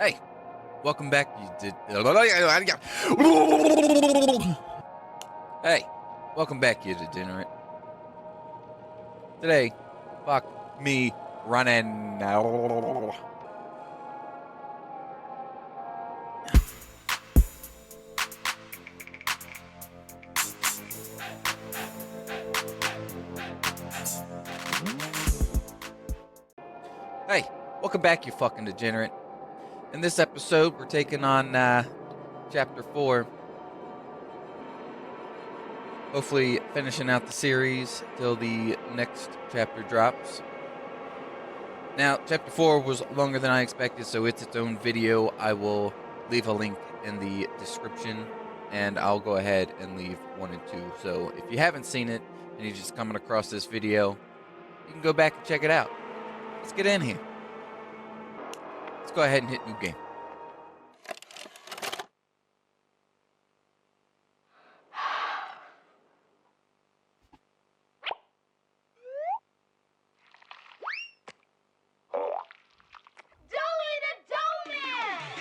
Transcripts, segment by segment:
Hey, welcome back. You did. Hey, welcome back, you degenerate. Today, fuck me running. Hey, welcome back, you fucking degenerate. In this episode, we're taking on chapter 4. Hopefully, finishing out the series till the next chapter drops. Now, chapter 4 was longer than I expected, so it's its own video. I will leave a link in the description, and I'll go ahead and leave 1 and 2. So if you haven't seen it, and you're just coming across this video, you can go back and check it out. Let's get in here. Let's go ahead and hit new game.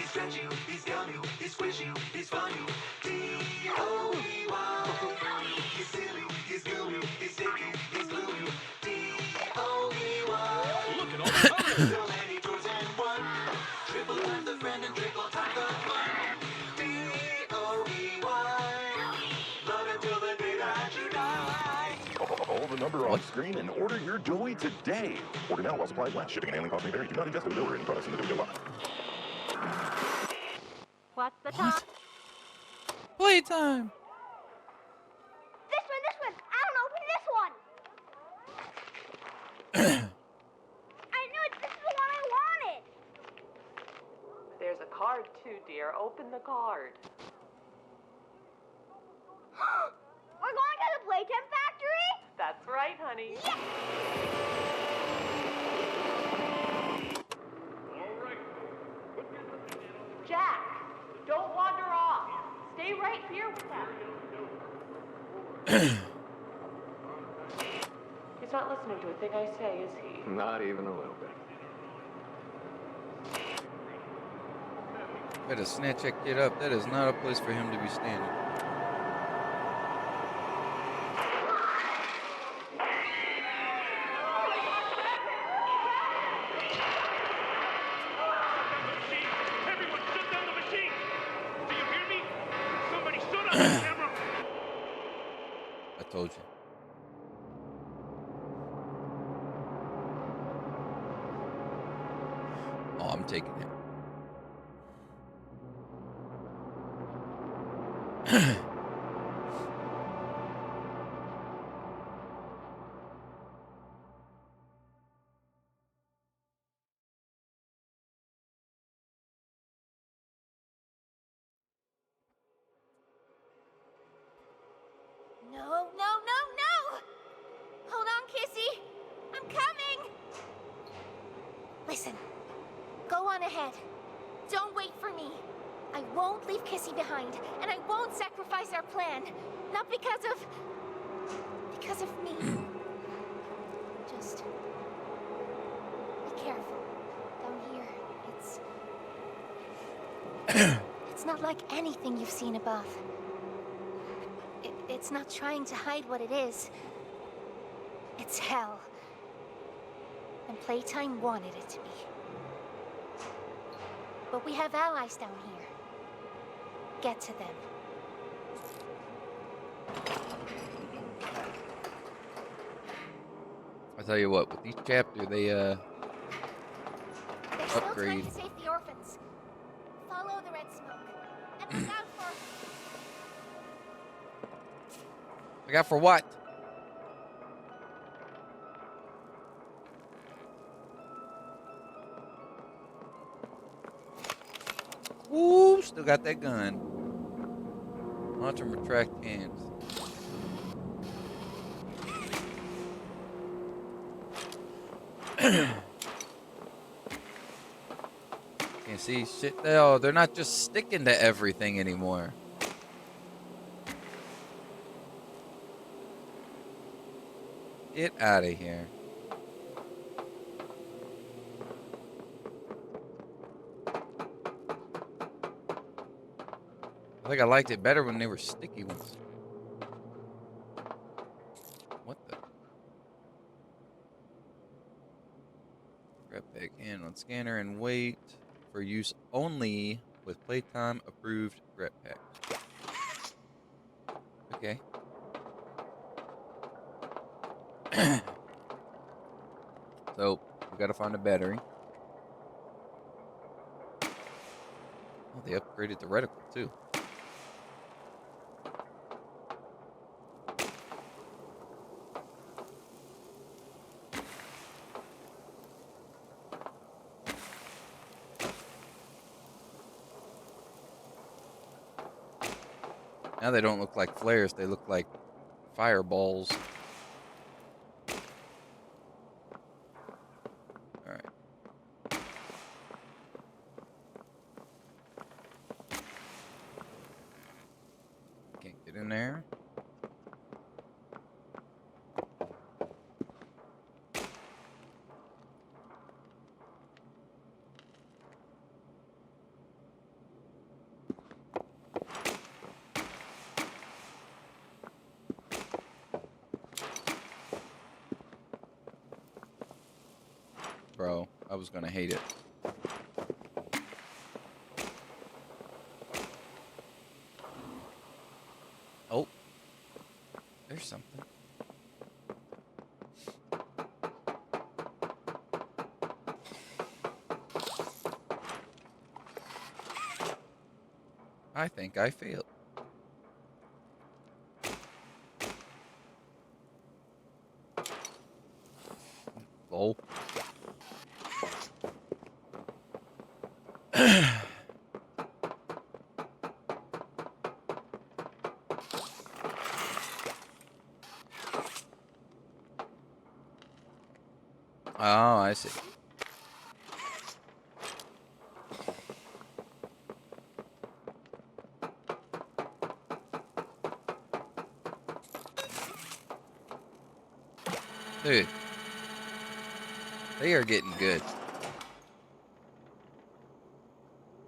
Stretch you, he's gum you, he squish you, he's fun you. D-O-E-Y. He's silly, he's goo you, he's sticky, he's glue you. D-O-E-Y. Look at all the colors. So many toys in one. Triple time the friend and triple time the fun. D-O-E-Y. Love it till the day that you die. Call the number on screen and order your Joey today. Order now while supplies last. Shipping and handling costs may vary. Do not ingest or deliver any products in the video box. What's the time? Playtime. This one. I don't know. This one. I knew it. This is the one I wanted. There's a card too, dear. Open the card. We're going to the Playtime factory? That's right, honey. Yes! Jack, don't wander off. Stay right here with them. He's not listening to a thing I say, is he? Not even a little bit. Better snatch that kid up. That is not a place for him to be standing. Everyone shut down the machine! Do you hear me? Somebody shut up the camera! I told you. Oh, I'm taking it. No. Hold on, Kissy. I'm coming. Listen. Go on ahead. Don't wait for me. I won't leave Kissy behind, and I won't sacrifice our plan. Not because of me. Just be careful. Down here, it's not like anything you've seen above. It's not trying to hide what it is. It's hell. And Playtime wanted it to be. But we have allies down here. Get to them. I tell you what, with each chapter, they There's still upgrade. time to save the orphans. Follow the red smoke. And look out for... I got for what? Ooh, still got that gun. Launch and retract hands. Can't see shit. Oh, they're not just sticking to everything anymore. Get out of here. think I liked it better when they were sticky ones. What the? Grab bag hand on scanner and wait for use only with Playtime approved grep pack. Okay. So we gotta find a battery. Oh, they upgraded the reticle too. Now they don't look like flares, they look like fireballs. Alright. Can't get in there. Bro, I was gonna hate it. Oh, there's something. I think I failed. Lol. Oh, I see. Dude, they are getting good.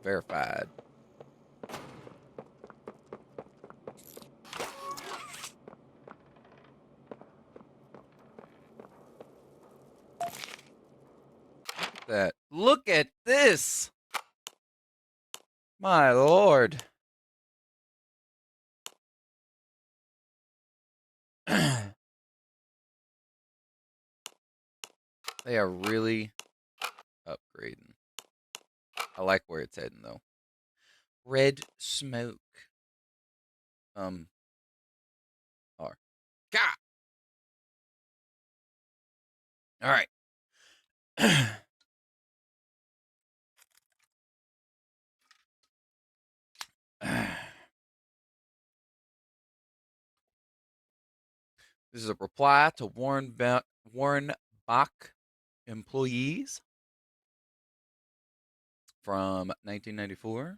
Verified. That. Look at this. My lord. They are really upgrading. I like where it's heading though. Red smoke. R. God. All right. This is a reply to Warren Bach employees from 1994.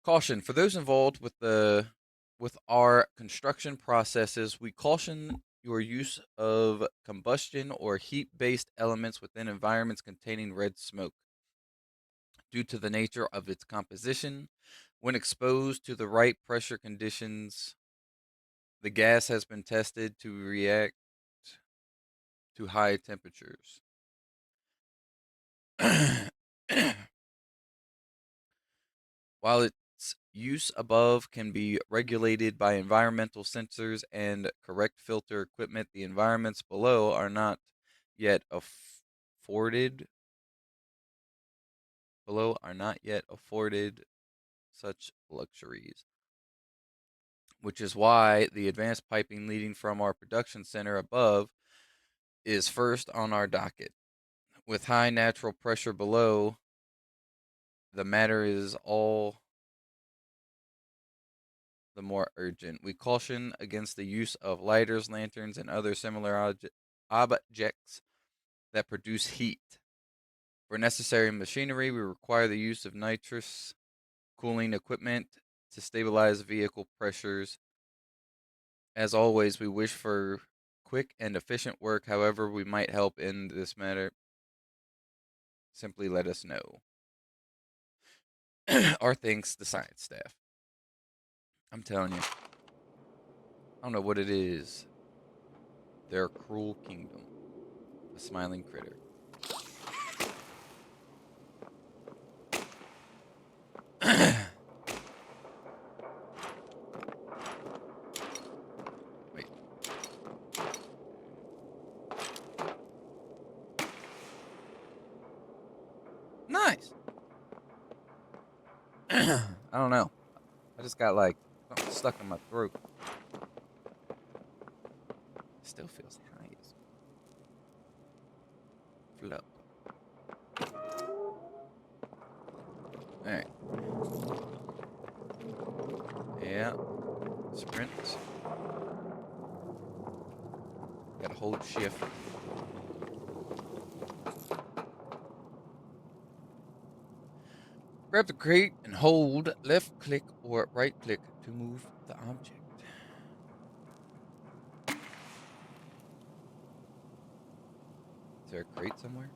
Caution for those involved with our construction processes. We caution your use of combustion or heat-based elements within environments containing red smoke due to the nature of its composition. When exposed to the right pressure conditions, the gas has been tested to react to high temperatures. While its use above can be regulated by environmental sensors and correct filter equipment, the environments below are not yet afforded such luxuries, which is why the advanced piping leading from our production center above is first on our docket. With high natural pressure below, the matter is all the more urgent. We caution against the use of lighters, lanterns, and other similar objects that produce heat. For necessary machinery, we require the use of nitrous cooling equipment to stabilize vehicle pressures. As always, we wish for quick and efficient work. However, we might help in this matter. Simply let us know. Our thanks, the science staff. I'm telling you. I don't know what it is. Their cruel kingdom. A smiling critter. Wait. Nice. I don't know. I just got like something stuck in my throat. Still feels high as flow. Alright. Yeah. Sprint. Gotta hold shift. Grab the crate and hold left click or right click to move the object. Is there a crate somewhere?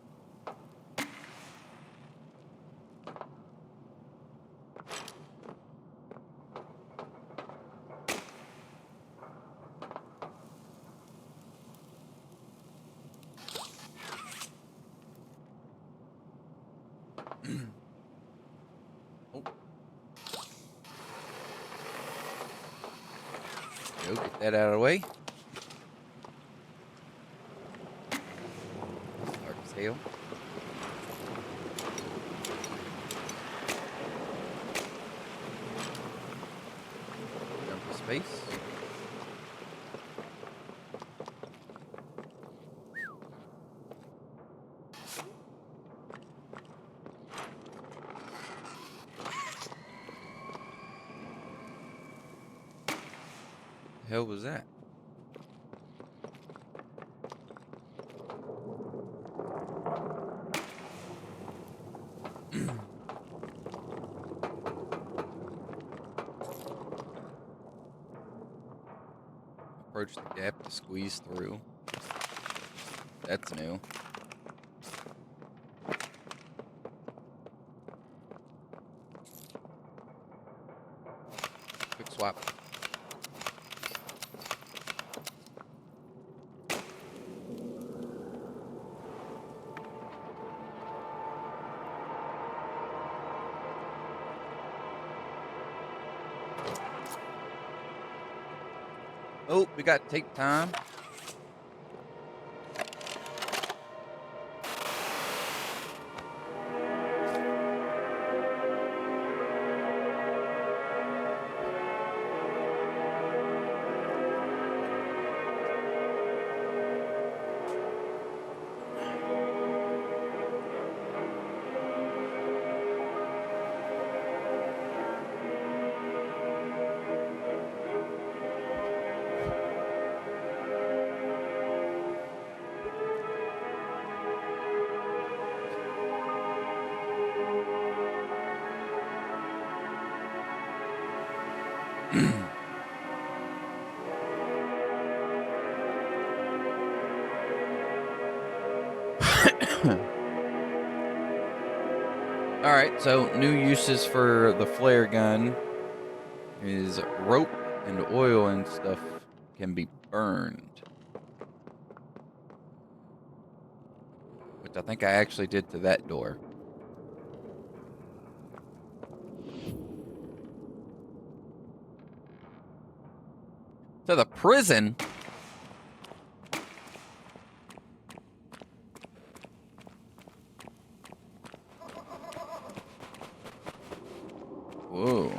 Oh. Go get that out of the way. Dark as hell. Jump to space. The hell was that? Approach the gap to squeeze through. That's new. Quick swap. Oh, we got tape time. Alright, so new uses for the flare gun is rope and oil and stuff can be burned. Which I think I actually did to that door. To the prison? Whoa.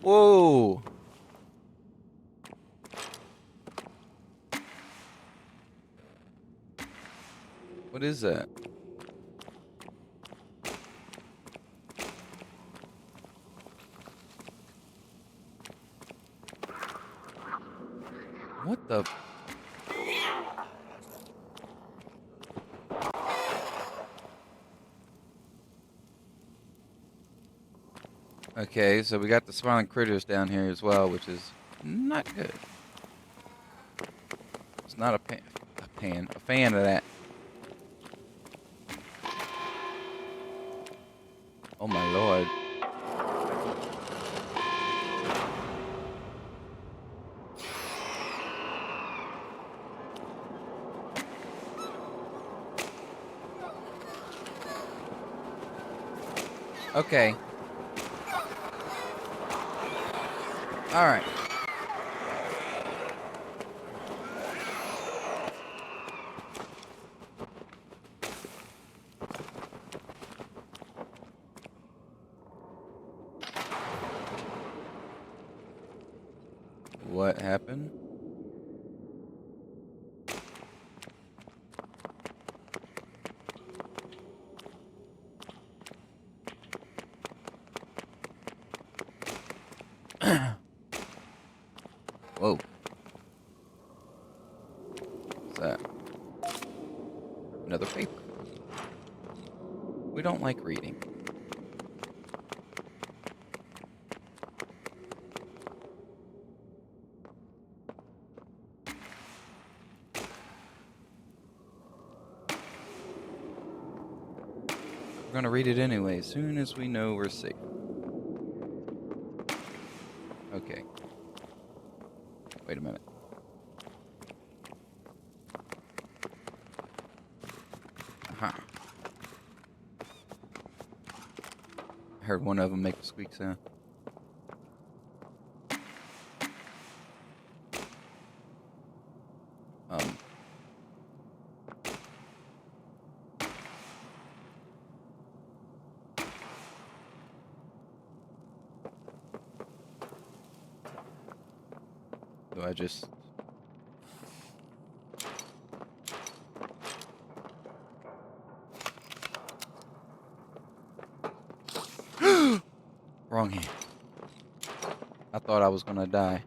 Whoa. What is that? What the? Okay, so we got the smiling critters down here as well, which is not good. It's not a fan of that. Oh my lord. Okay. All right. What happened? Whoa. What's that? Another paper. We don't like reading. We're gonna read it anyway, as soon as we know we're safe. Okay. Wait a minute. Aha. I heard one of them make a squeak sound. Um. Do I just... Wrong hand. I thought I was gonna die.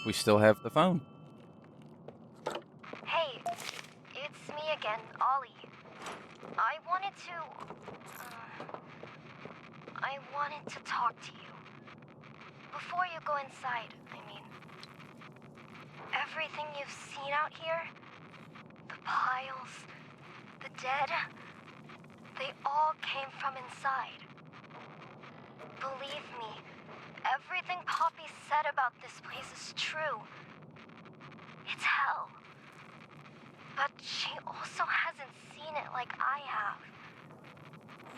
We still have the phone. Hey, it's me again, Ollie. I wanted to talk to you. Before you go inside, I mean. Everything you've seen out here, the piles, the dead, they all came from inside. Believe me, everything Poppy said about this place is true. It's hell. But she also hasn't seen it like I have.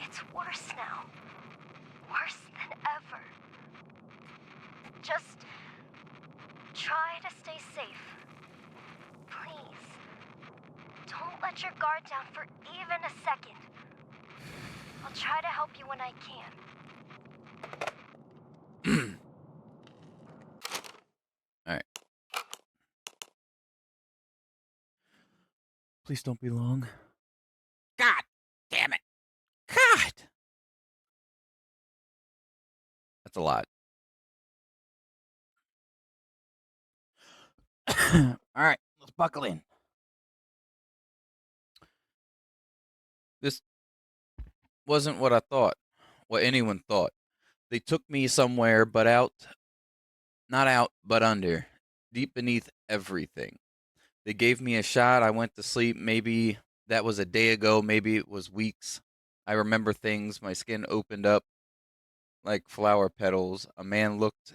It's worse now. Worse than ever. Just try to stay safe. Please. Don't let your guard down for even a second. I'll try to help you when I can. Alright. Please don't be long. God damn it. God! That's a lot. Alright, let's buckle in. This wasn't what I thought. What anyone thought. They took me somewhere but out. Not out, but under. Deep beneath everything. They gave me a shot. I went to sleep. Maybe that was a day ago. Maybe it was weeks. I remember things. My skin opened up like flower petals. A man looked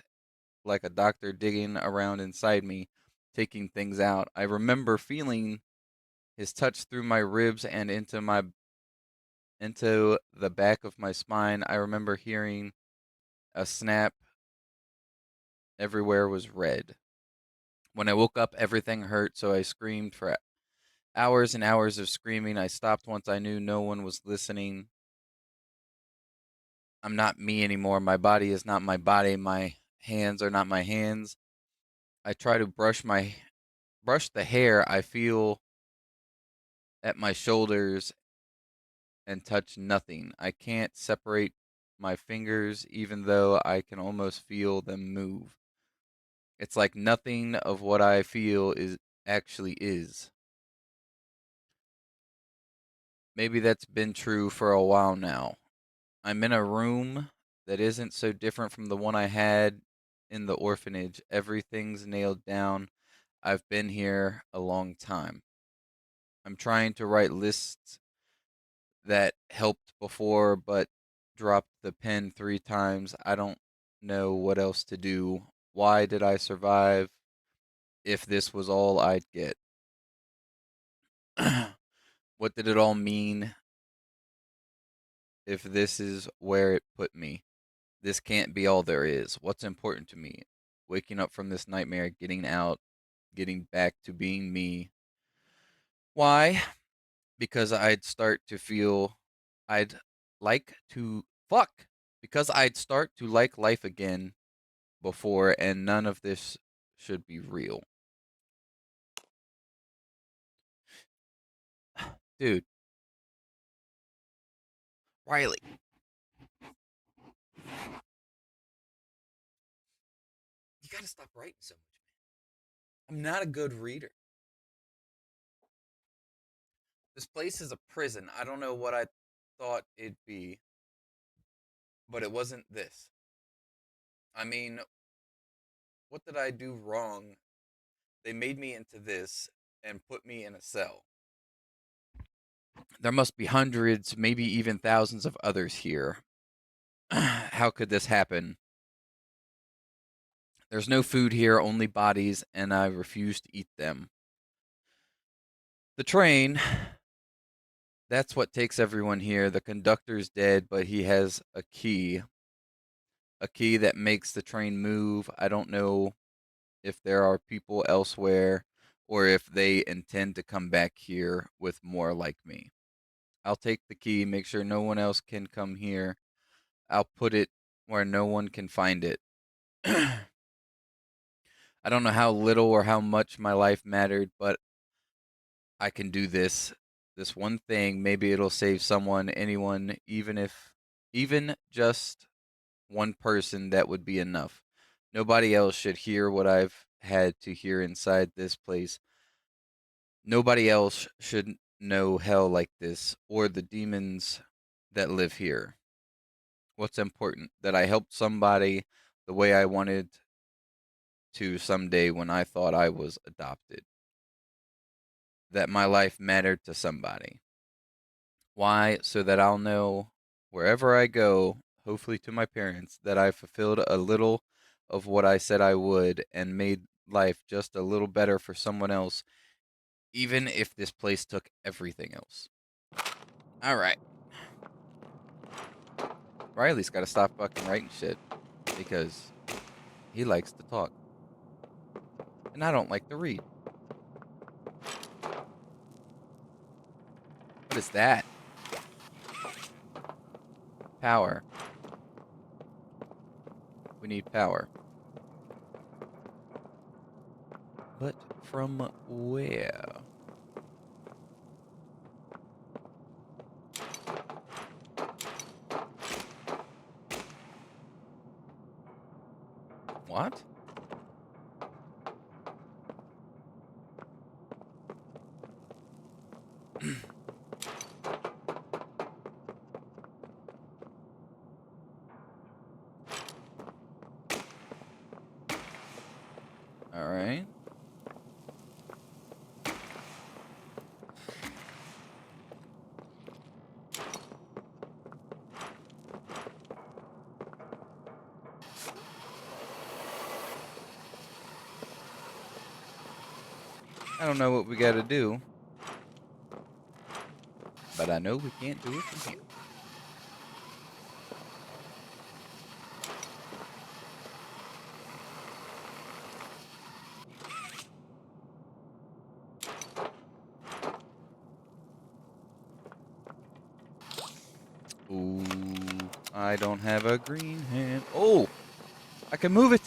like a doctor digging around inside me, taking things out. I remember feeling his touch through my ribs and into the back of my spine. I remember hearing a snap. Everywhere was red. When I woke up, everything hurt, so I screamed for hours and hours of screaming. I stopped once I knew no one was listening. I'm not me anymore. My body is not my body. My hands are not my hands. I try to brush the hair I feel at my shoulders and touch nothing. I can't separate my fingers even though I can almost feel them move. It's like nothing of what I feel is actually is. Maybe that's been true for a while now. I'm in a room that isn't so different from the one I had in the orphanage. Everything's nailed down. I've been here a long time. I'm trying to write lists that helped before, but dropped the pen 3 times. I don't know what else to do. Why did I survive if this was all I'd get? What did it all mean if this is where it put me? This can't be all there is. What's important to me? Waking up from this nightmare, getting out, getting back to being me. Why? Because I'd start to feel I'd like to fuck. Because I'd start to like life again before, and none of this should be real. Dude, Riley, you gotta stop writing so much, man. I'm not a good reader. This place is a prison. I don't know what I thought it'd be, but it wasn't this. I mean, what did I do wrong? They made me into this and put me in a cell. There must be hundreds, maybe even thousands of others here. How could this happen? There's no food here, only bodies, and I refuse to eat them. The train, that's what takes everyone here. The conductor's dead, but he has a key that makes the train move. I don't know if there are people elsewhere or if they intend to come back here with more like me. I'll take the key, make sure no one else can come here. I'll put it where no one can find it. I don't know how little or how much my life mattered, but I can do this. This one thing, maybe it'll save someone, anyone, even just one person, that would be enough. Nobody else should hear what I've had to hear inside this place. Nobody else should know hell like this or the demons that live here. What's important? That I helped somebody the way I wanted to someday when I thought I was adopted. That my life mattered to somebody. Why? So that I'll know wherever I go, hopefully to my parents, that I fulfilled a little of what I said I would and made life just a little better for someone else, even if this place took everything else. All right. Riley's got to stop fucking writing shit because he likes to talk. And I don't like to read. What is that? Power. We need power. But from where? What? All right. I don't know what we got to do, but I know we can't do it from here. Ooh, I don't have a green hand. Oh, I can move it.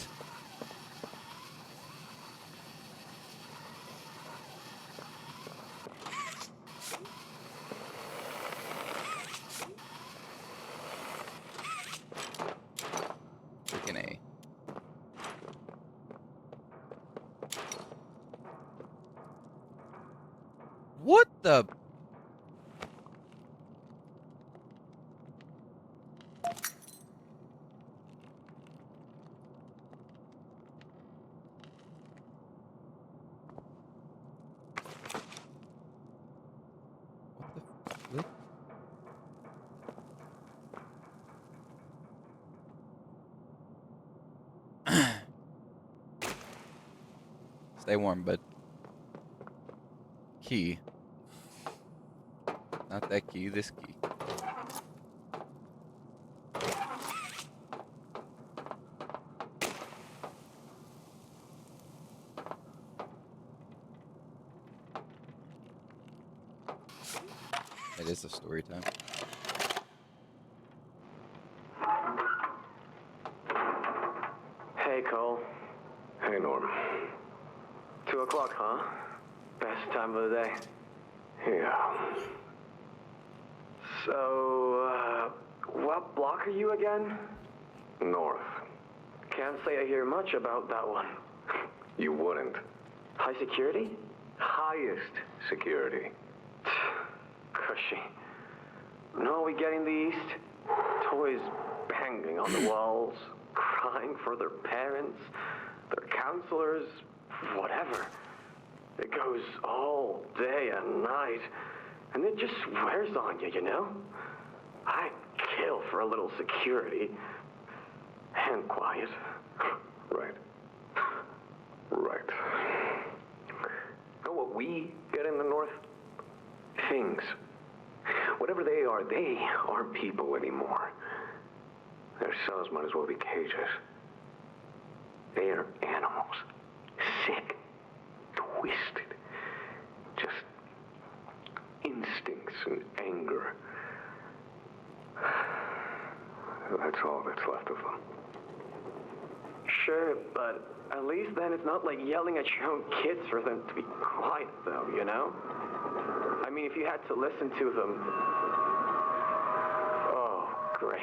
Freaking A. the? What the flip? Stay warm, bud. Key. Not that key, this key. It is a story time. Hey, Cole. Hey, Norm. 2 o'clock, huh? Best time of the day. Yeah. So, what block are you again? North. Can't say I hear much about that one. You wouldn't. High security? Highest security. Cushy. No, we get in the east. Toys banging on the walls, crying for their parents, their counselors, whatever. It goes all day and night, and it just wears on you, you know? I'd kill for a little security. And quiet. Right. Right. Know what we get in the north? Things. Whatever they aren't people anymore. Their cells might as well be cages. They are animals. Sick. Twisted. Just instincts and anger. That's all that's left of them. Sure, but at least then it's not like yelling at your own kids for them to be quiet, though, you know? I mean, if you had to listen to them... Oh, great.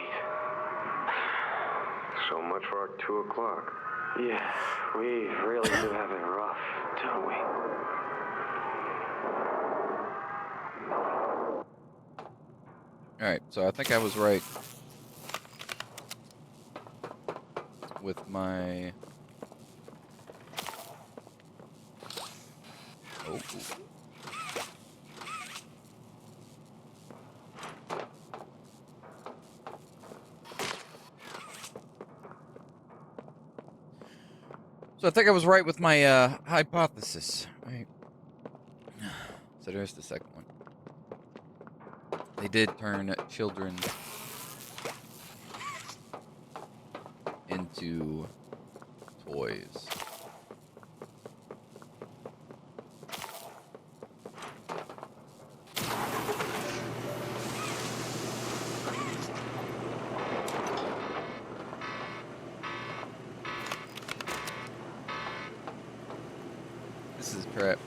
So much for our 2 o'clock. Yeah, we really do have it rough, don't we? Alright, so I think I was right with my... Oh. So I think I was right with my hypothesis, right? So there's the second one. They did turn children into toys. This is a trap.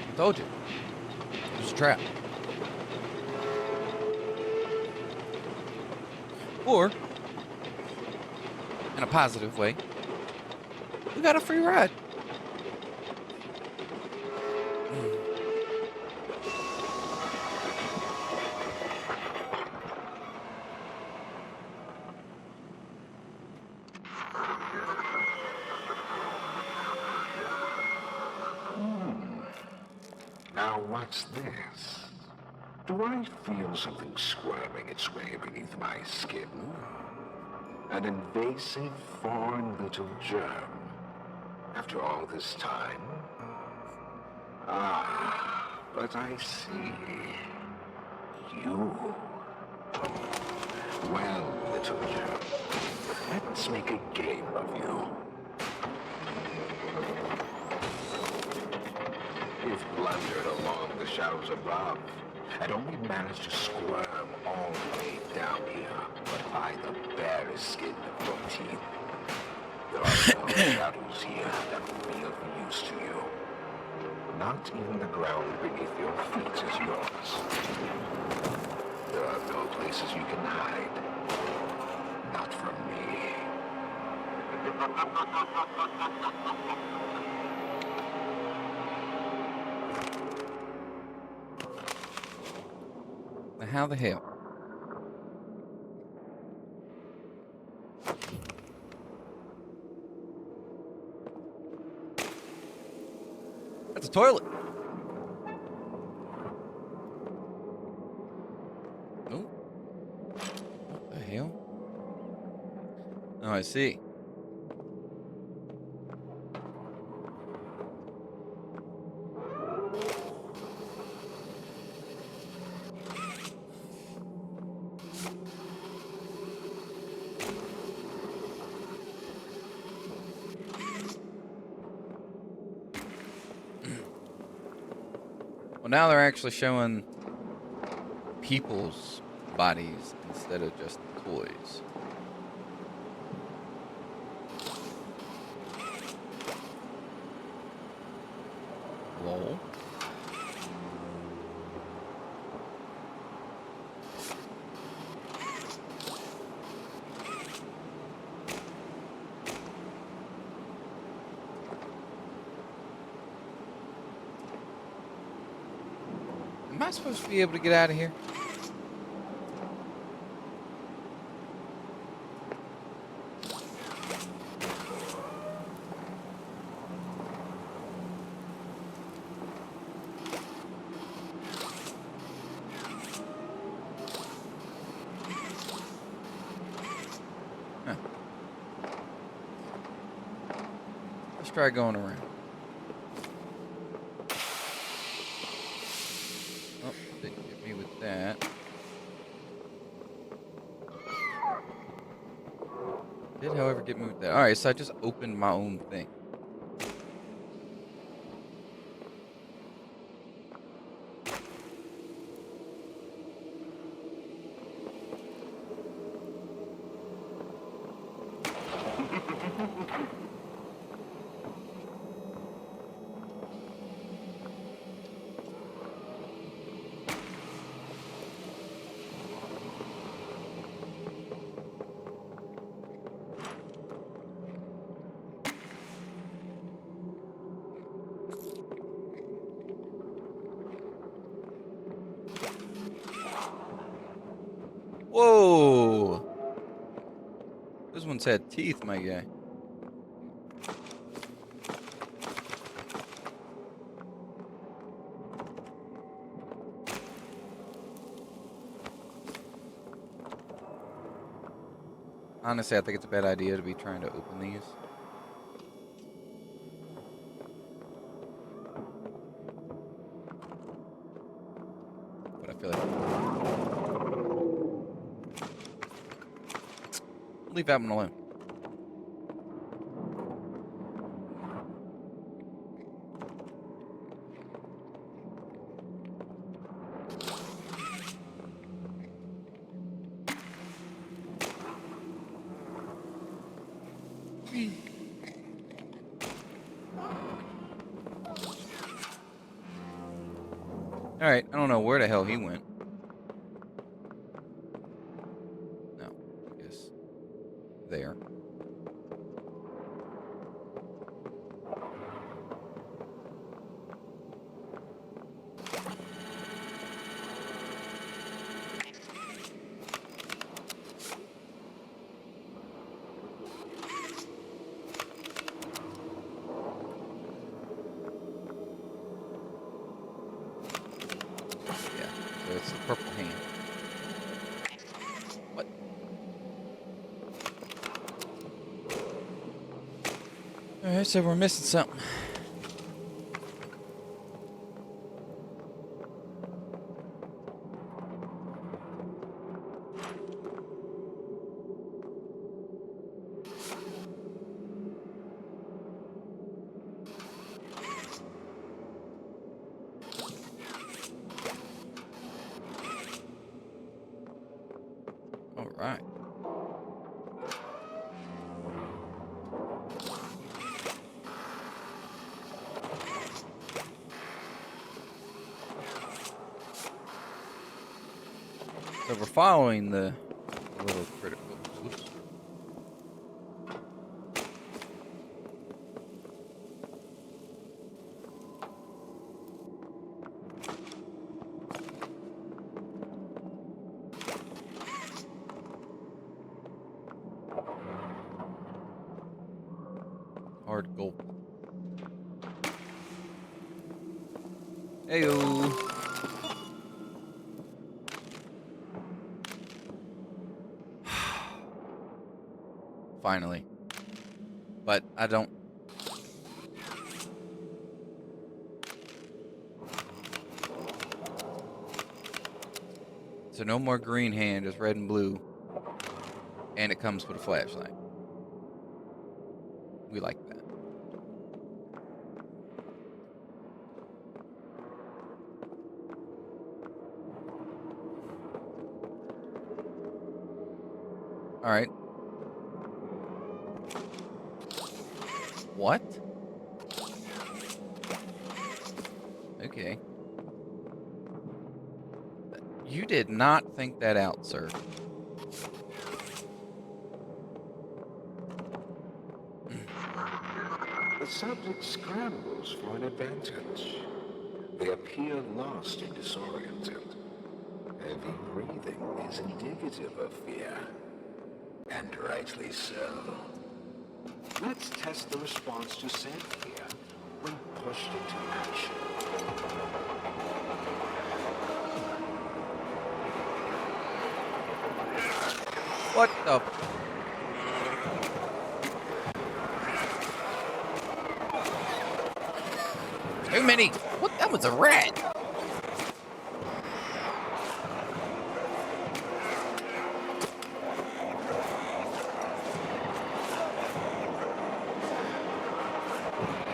I told you. It was a trap. Or, in a positive way, we got a free ride. Now what's this? Do I feel something squirming its way beneath my skin? An invasive, foreign little germ. After all this time? Ah, but I see. You. Well, little germ, let's make a game of you. You've blundered along the shadows above, and only managed to squirm all the way down here, but by the barest skin of your teeth. There are no shadows here that will be of use to you. Not even the ground beneath your feet is yours. There are no places you can hide. Not from me. how the hell? That's a toilet. Oh. What the hell? Oh, I see. Well, now they're actually showing people's bodies instead of just toys. Lol. Am I supposed to be able to get out of here? Huh. Let's try going around. Oh, didn't get me with that. Did, however, get me with that. Alright, so I just opened my own thing. Whoa! This one's had teeth, my guy. Honestly, I think it's a bad idea to be trying to open these. But I feel like... leave that one alone. Alright, I don't know where the hell he went. No, I guess there. Yeah, so it's the purple hand. What? Alright, so we're missing something. Alright. So we're following the little critter. Whoops. hard gulp. Heyo. Finally. But I don't. So no more green hand, just red and blue. And it comes with a flashlight. We like that. Alright. What? Okay. You did not think that out, sir. The subject scrambles for an advantage. They appear lost and disoriented. Heavy breathing is indicative of fear. And rightly so. Let's test the response to said fear when pushed into action. What the? Too many. What? That was a rat.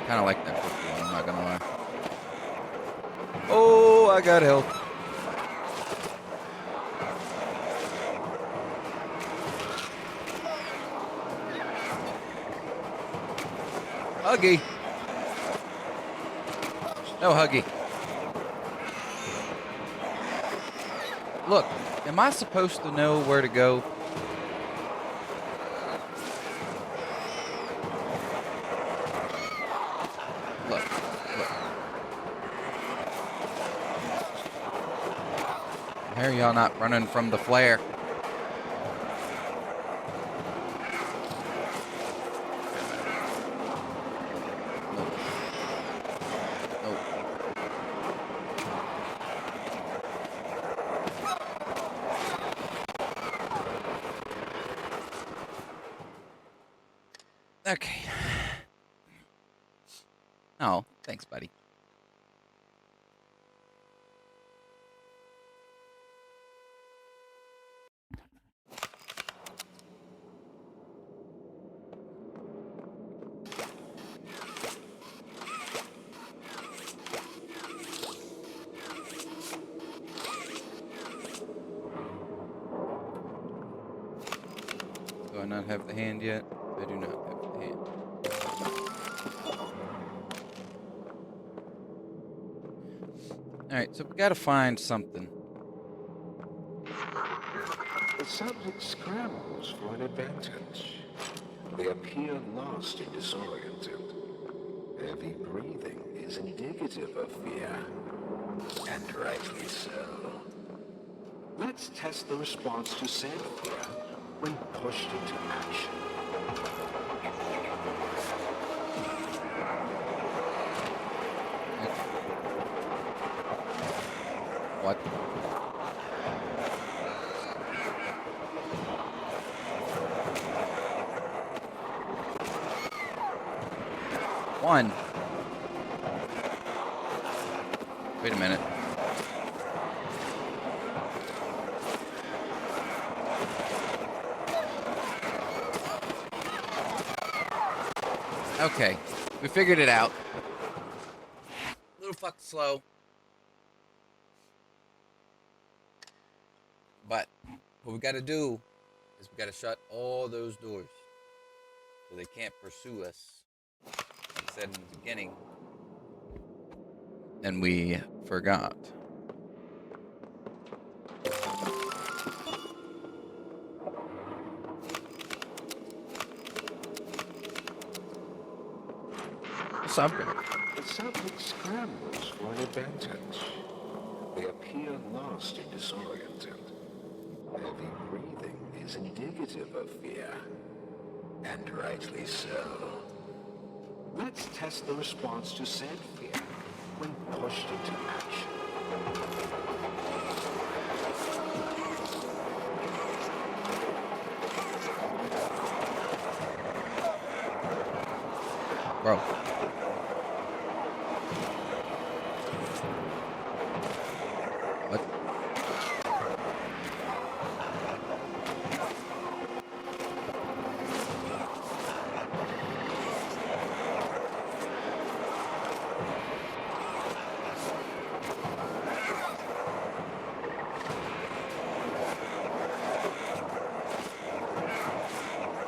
Kind of like that purple one, I'm not gonna lie. Oh, I got help. Huggy. No huggy. Look, am I supposed to know where to go? Look. How are y'all not running from the flare? Okay. Oh, thanks, buddy. Do I not have the hand yet? I do not have the hand. Alright, so we gotta find something. The subject scrambles for an advantage. They appear lost and disoriented. Heavy breathing is indicative of fear. And rightly so. Let's test the response to said fear when pushed into action. What? One. Wait a minute. Okay, we figured it out. A little fucking slow. But what we gotta do is we gotta shut all those doors so they can't pursue us. Like I said in the beginning. And we forgot. Something. The subject scrambles for an advantage. They appear lost and disoriented. Heavy breathing is indicative of fear. And rightly so. Let's test the response to said fear when pushed into action. Bro. What?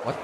What?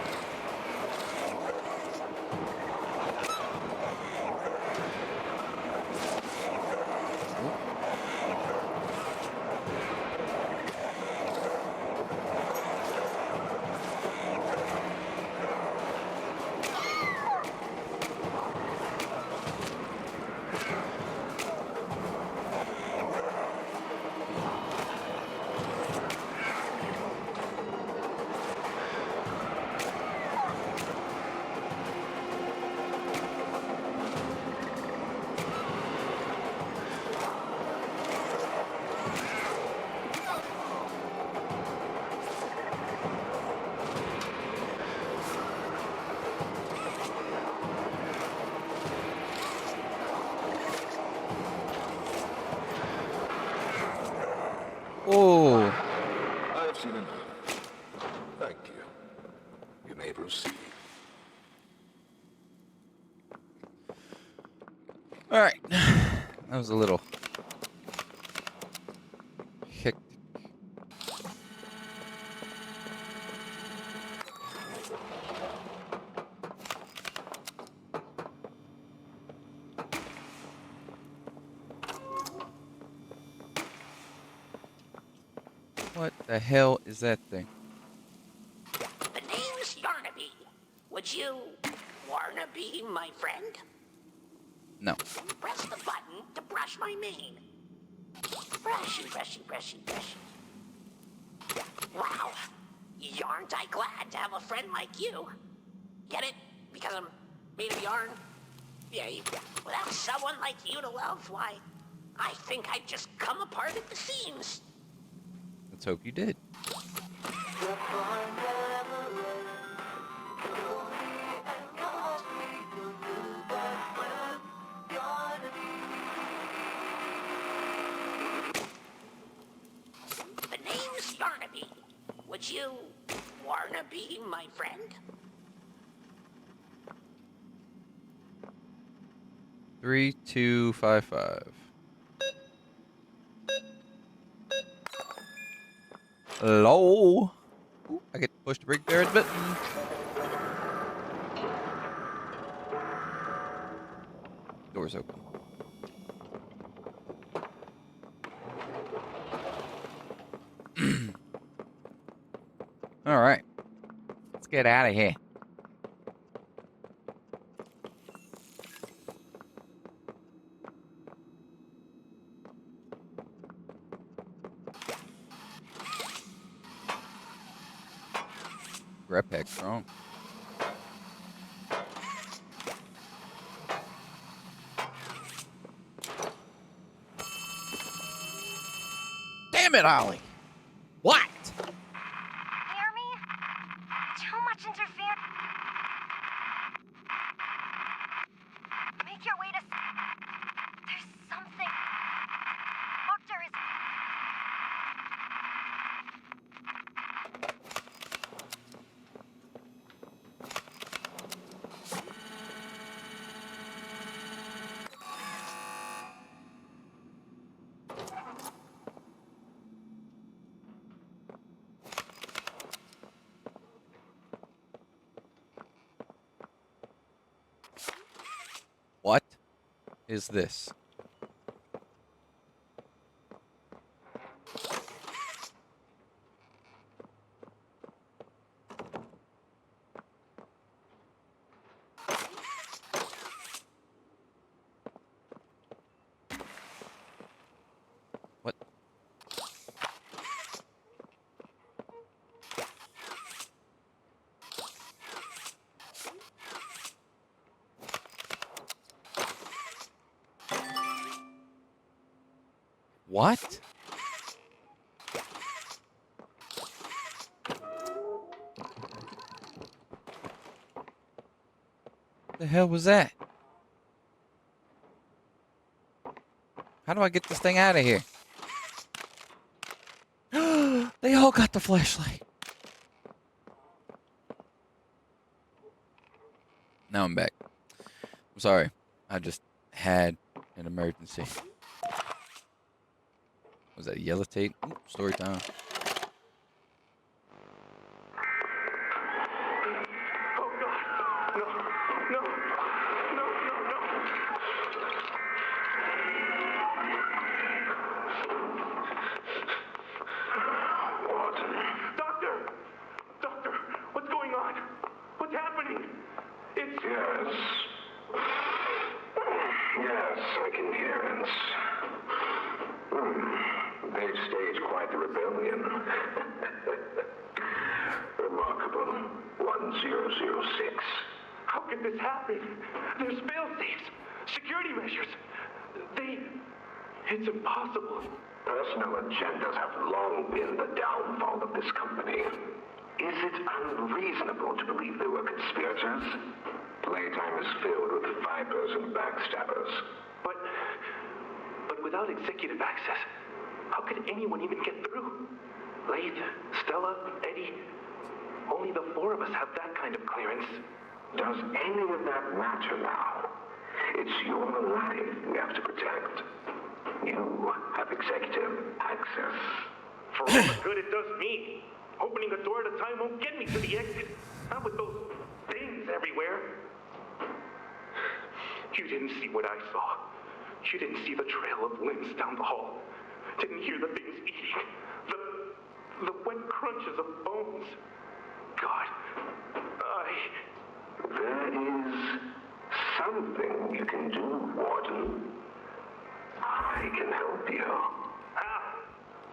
Oh. I have seen enough. Thank you. You may proceed. All right. That was a little hectic. What the hell is that thing? The name's Yarnaby. Would you wanna be my friend? No. Press the button to brush my mane. Brushy, brushy, brushy, brushy. Wow. Aren't I glad to have a friend like you? Get it? Because I'm made of yarn? Yeah, without someone like you to love, why, I think I'd just come apart at the seams. Let's hope you did. The name's Yarnaby. Would you wanna be my friend? 3255. Hello. Ooh, I get to push the brake barrage button. Doors open. All right. Let's get out of here. Rep pack strong. Damn it, Ollie. What? Hear me? Too much interference. Make your way to. There's something. Doctor is. What is this? What? What? The hell was that? How do I get this thing out of here? They all got the flashlight. Now I'm back. I'm sorry. I just had an emergency. Was that yellow tape? Ooh, story time. Oh, God. No. Doctor, what's going on? What's happening? It's... Yes, I can hear it. They've staged quite the rebellion. Remarkable. 1006. How could this happen? There's fail-safes, security measures. It's impossible. Personal agendas have long been the downfall of this company. Is it unreasonable to believe they were conspirators? Playtime is filled with 5-person backstabbers. But without executive access, how could anyone even get through? Laith, Stella, Eddie, only the 4 of us have that kind of clearance. Does any of that matter now? It's your life we have to protect. You have executive access. For all the good it does me, opening a door at a time won't get me to the exit. Not with those things everywhere. You didn't see what I saw. You didn't see the trail of limbs down the hall. Didn't hear the things eating. The wet crunches of bones. God, There is something you can do, Warden. I can help you. How?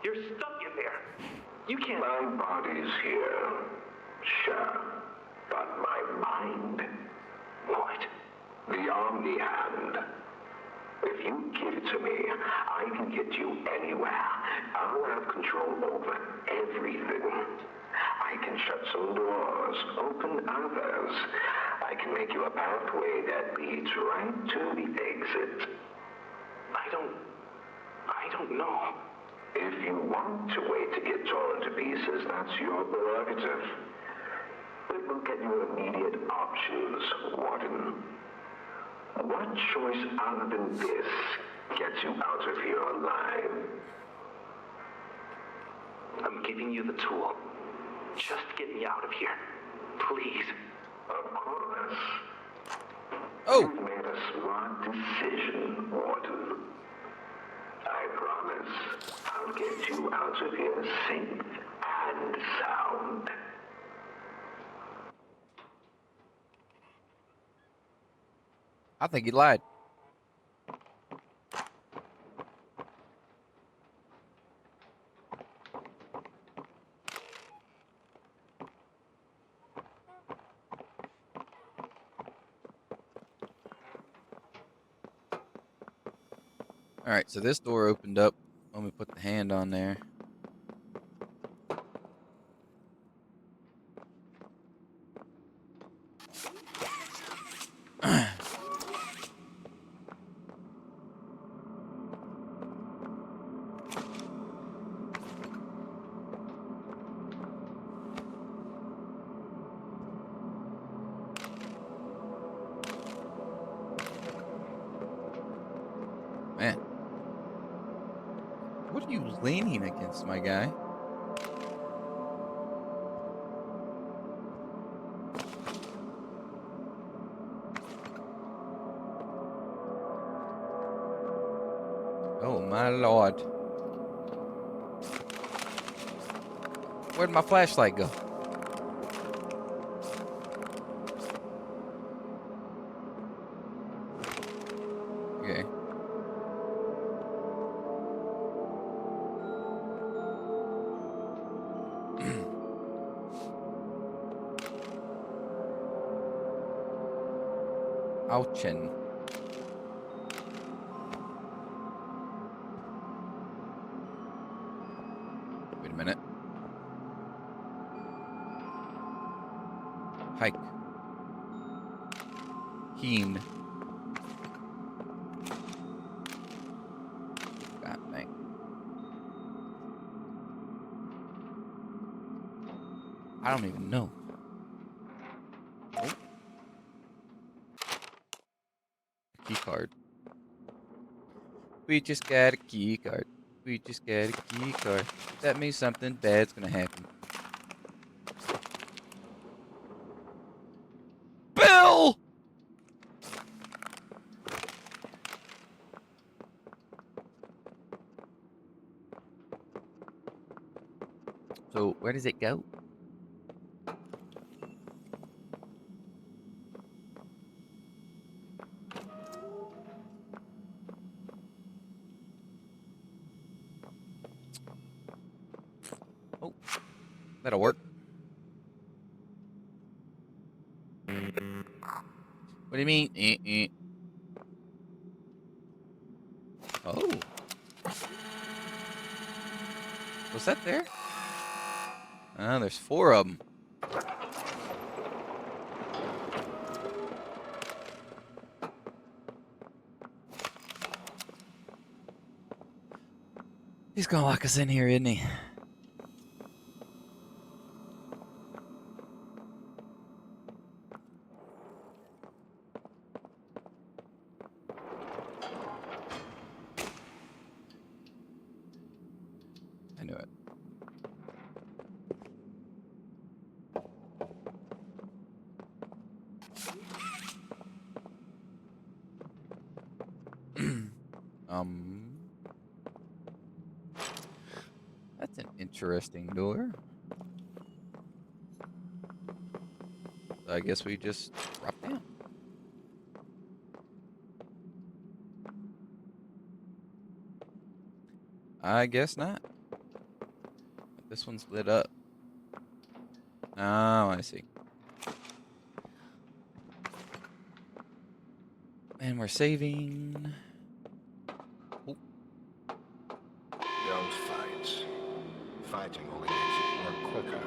You're stuck in there. You can't... My body's here, sure, but my mind... What? The Omni Hand. If you give it to me, I can get you anywhere. I'll have control over everything. I can shut some doors, open others. I can make you a pathway that leads right to the exit. I don't know. If you want to wait to get torn to pieces, that's your prerogative. But look at your immediate options, Warden. What choice other than this gets you out of here alive? I'm giving you the tool. Just get me out of here. Please. Of course. Oh! You've made a smart decision, Warden. I promise I'll get you out of here safe and sound. I think he lied. Alright, so this door opened up. Let me put the hand on there. Man. What are you leaning against, my guy? Oh my lord. Where'd my flashlight go? Okay. Ouchin. Wait a minute. Hike. Keen. God dang. I don't even know. Oh. Key card. We just got a key card. We just got a key card. That means something bad's gonna happen. Bill! So, where does it go? Oh, that'll work. What do you mean? Oh. Was that there? Oh, there's 4 of them. He's gonna lock us in here, isn't he? I knew it. That's an interesting door. So I guess we just drop down. I guess not. But this one's lit up. Oh, I see. And we're saving. Oh. Don't fight. Fighting only makes it work quicker.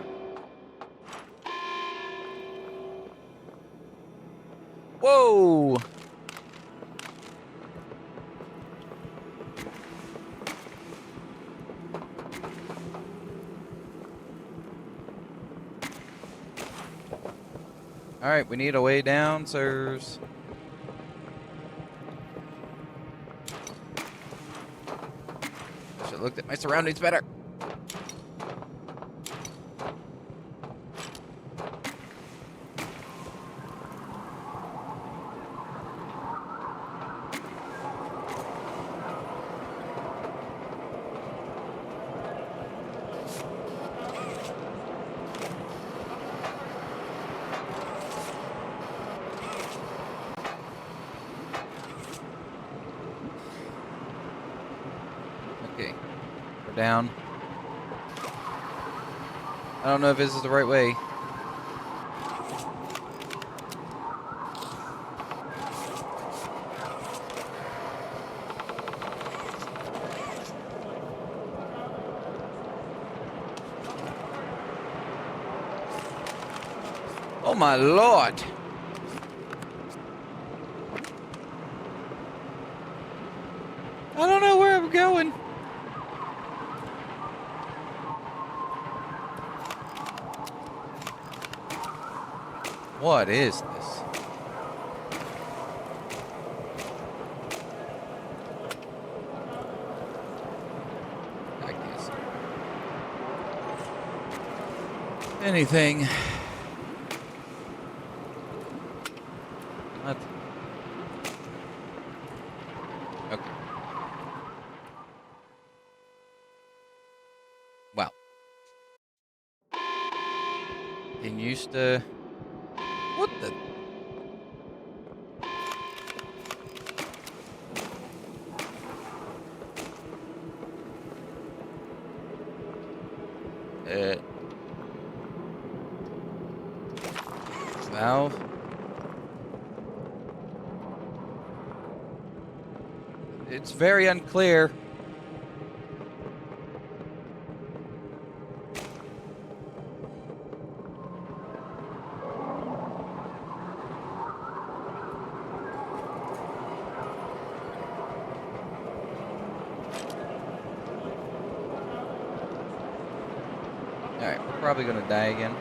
Whoa! Alright, we need a way down, sirs. I should have looked at my surroundings better. Okay, we're down. I don't know if this is the right way. Oh my lord! I don't know where I'm going. What is this? I guess. Anything. What? Okay. Wow. Getting used to... What the... Valve. It's very unclear. Alright, we're probably gonna die again.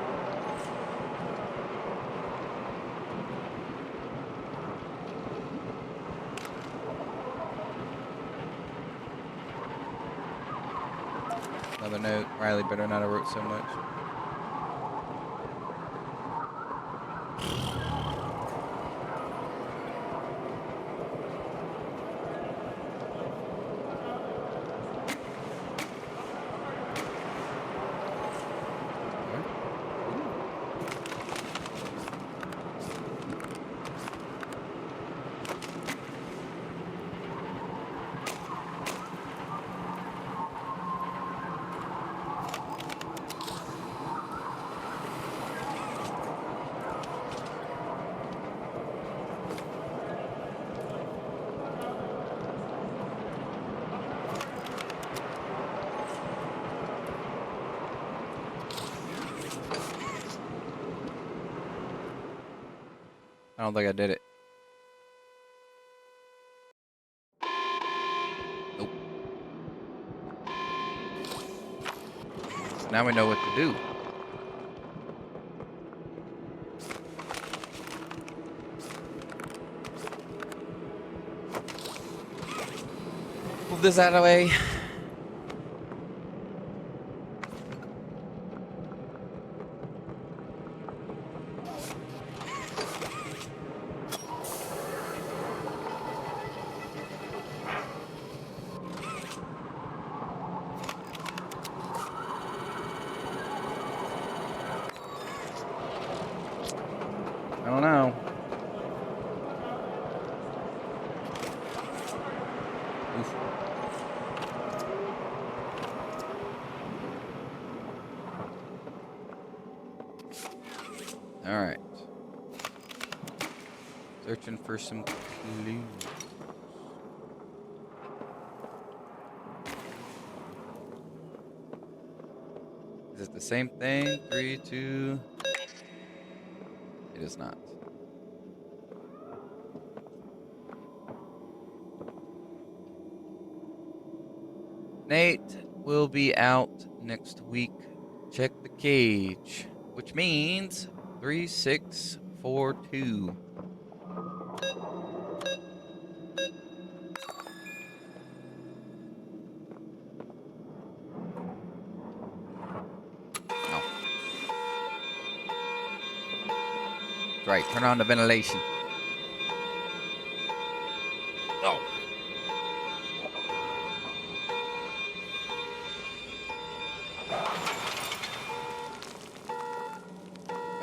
Another note, Riley better not have wrote so much. I don't think I did it. Nope. So now we know what to do. Move this out of the way. I don't know. Oof. All right. Searching for some clues. Is it the same thing? 3, 2. It is not. Nate will be out next week. Check the cage, which means 3, 6, 4, 2. Oh. Right, turn on the ventilation. Oh.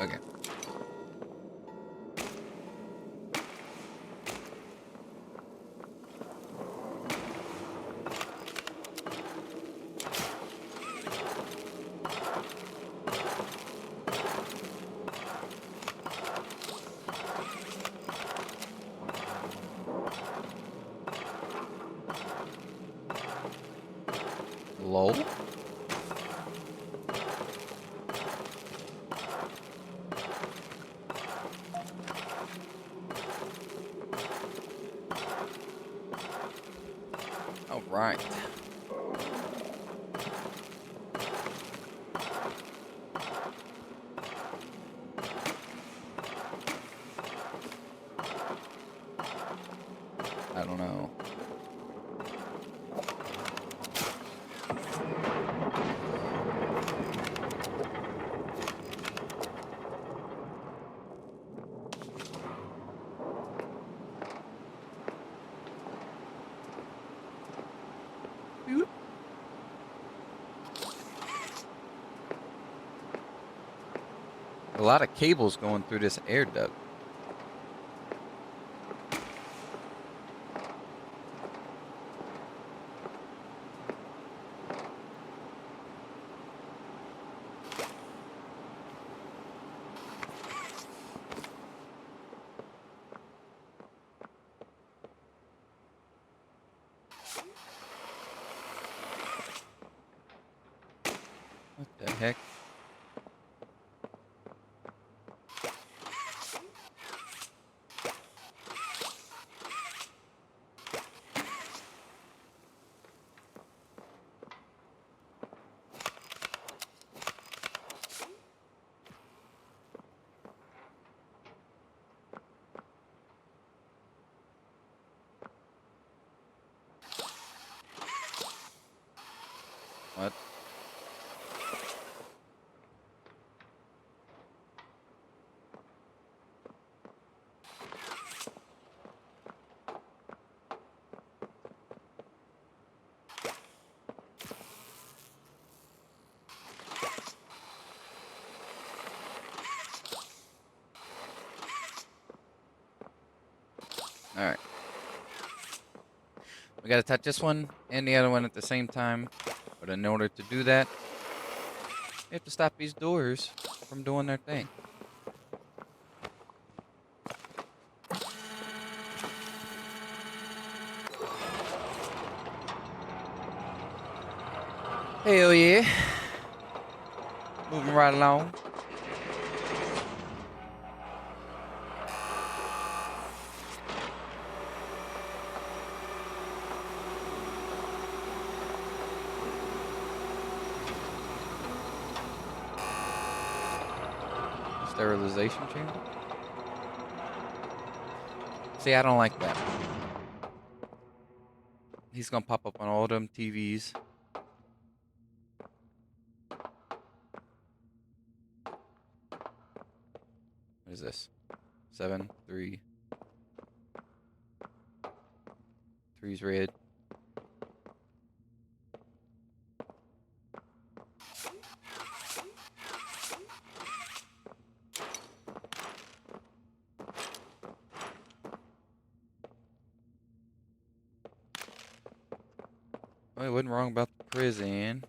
Okay. Lol. All right. I don't know. A lot of cables going through this air duct. What the heck? What? Alright. We gotta touch this one and the other one at the same time. But in order to do that, we have to stop these doors from doing their thing. Hell yeah. Moving right along. Sterilization chamber? See, I don't like that. He's gonna pop up on all them TVs. What is this? 7, 3. 3's red. Well, it wasn't wrong about the prison.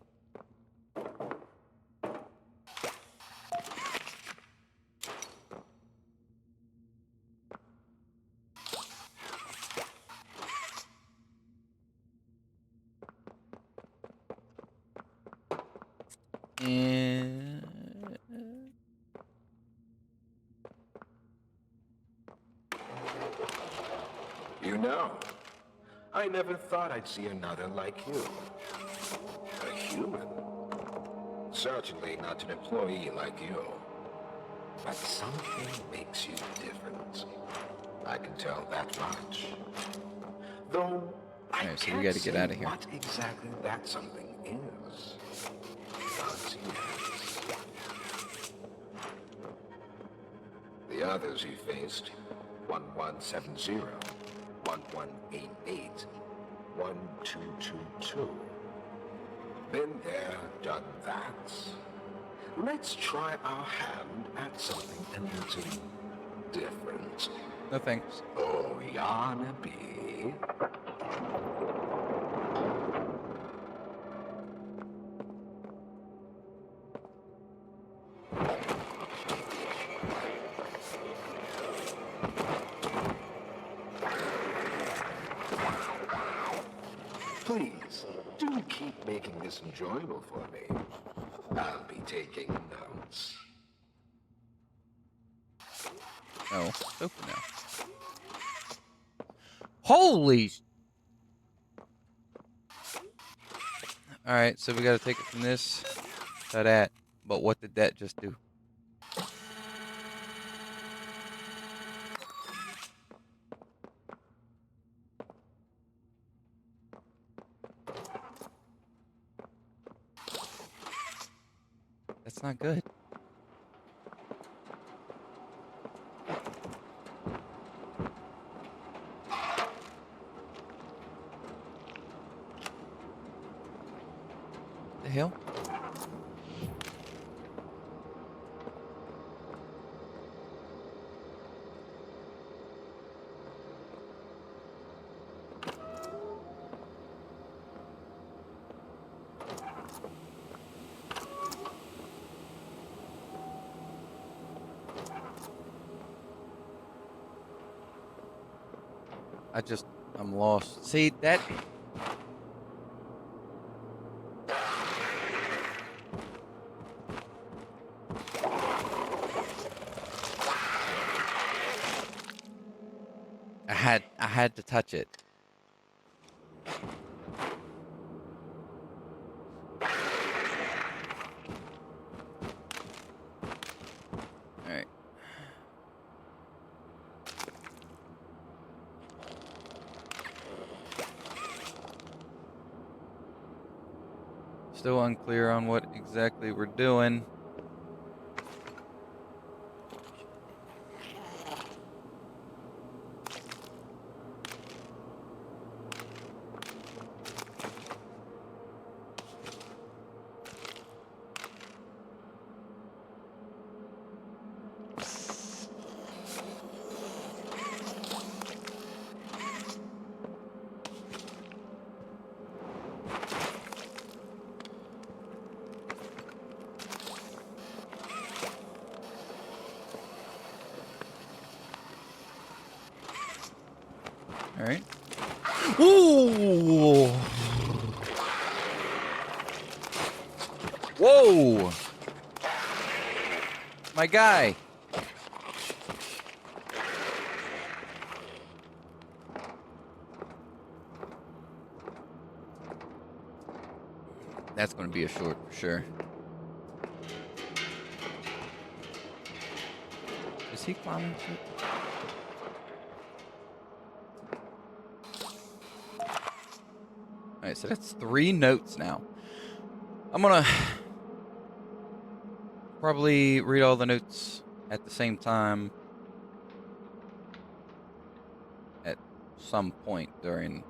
And You know, I never thought I'd see another like you. A human. Certainly not an employee like you. But something makes you different. I can tell that much. Though I Alright, so we can't gotta get say out of here. what exactly that something is. But yes. The others he faced, 1170, 1188, 1222. Been there, done that. Let's try our hand at something a little different. no thanks. Oh, Yana B. Please, do keep making this enjoyable for me. I'll be taking notes. No. Open now. Holy! Alright, so we gotta take it from this to that. But what did that just do? That's not good. The hell? I'm lost. See, that... I had to touch it. Alright. Still unclear on what exactly we're doing. All right. Ooh! Whoa! My guy. That's going to be a short for sure. Is he climbing shit? Alright, so that's 3 notes now. I'm gonna probably read all the notes at the same time at some point during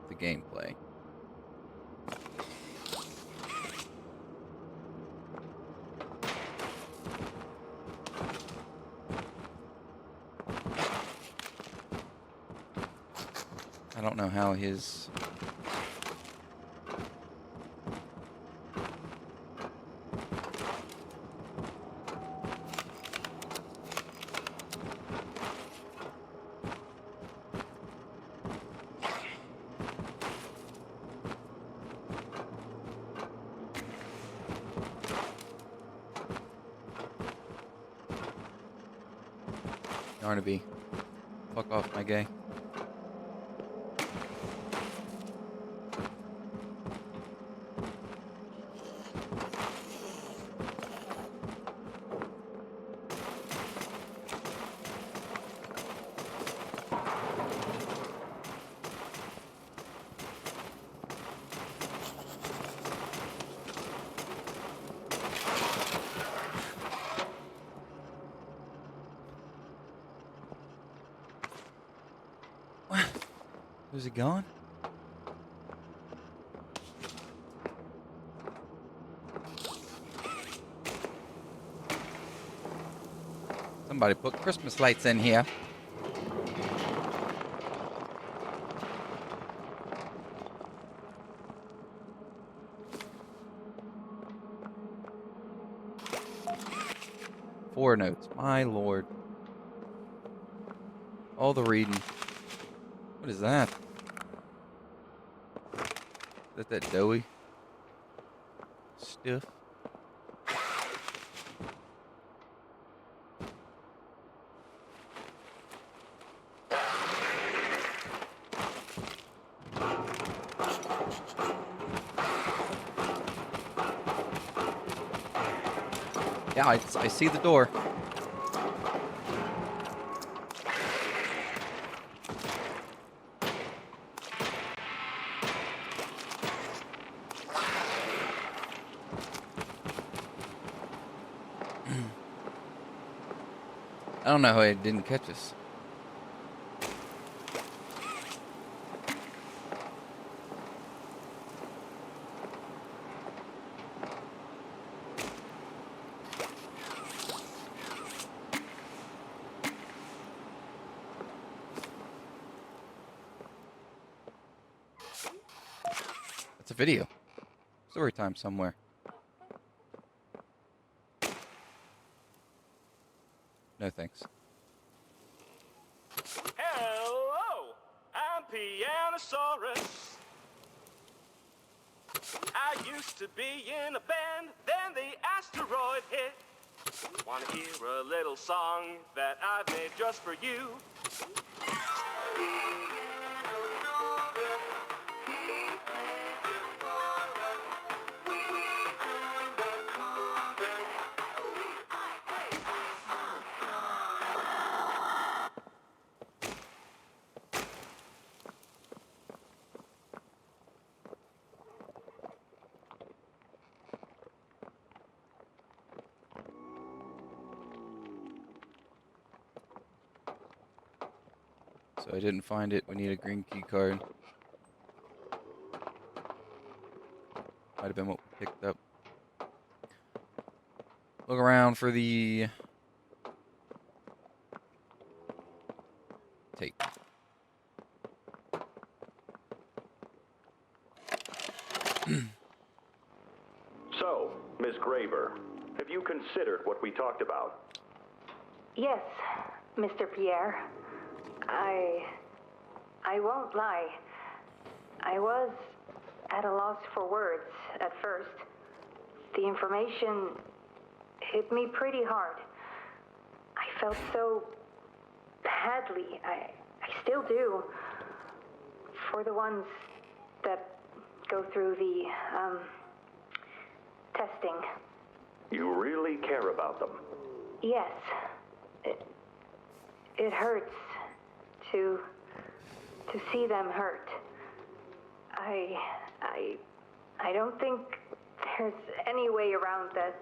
the gameplay. I don't know how his... Barnaby. Fuck off, my gay. Where's he going? Somebody put Christmas lights in here. Four notes. My lord. All the reading. What is that? Is that doughy stuff? Yeah, I see the door. I don't know how it didn't catch us. It's a video. Story time somewhere. No thanks. Hello, I'm Pianosaurus. I used to be in a band, then the asteroid hit. Wanna hear a little song that I've made just for you? So I didn't find it. We need a green key card. Might have been what we picked up. Look around for the tape. So, Miss Graver, have you considered what we talked about? Yes, Mr. Pierre. I won't lie. I was at a loss for words at first. The information hit me pretty hard. I felt so badly. I still do. For the ones that go through the, testing. You really care about them? Yes. It hurts to see them hurt. I don't think there's any way around that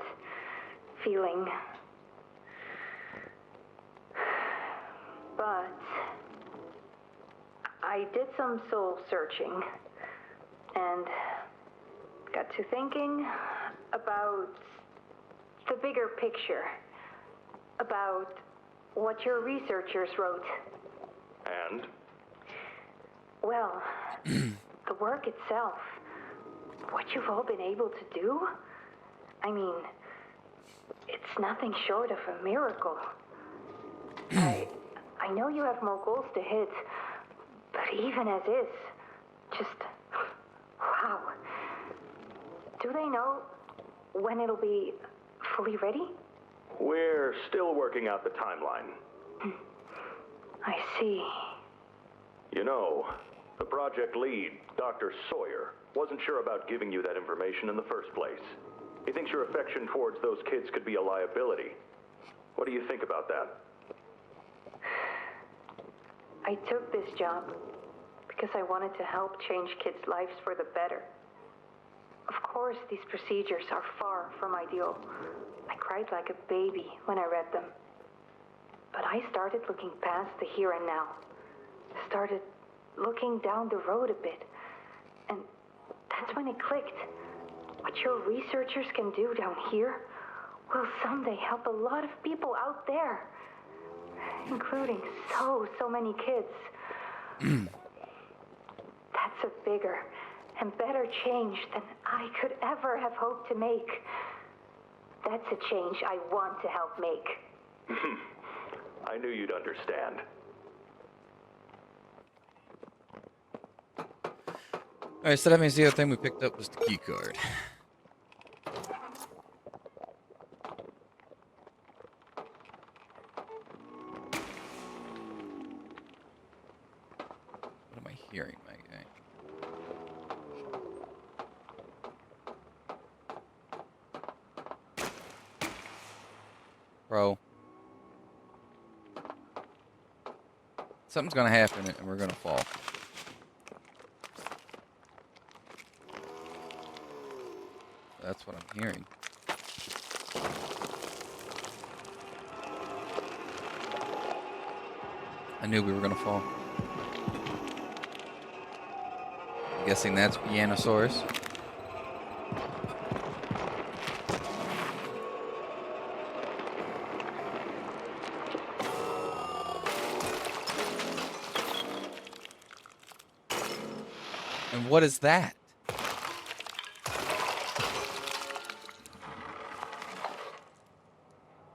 feeling. But I did some soul searching and got to thinking about the bigger picture, about what your researchers wrote. And? Well, the work itself, what you've all been able to do, I mean, it's nothing short of a miracle. I know you have more goals to hit, but even as is, just, wow. Do they know when it'll be fully ready? We're still working out the timeline. I see. You know, the project lead, Dr. Sawyer, wasn't sure about giving you that information in the first place. He thinks your affection towards those kids could be a liability. What do you think about that? I took this job because I wanted to help change kids' lives for the better. Of course, these procedures are far from ideal. I cried like a baby when I read them. But I started looking past the here and now. Started looking down the road a bit. And that's when it clicked. What your researchers can do down here will someday help a lot of people out there. Including so many kids. That's a bigger and better change than I could ever have hoped to make. That's a change I want to help make. I knew you'd understand. Alright, so that means the other thing we picked up was the key card. What am I hearing, my guy? Bro. Something's gonna happen and we're gonna fall. That's what I'm hearing. I knew we were gonna fall. I'm guessing that's Pianosaurus. And what is that?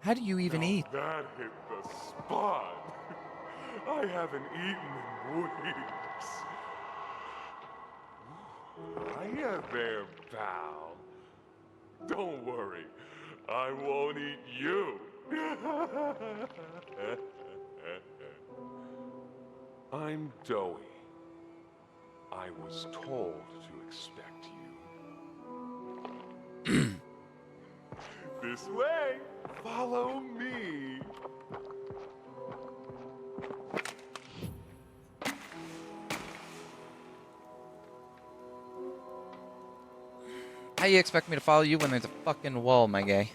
How do you even eat? That hit the spot. I haven't eaten in weeks. Hiya there, pal. Don't worry, I won't eat you. I'm Doughy. I was told to expect you. This way. Follow me. How you expect me to follow you when there's a fucking wall, my guy?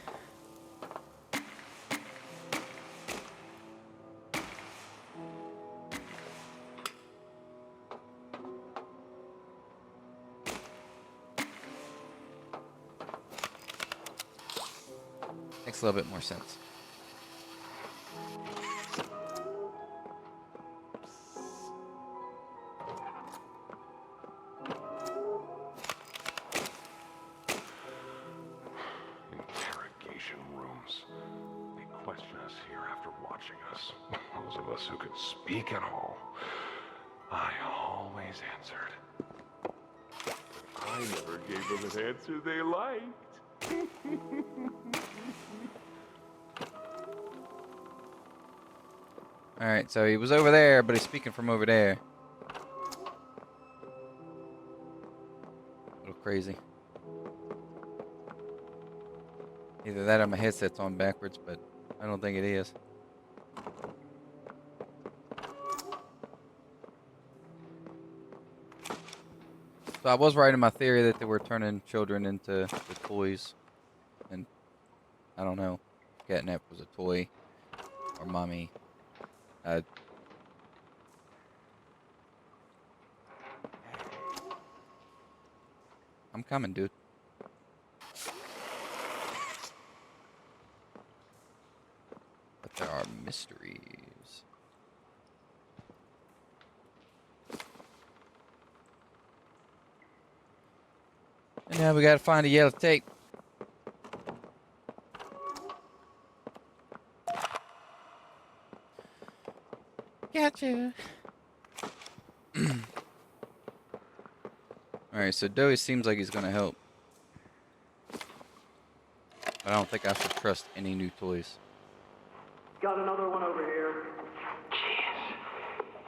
Makes a little bit more sense. Interrogation rooms. They question us here after watching us. Those of us who could speak at all. I always answered. I never gave them an answer they liked. Alright, so he was over there, but he's speaking from over there. A little crazy. Either that or my headset's on backwards, but I don't think it is. So I was right in my theory that they were turning children into the toys. And I don't know if catnap was a toy or mommy. I'm coming, dude. But there are mysteries. And now we gotta find a yellow tape. Gotcha. Alright, so Dowie seems like he's gonna help. I don't think I should trust any new toys. Got another one over here. Jeez.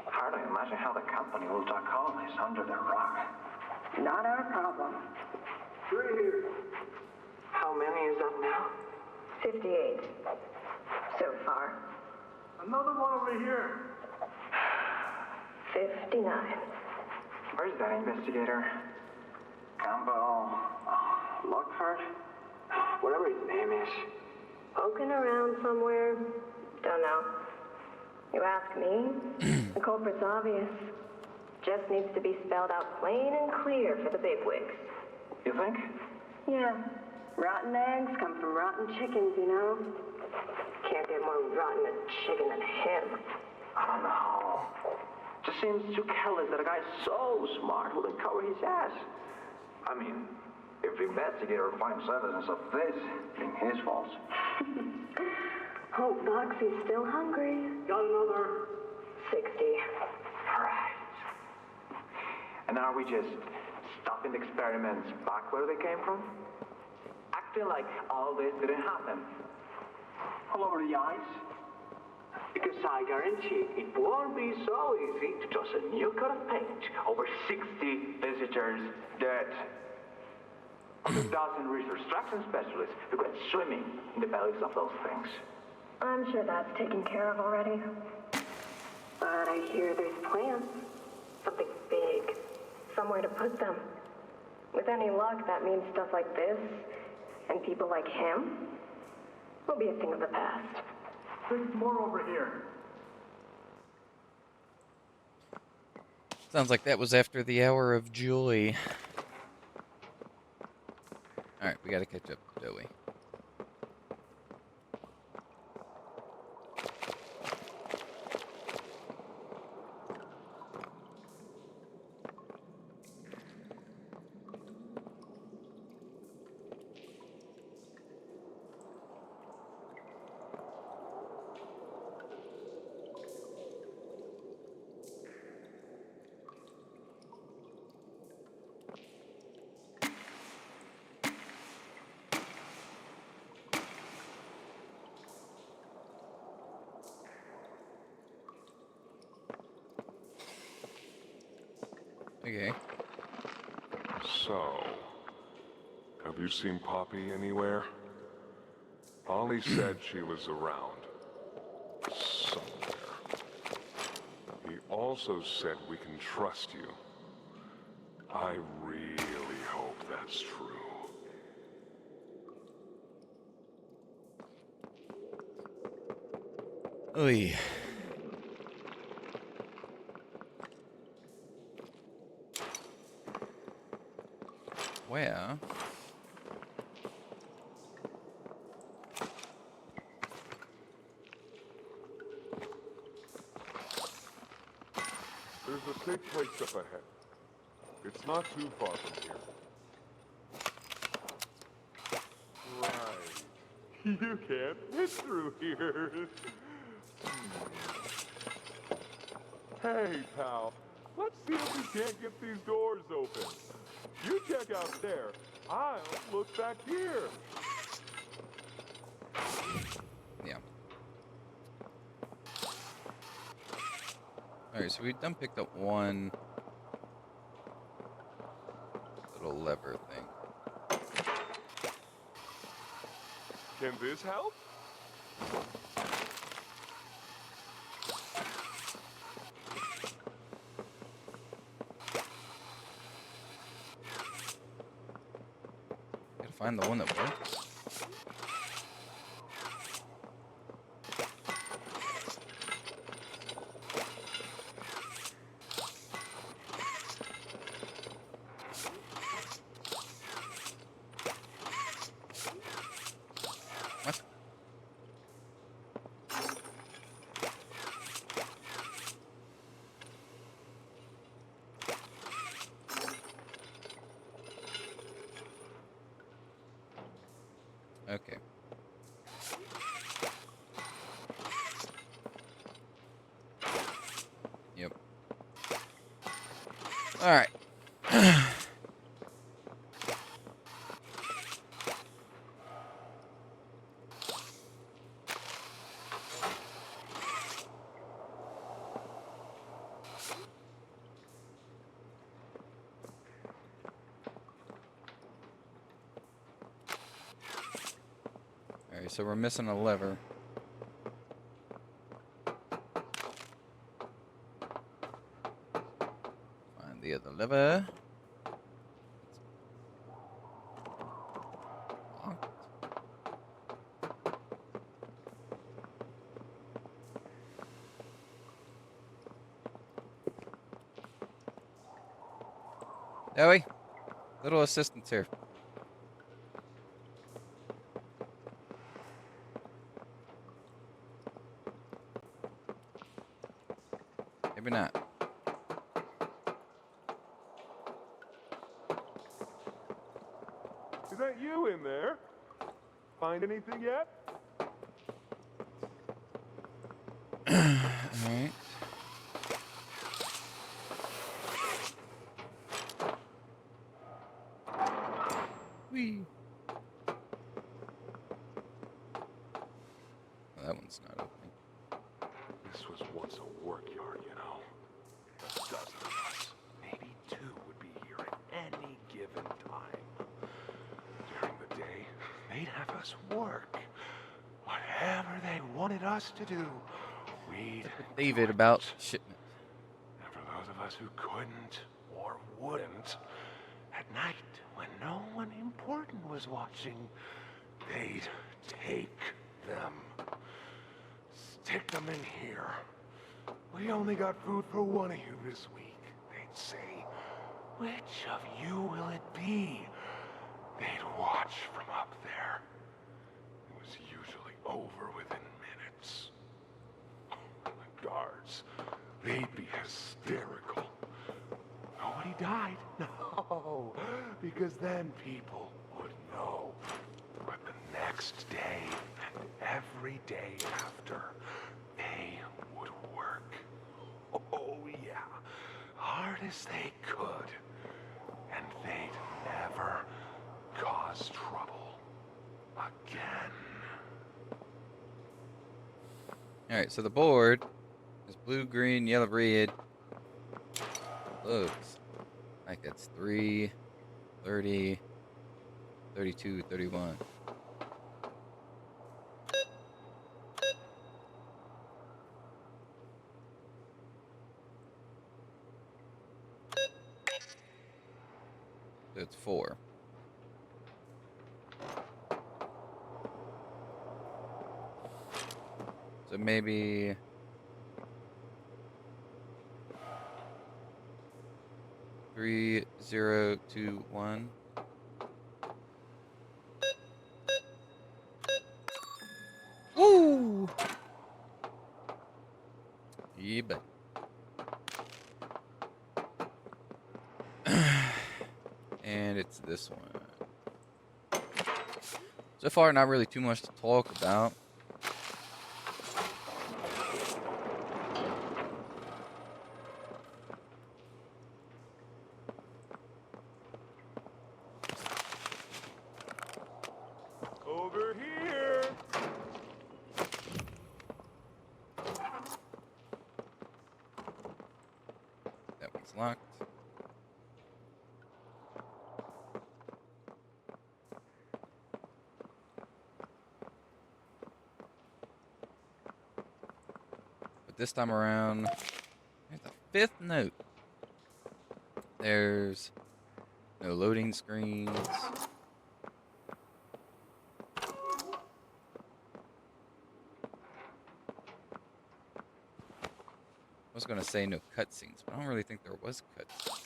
Hard to imagine how the company will duck all this under their rug. Not our problem. 3 here. How many is that now? 58. So far. Another one over here. 59. Where's that investigator? Campbell, Lockhart? Whatever his name is. Poking around somewhere? Don't know. You ask me? The culprit's obvious. Just needs to be spelled out plain and clear for the bigwigs. You think? Yeah. Rotten eggs come from rotten chickens, you know? Can't get more rotten a chicken than him. I don't know. Just seems too careless that a guy so smart wouldn't cover his ass. I mean, if the investigator finds evidence of this, it's his fault. Hope Boxy's still hungry. Got another 60. Right. And are we just stopping the experiments back where they came from? Acting like all this didn't happen. All over the ice? Because I guarantee it won't be so easy to toss a new coat of paint over 60 visitors dead. Or a dozen reconstruction specialists who went swimming in the bellies of those things. I'm sure that's taken care of already. But I hear there's plans. Something big. Somewhere to put them. With any luck, that means stuff like this, and people like him, will be a thing of the past. There's more over here. Sounds like that was after the hour of joy. Alright, we gotta catch up to Dowie. Okay. So, have you seen Poppy anywhere? Ollie said she was around. Somewhere. He also said we can trust you. I really hope that's true. Oy. Where safe place up ahead. It's not too far from here. Right. You can't fit through here. Hey, pal. Let's see if we can't get these doors open. You check out there. I'll look back here. Yeah. Alright, so we done picked up one little lever thing. Can this help? Gotta find the one that works. What? Okay. Yep. All right. All right, so we're missing a lever. Find the other lever. Locked. Joey, little assistance here. Maybe not. Is that you in there? Find anything yet? Alright. Whee. Well, that one's not opening. This was once a work yard, you know. A dozen of us, maybe two, would be here at any given time. During the day, they'd have us work. Whatever they wanted us to do, we'd David do about it. shipment. And for those of us who couldn't or wouldn't, at night, when no one important was watching, they'd take them. Stick them in here. We only got food for one of you this week, they'd say. Which of you will it be? They'd watch from up there. It was usually over within minutes. The guards, they'd be hysterical. Nobody died, no, because then people would know. But the next day and every day after, they would work. Oh yeah, hard as they could. And they'd never cause trouble again. Alright, so the board is blue, green, yellow, red. Looks like it's 3, 30, 32, 31. So it's 4. So maybe 3, 0, 2, 1. Woo! Yeah, buddy. And it's this one. So far, not really too much to talk about. Over here. That one's locked. But this time around, there's a fifth note. There's no loading screens. I was gonna say no cutscenes, but I don't really think there was cutscenes.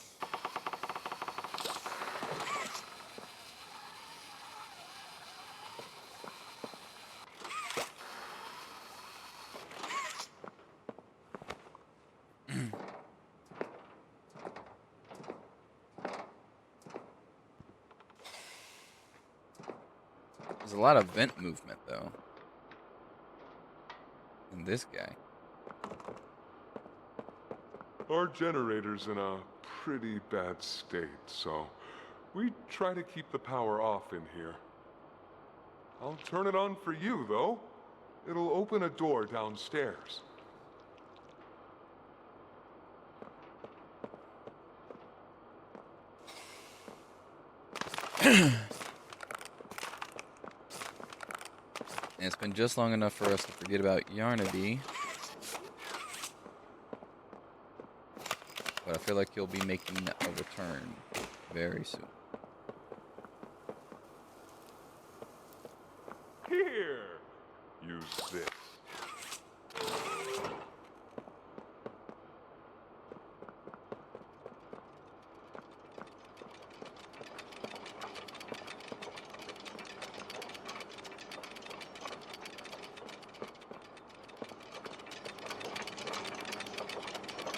There's a lot of vent movement though. And this guy. Our generator's in a pretty bad state, so we try to keep the power off in here. I'll turn it on for you, though. It'll open a door downstairs. And it's been just long enough for us to forget about Yarnaby. But I feel like he'll be making a return very soon. Here! Use this.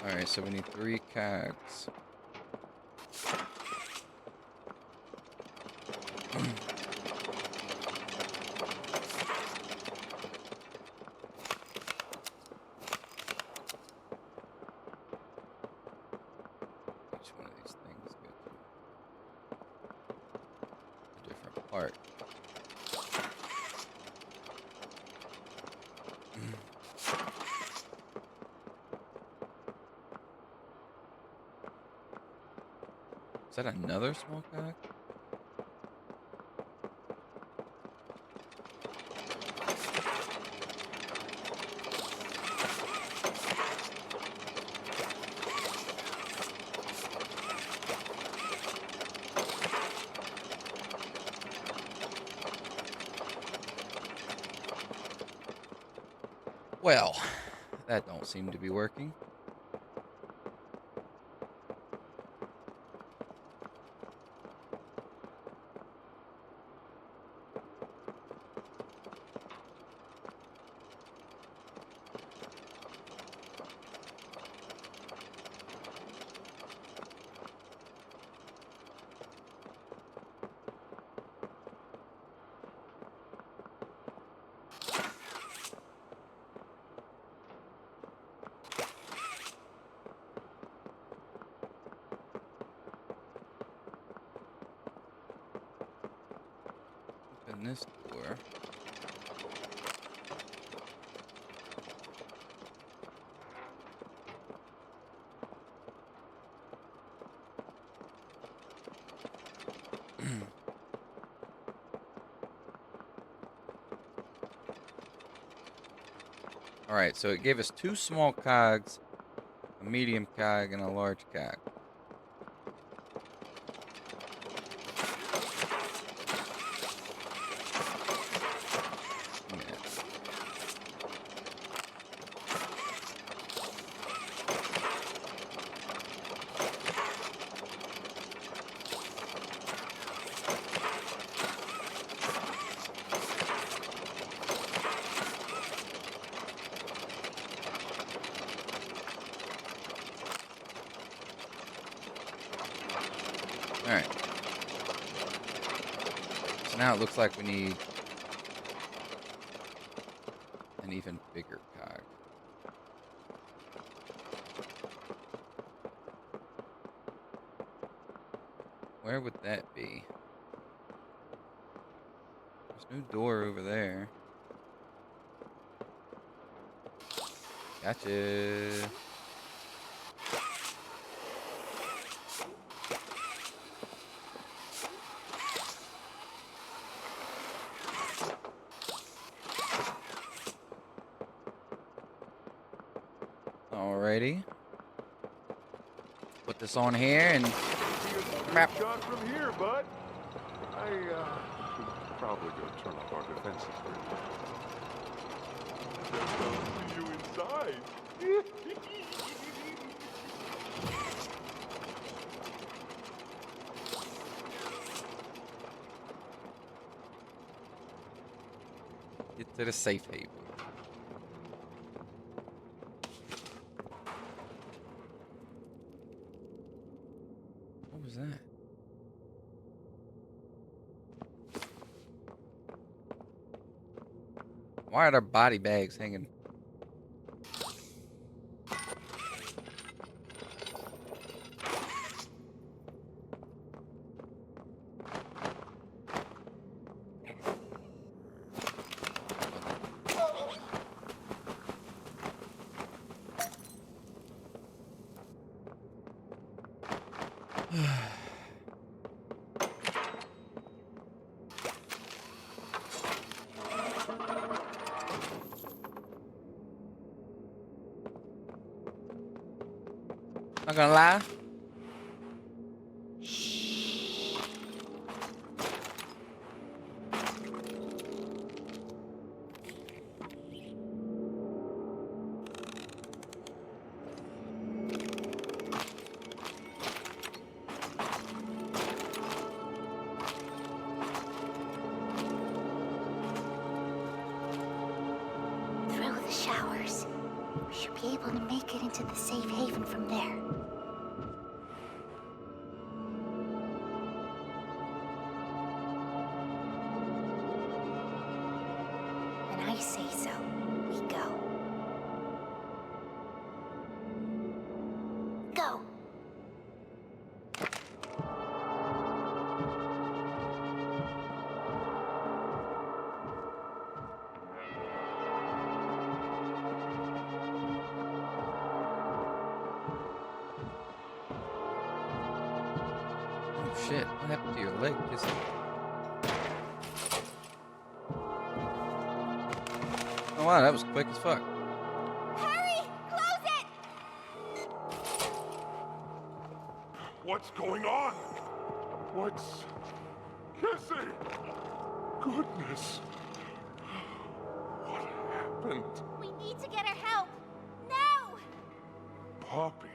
Alright, so we need 3 cogs. Each one of these things go to a different part. Is that another small cog? Well, that don't seem to be working. Open this door. Alright, so it gave us 2 small cogs, a medium cog, and a large cog. Now it looks like we need an even bigger cog. Where would that be? There's no door over there. Gotcha. Alrighty. Put this on here and crap. Shot from here, bud. I should probably go turn off our defenses for a minute. I'll see you inside. Get to the safe haven. What was that? Why are there body bags hanging? Not gonna lie. Through the showers. We should be able to make it into the safe haven from there. When I say so, we go. Go! Oh shit, what happened to your leg? Oh wow, that was quick as fuck. Hurry! Close it! What's going on? What's... Kissy! Goodness. What happened? We need to get her help! Now! Poppy.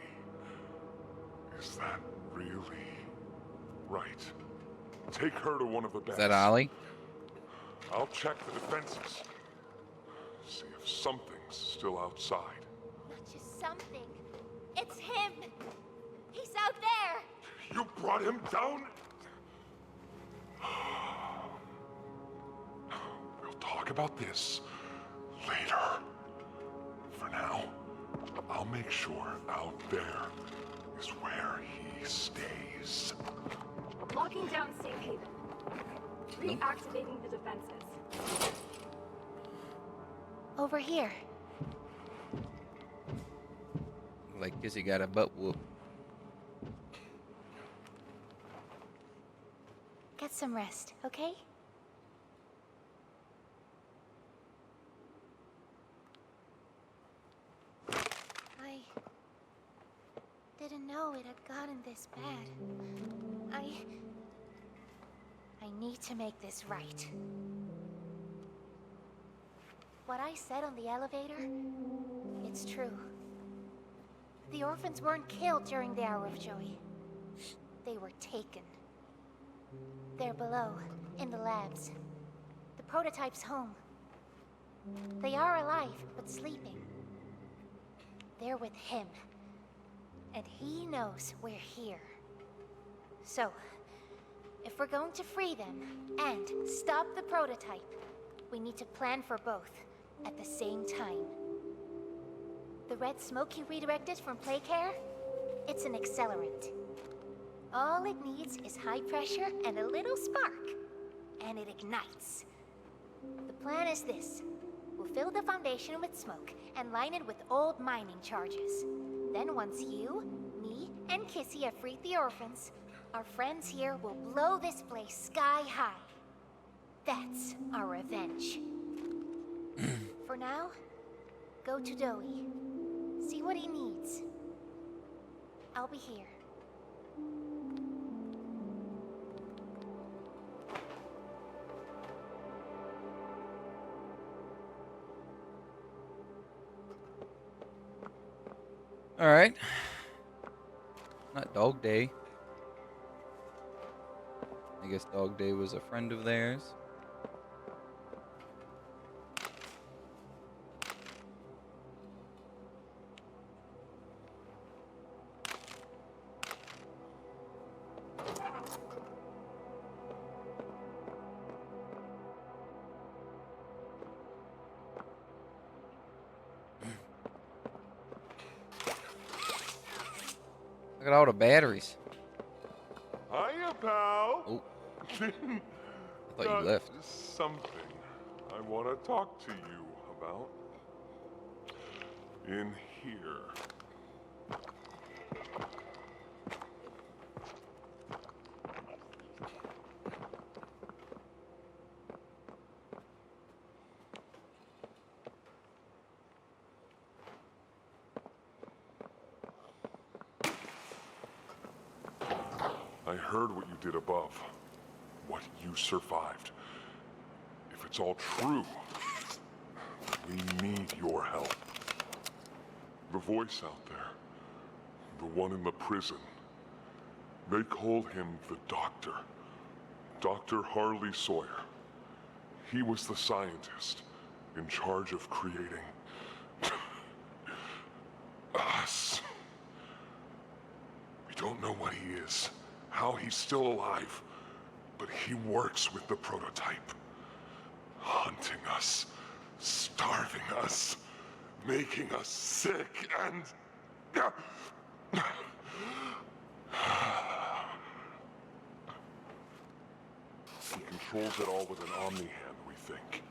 Is that really right? Take her to one of the beds. Is that Ollie? I'll check the defenses. See if something's still outside. Not just something. It's him! He's out there! You brought him down? We'll talk about this later. For now, I'll make sure out there is where he stays. Locking down safe haven. Reactivating the defenses. Over here. Like Kissy got a butt whoop. Get some rest, okay? I didn't know it had gotten this bad. I need to make this right. What I said on the elevator, it's true. The orphans weren't killed during the Hour of Joy. They were taken. They're below, in the labs. The prototype's home. They are alive, but sleeping. They're with him. And he knows we're here. So, If we're going to free them and stop the prototype, we need to plan for both at the same time. The red smoke you redirected from Playcare? It's an accelerant. All it needs is high pressure and a little spark, and it ignites. The plan is this. We'll fill the foundation with smoke and line it with old mining charges. Then once you, me, and Kissy have freed the orphans, our friends here will blow this place sky high. That's our revenge. For now, go to Doey. See what he needs. I'll be here. All right. Not Dog Day. I guess Dog Day was a friend of theirs. Look at all the batteries. Hiya, pal. Oh. I thought you left. Something I want to talk to you about. In here. I heard what you did above. What you survived. If it's all true, we need your help. The voice out there, the one in the prison, they call him the Doctor. Dr. Harley Sawyer. He was the scientist in charge of creating us. We don't know what he is, how he's still alive, but he works with the prototype. Hunting us, starving us, making us sick, and... He controls it all with an omni-hand, we think.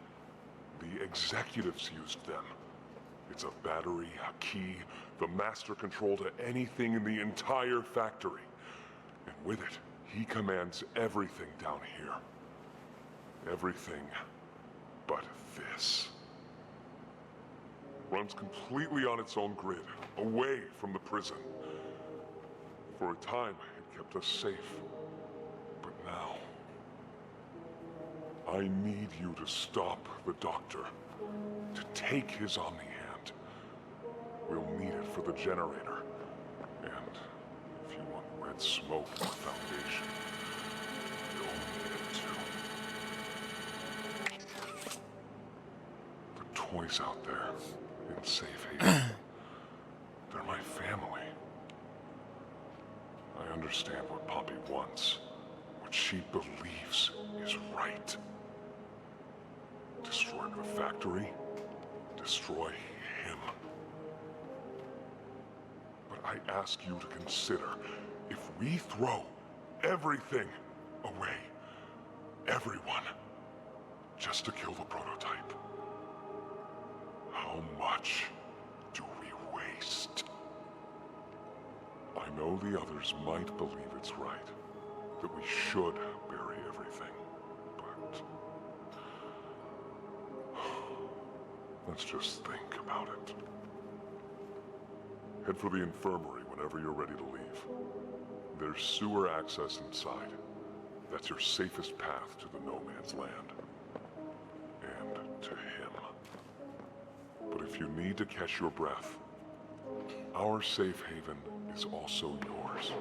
The executives used them. It's a battery, a key, the master control to anything in the entire factory. And with it, he commands everything down here. Everything but this. Runs completely on its own grid, away from the prison. For a time, it kept us safe. But now, I need you to stop the Doctor. To take his omni-hand. We'll need it for the generator. And if you want red smoke in the foundation, you'll need it too. The toys out there in Safe Haven, they're my family. I understand what Poppy wants, what she believes is right. Destroy the factory, destroy him. But I ask you to consider, if we throw everything away, everyone, just to kill the prototype, how much do we waste? I know the others might believe it's right, that we should bury everything, but let's just think about it. Head for the infirmary whenever you're ready to leave. There's sewer access inside. That's your safest path to the no man's land. And to him. But if you need to catch your breath, our safe haven is also yours.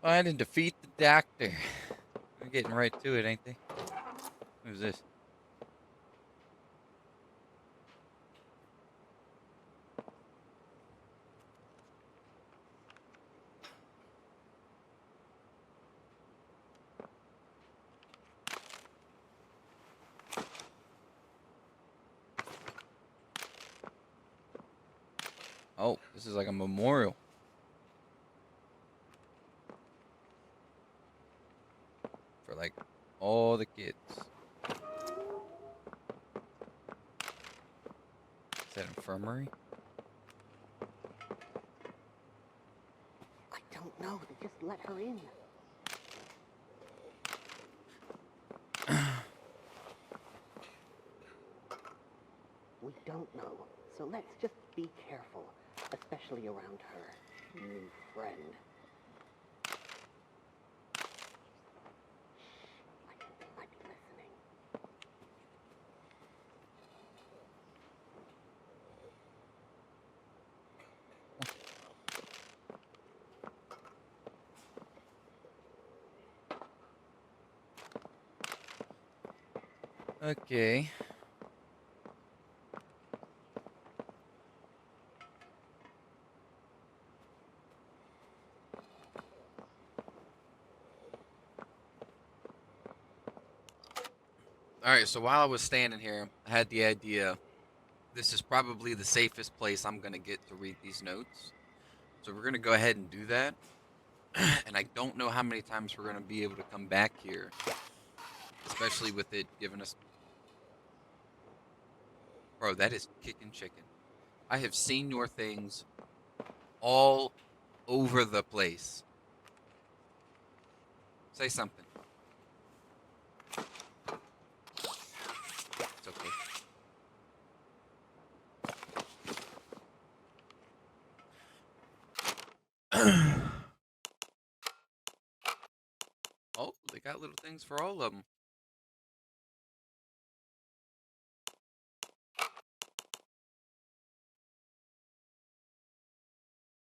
Find and defeat the Doctor. We're getting right to it, ain't they? Who's this? This is like a memorial. For like all the kids. Is that infirmary? I don't know. They just let her in. We don't know, so let's just be careful, especially around her new friend. I think they might be listening. Okay. Alright, so while I was standing here, I had the idea this is probably the safest place I'm going to get to read these notes. So we're going to go ahead and do that. And I don't know how many times we're going to be able to come back here. Especially with it giving us... Bro, that is kicking chicken. I have seen your things all over the place. Say something. It's okay. Oh, they got little things for all of them.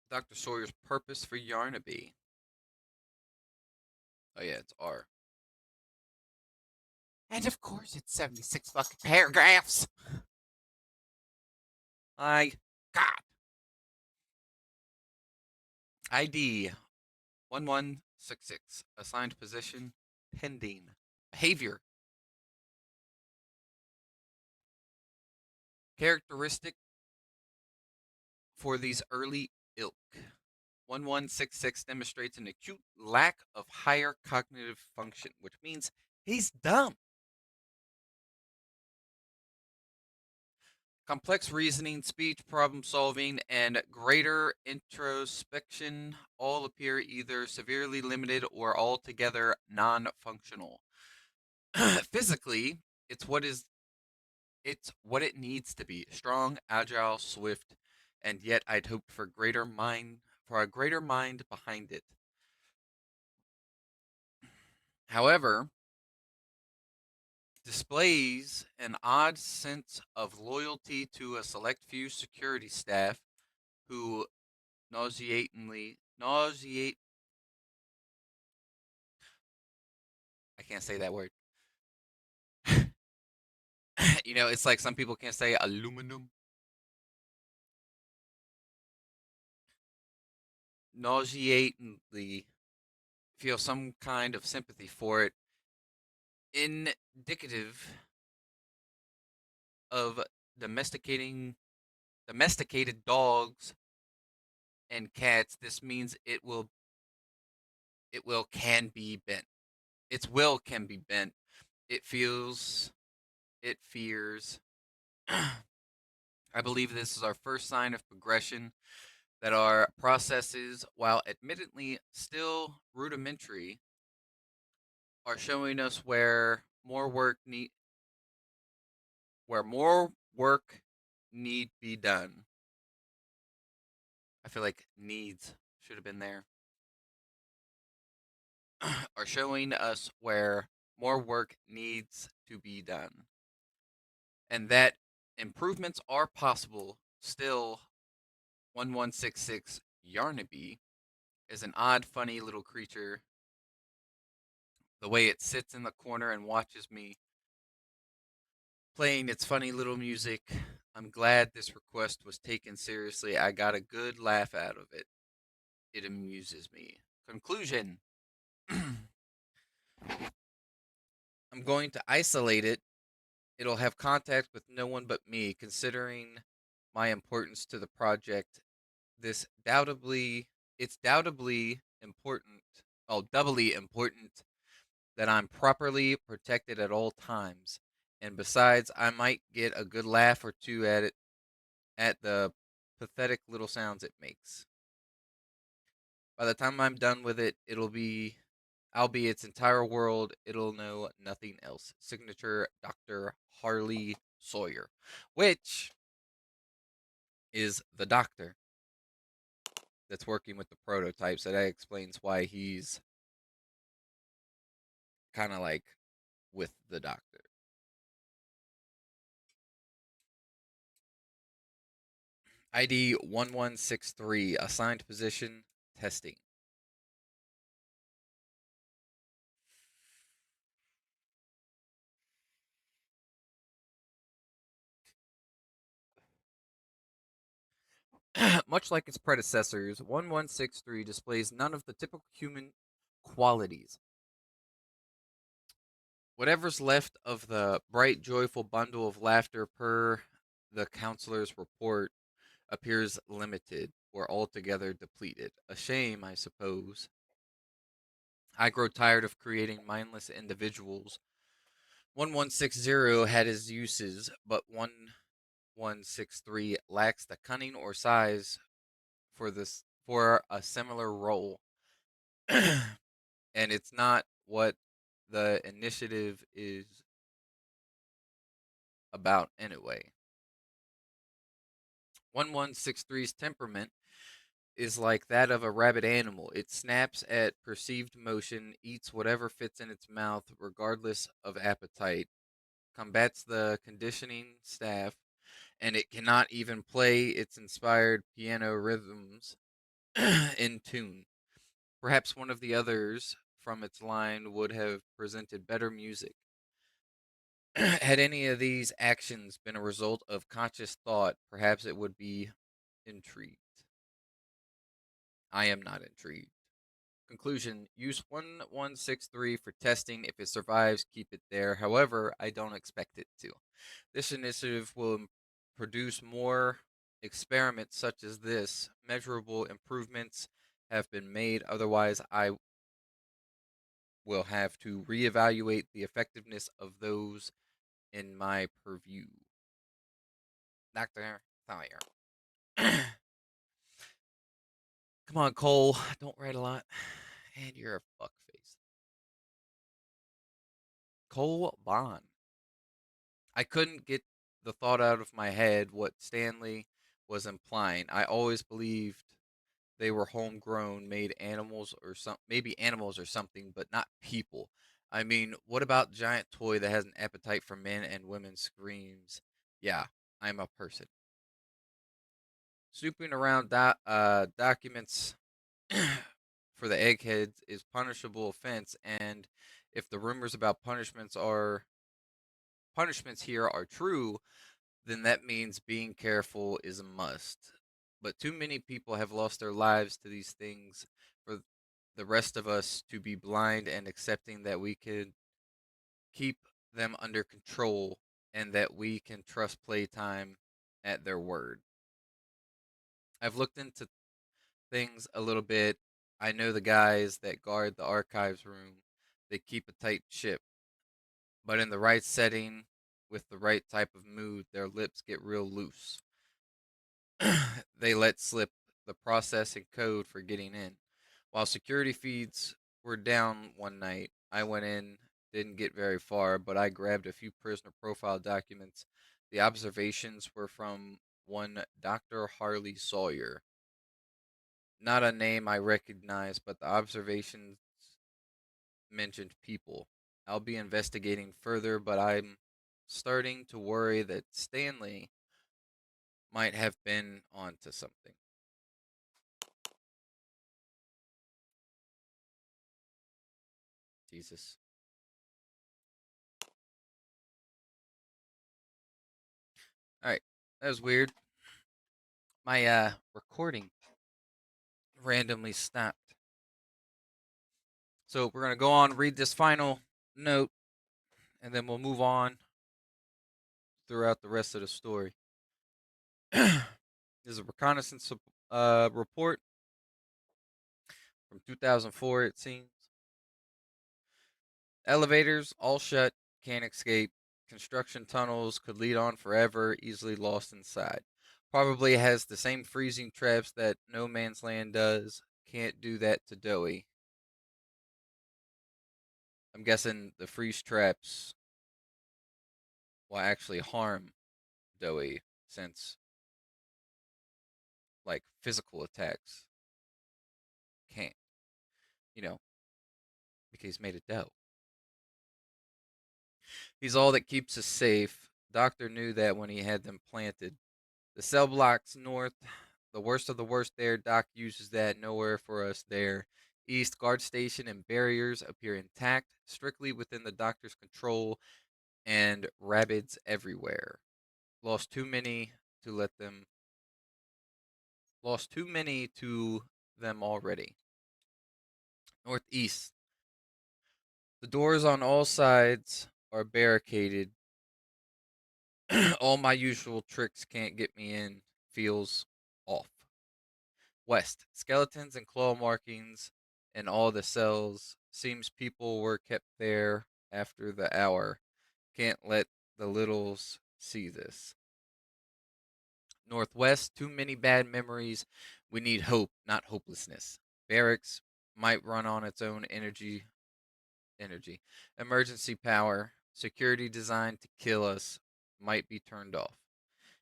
Dr. Sawyer's purpose for Yarnaby. Oh yeah, it's R. And of course it's 76 fucking paragraphs. My God. ID 1166. Assigned position pending. Behavior. Characteristic for these early ilk. 1166 demonstrates an acute lack of higher cognitive function, which means he's dumb. Complex reasoning, speech, problem solving, and greater introspection all appear either severely limited or altogether non-functional. Physically, it's what it needs to be: strong, agile, swift, and yet I'd hoped for a greater mind behind it. However, displays an odd sense of loyalty to a select few security staff who nauseate. I can't say that word. You know, it's like some people can't say aluminum. Nauseatingly feel some kind of sympathy for it, indicative of domesticated dogs and cats. This means can be bent. Its will can be bent. It fears. I believe this is our first sign of progression, that our processes, while admittedly still rudimentary, are showing us where more work need be done. I feel like needs should have been there. Are showing us where more work needs to be done, and that improvements are possible. Still, 1166 Yarnaby is an odd, funny little creature. The way it sits in the corner and watches me playing its funny little music. I'm glad this request was taken seriously. I got a good laugh out of it. It amuses me. Conclusion. I'm going to isolate it. It'll have contact with no one but me, considering my importance to the project. this doubtably it's doubtably important, oh, doubly important that I'm properly protected at all times. And besides, I might get a good laugh or two at the pathetic little sounds it makes. By the time I'm done with it, I'll be its entire world. It'll know nothing else. Signature Dr. Harley Sawyer, which is the doctor that's working with the prototypes. So that explains why he's kind of like with the doctor. ID 1163, assigned position, testing. Much like its predecessors, 1163 displays none of the typical human qualities. Whatever's left of the bright, joyful bundle of laughter per the counselor's report appears limited or altogether depleted. A shame, I suppose. I grow tired of creating mindless individuals. 1160 had his uses, but 1163 lacks the cunning or size for a similar role. And it's not what the initiative is about anyway. 1163's temperament is like that of a rabid animal. It snaps at perceived motion, eats whatever fits in its mouth, regardless of appetite, combats the conditioning staff, and it cannot even play its inspired piano rhythms in tune. Perhaps one of the others from its line would have presented better music. Had any of these actions been a result of conscious thought, perhaps it would be intrigued. I am not intrigued. Conclusion: use 1163 for testing. If it survives, keep it there. However, I don't expect it to. This initiative will produce more experiments such as this. Measurable improvements have been made. Otherwise, I will have to reevaluate the effectiveness of those in my purview. Dr. Thayer. Come on, Cole. Don't write a lot. And you're a fuckface. Cole Bond. I couldn't get the thought out of my head what Stanley was implying. I always believed they were homegrown, made animals or maybe animals or something, but not people. I mean, what about giant toy that has an appetite for men and women screams, "Yeah, I'm a person." Snooping around documents for the eggheads is punishable offense, and if the rumors about punishments here are true, then that means being careful is a must. But too many people have lost their lives to these things for the rest of us to be blind and accepting that we can keep them under control and that we can trust Playtime at their word. I've looked into things a little bit. I know the guys that guard the archives room. They keep a tight ship, but in the right setting, with the right type of mood, their lips get real loose. They let slip the processing code for getting in. While security feeds were down one night, I went in, didn't get very far, but I grabbed a few prisoner profile documents. The observations were from one Dr. Harley Sawyer. Not a name I recognize, but the observations mentioned people. I'll be investigating further, but I'm starting to worry that Stanley might have been onto something. Jesus. Alright, that was weird. My recording randomly stopped. So we're gonna go on, read this final note, and then we'll move on throughout the rest of the story. There's a reconnaissance report from 2004, it seems. Elevators all shut, can't escape. Construction tunnels could lead on forever, easily lost inside. Probably has the same freezing traps that No Man's Land does. Can't do that to Doey. I'm guessing the freeze traps will actually harm Doey since, like, physical attacks can't. You know, because he's made of dough. He's all that keeps us safe. Doctor knew that when he had them planted. The cell blocks north, the worst of the worst there. Doc uses that. Nowhere for us there. East, guard station and barriers appear intact, strictly within the doctor's control, and rabids everywhere. Lost too many to let them. Lost too many to them already. Northeast. The doors on all sides are barricaded. All my usual tricks can't get me in. Feels off. West. Skeletons and claw markings in all the cells. Seems people were kept there after the hour. Can't let the littles see this. Northwest. Too many bad memories. We need hope, not hopelessness. Barracks might run on its own energy. Emergency power. Security designed to kill us might be turned off.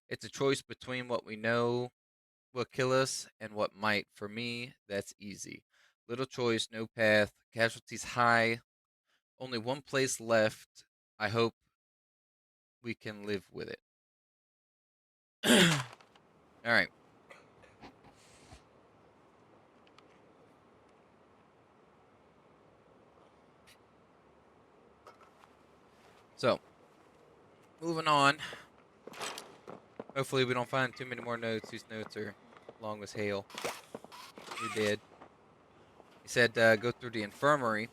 It's a choice between what we know will kill us and what might. For me, that's easy. Little choice, no path, casualties high, only one place left. I hope we can live with it. All right. So, moving on. Hopefully we don't find too many more notes. These notes are long as hail. We did. He said go through the infirmary.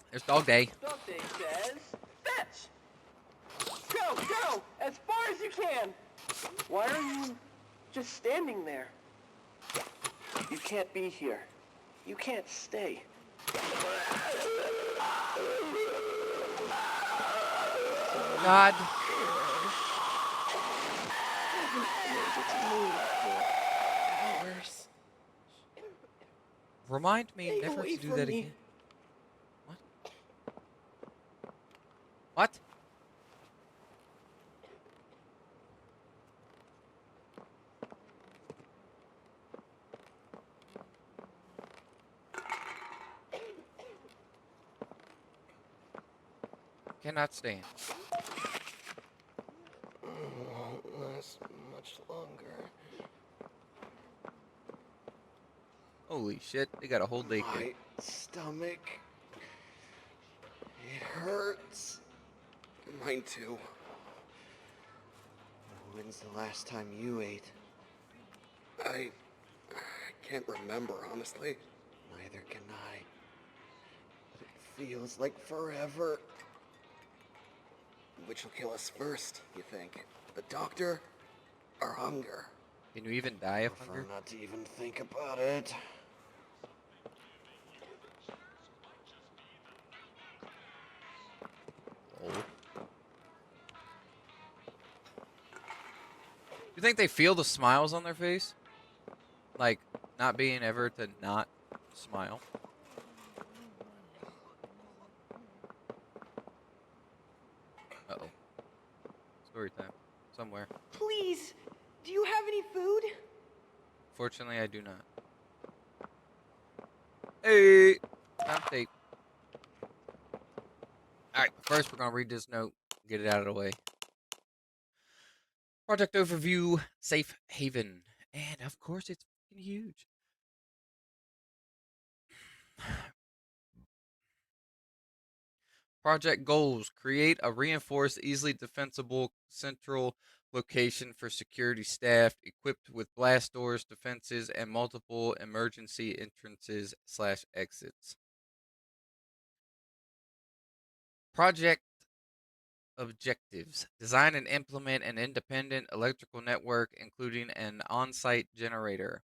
There's dog day. Dog day says, fetch! Go, go! As far as you can! Why are you just standing there? You can't be here. You can't stay. God. Remind me never to do that again. What? What? Cannot stand. Won't last much longer. Holy shit, they got a whole daycare. My stomach. It hurts. Mine too. When's the last time you ate? I can't remember, honestly. Neither can I. But it feels like forever. Which will kill us first, you think? The doctor or hunger? Can you even die of hunger? Prefer not to even think about it. You think they feel the smiles on their face? Like, not being ever to not smile? Uh-oh. Story time. Somewhere. Please, do you have any food? Fortunately, I do not. Hey! Time tape. Alright, first we're going to read this note. Get it out of the way. Project overview, Safe Haven. And, of course, it's fucking huge. Project goals. Create a reinforced, easily defensible central location for security staff equipped with blast doors, defenses, and multiple emergency entrances/exits. Project objectives. Design and implement an independent electrical network, including an on-site generator.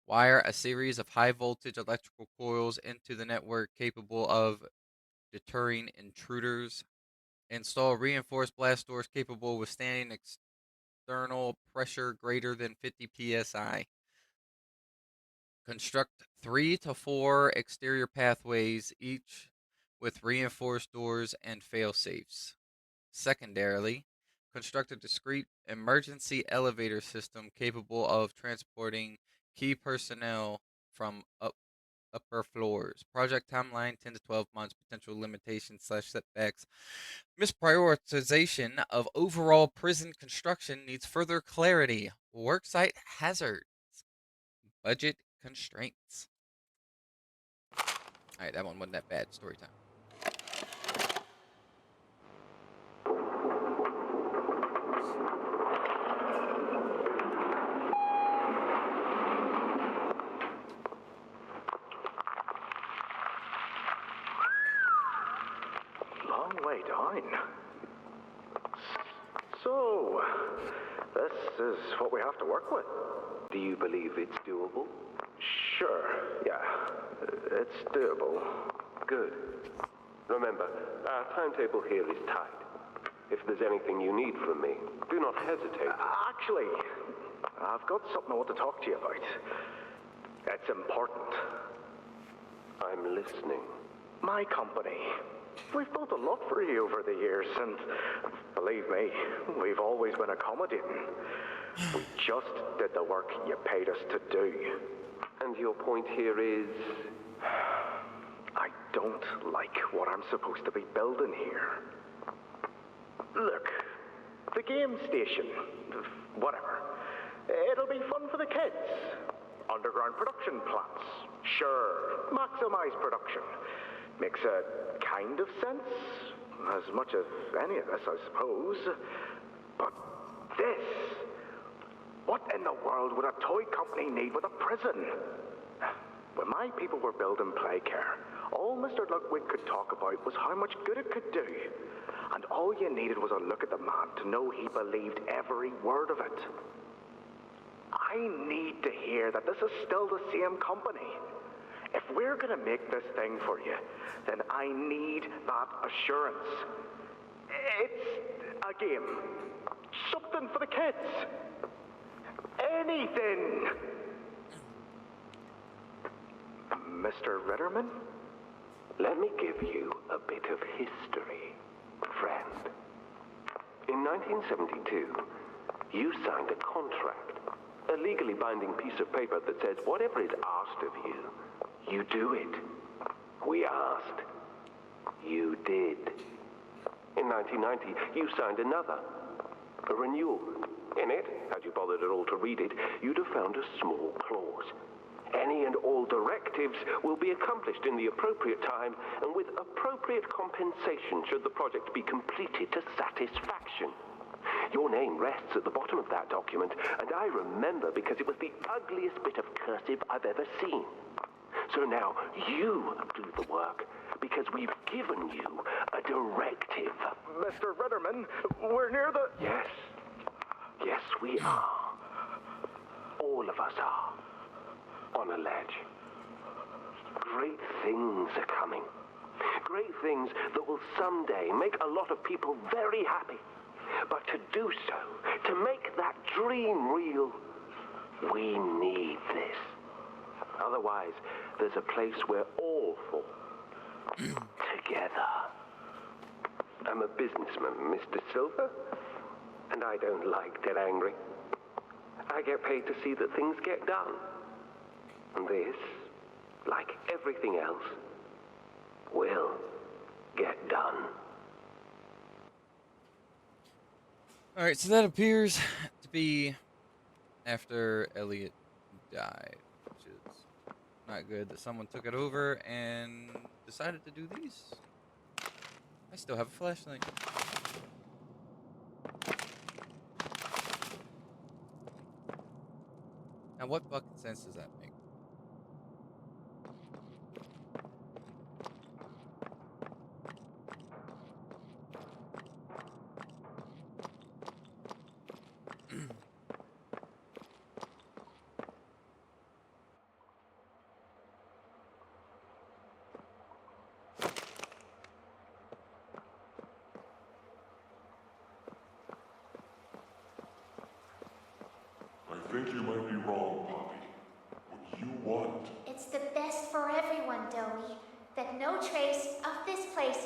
Wire a series of high-voltage electrical coils into the network capable of deterring intruders. Install reinforced blast doors capable of withstanding external pressure greater than 50 psi. Construct 3 to 4 exterior pathways, each with reinforced doors and fail-safes. Secondarily, construct a discrete emergency elevator system capable of transporting key personnel from upper floors. Project timeline 10 to 12 months. Potential limitations / setbacks. Misprioritization of overall prison construction needs further clarity. Worksite hazards. Budget constraints. Alright, that one wasn't that bad. Story time. Long way down. So, this is what we have to work with. Do you believe it's doable? Sure, yeah. It's doable. Good. Remember, our timetable here is tight. If there's anything you need from me, do not hesitate. Actually, I've got something I want to talk to you about. It's important. I'm listening. My company. We've built a lot for you over the years, and believe me, we've always been accommodating. We just did the work you paid us to do. And your point here is? I don't like what I'm supposed to be building here. Look, the game station, whatever, it'll be fun for the kids. Underground production plants, sure, maximize production. Makes a kind of sense, as much as any of this, I suppose. But this, what in the world would a toy company need with a prison? When my people were building Playcare, all Mr. Ludwig could talk about was how much good it could do. And all you needed was a look at the man to know he believed every word of it. I need to hear that this is still the same company. If we're going to make this thing for you, then I need that assurance. It's a game. Something for the kids. Anything. Mr. Ritterman? Let me give you a bit of history, friend. In 1972, you signed a contract, a legally binding piece of paper that says whatever is asked of you, you do it. We asked. You did. In 1990, you signed another, a renewal. In it, had you bothered at all to read it, you'd have found a small clause. Any and all directives will be accomplished in the appropriate time and with appropriate compensation should the project be completed to satisfaction. Your name rests at the bottom of that document, and I remember because it was the ugliest bit of cursive I've ever seen. So now you do the work, because we've given you a directive. Mr. Ritterman, we're near the... Yes. Yes, we are. All of us are. On a ledge. Great things are coming. Great things that will someday make a lot of people very happy. But to do so, to make that dream real, we need this. Otherwise, there's a place we're all for. Together. I'm a businessman, Mr. Silver, and I don't like to get angry. I get paid to see that things get done. And this, like everything else, will get done. Alright, so that appears to be after Elliot died, which is not good that someone took it over and decided to do these. I still have a flashlight. Now what fucking sense does that make?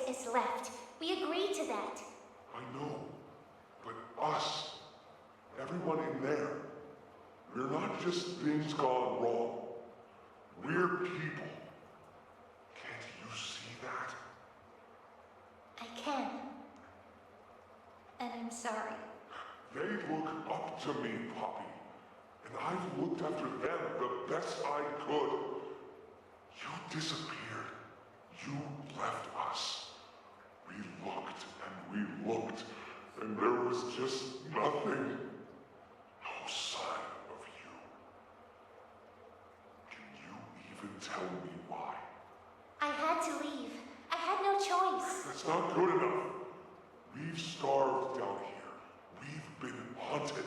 is left. We agreed to that. I know, but us, everyone in there, we're not just things gone wrong. We're people. Can't you see that? I can. And I'm sorry. They look up to me, Poppy. And I've looked after them the best I could. You disappeared. You left us. We looked and we looked, and there was just nothing. No sign of you. Can you even tell me why? I had to leave. I had no choice. That's not good enough. We've starved down here. We've been hunted.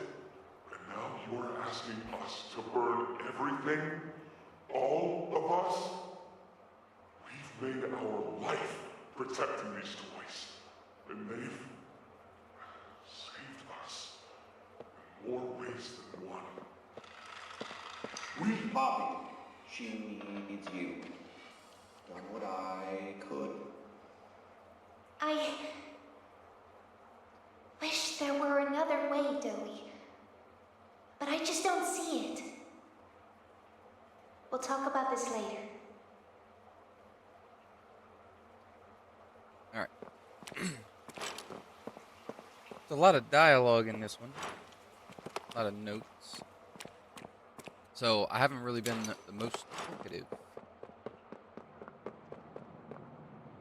And now you're asking us to burn everything? All of us? We've made our life protecting these toys. And they've saved us in more ways than one. We, Poppy, she needs you. Done what I could. I wish there were another way, Dowie. But I just don't see it. We'll talk about this later. Alright. There's a lot of dialogue in this one. A lot of notes. So, I haven't really been the most talkative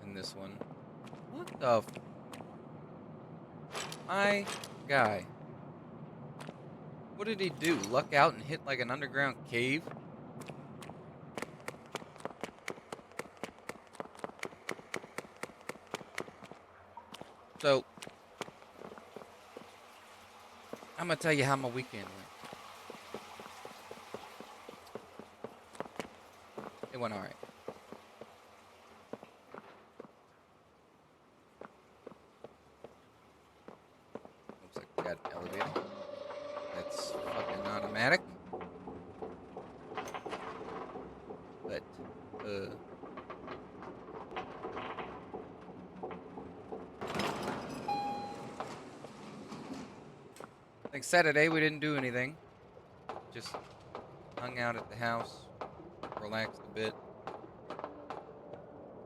in this one. What the my guy. What did he do? Luck out and hit like an underground cave? So, I'm gonna tell you how my weekend went. It went alright. Looks like we got an elevator. That's fucking automatic. But, like Saturday, we didn't do anything. Just hung out at the house, relaxed a bit.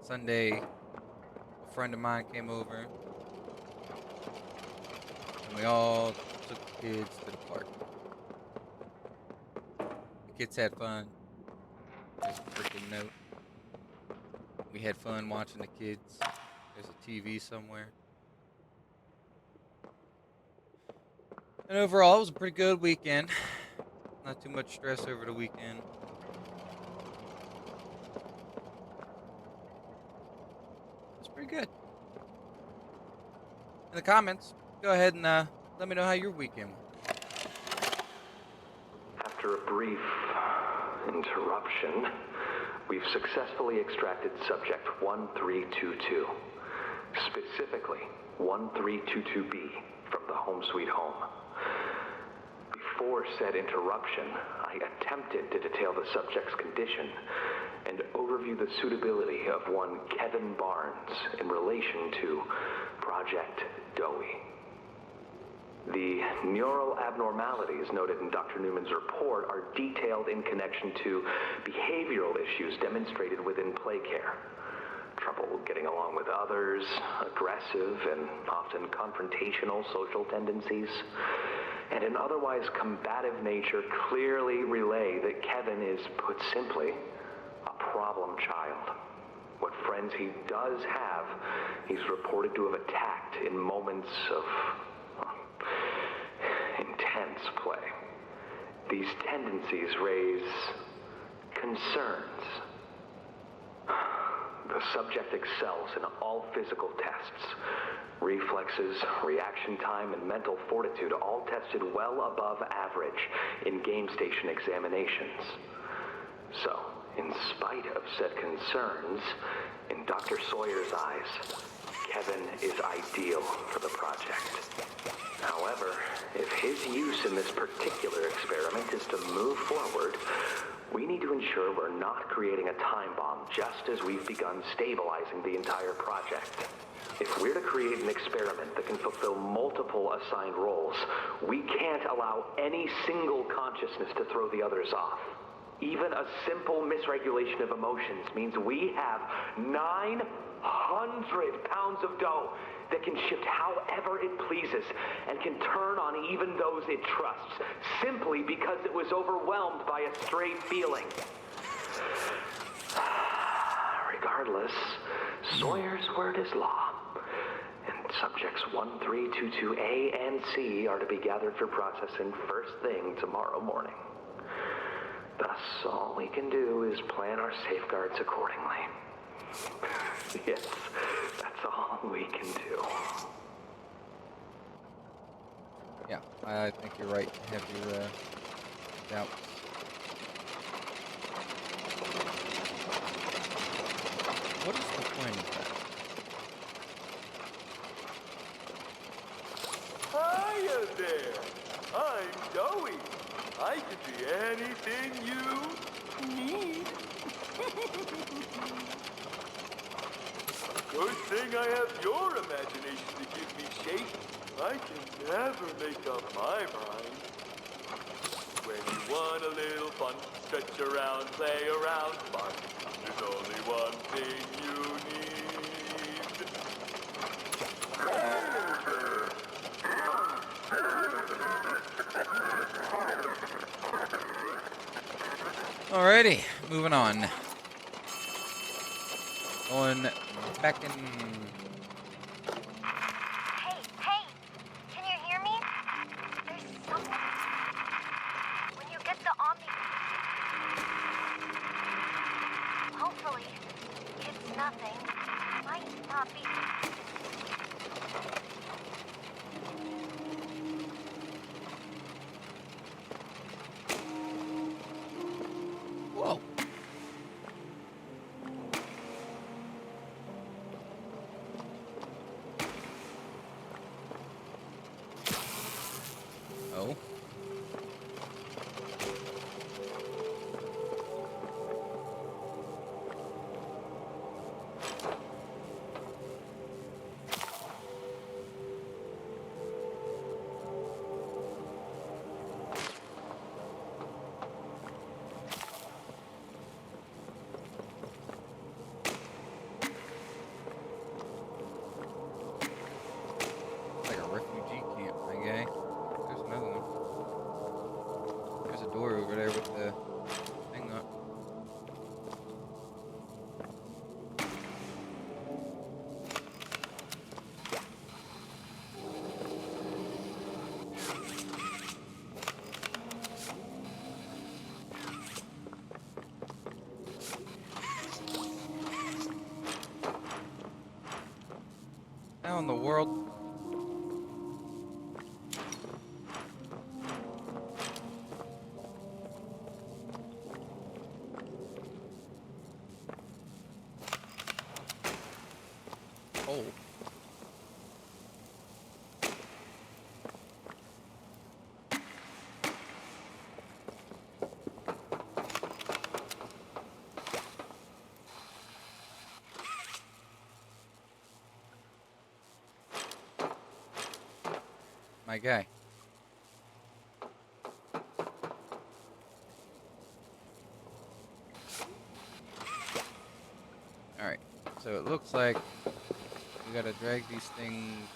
Sunday, a friend of mine came over, and we all took the kids to the park. The kids had fun. There's a freaking note. We had fun watching the kids. There's a TV somewhere. And overall, it was a pretty good weekend. Not too much stress over the weekend. It's pretty good. In the comments, go ahead and let me know how your weekend went. After a brief interruption, we've successfully extracted subject 1322, specifically 1322B from the Home Sweet Home. Before said interruption, I attempted to detail the subject's condition and overview the suitability of one Kevin Barnes in relation to Project Dowie. The neural abnormalities noted in Dr. Newman's report are detailed in connection to behavioral issues demonstrated within play care. Trouble getting along with others, aggressive and often confrontational social tendencies, and an otherwise combative nature clearly relay that Kevin is, put simply, a problem child. What friends he does have, he's reported to have attacked in moments of intense play. These tendencies raise concerns. The subject excels in all physical tests. Reflexes, reaction time, and mental fortitude all tested well above average in game station examinations. So, in spite of said concerns, in Dr. Sawyer's eyes, Kevin is ideal for the project. However, if his use in this particular experiment is to move forward, We need to ensure we're not creating a time bomb just as we've begun stabilizing the entire project. If we're to create an experiment that can fulfill multiple assigned roles, we can't allow any single consciousness to throw the others off. Even a simple misregulation of emotions means we have 900 pounds of dough that can shift however it pleases and can turn on even those it trusts, simply because it was overwhelmed by a stray feeling. Regardless, Sawyer's word is law. And subjects 1322A and C are to be gathered for processing first thing tomorrow morning. Thus, all we can do is plan our safeguards accordingly. Yes, that's all we can do. Yeah, I think you're right to have your doubts. What is the point of that? Hiya there! I'm Joey. I can be anything you need. Good thing I have your imagination to give me shape. I can never make up my mind. When you want a little fun, stretch around, play around, fun. There's only one thing you need. Alrighty, moving on. Going back in. Hey, can you hear me? There's something. When you get the Omni... Hopefully, it's nothing. Might not be... Whoa. Oh. Like a refugee camp, my guy. There's another one. There's a door over there with the thing up. How in the world? Oh. My guy. Alright, so it looks like we gotta drag these things.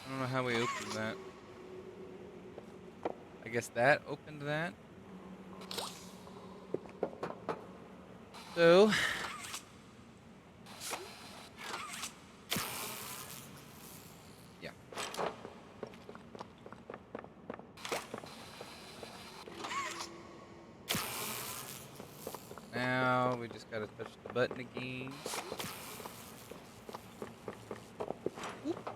I don't know how we opened that. I guess that opened that. So yeah. Now we just gotta touch the button again. Whoop.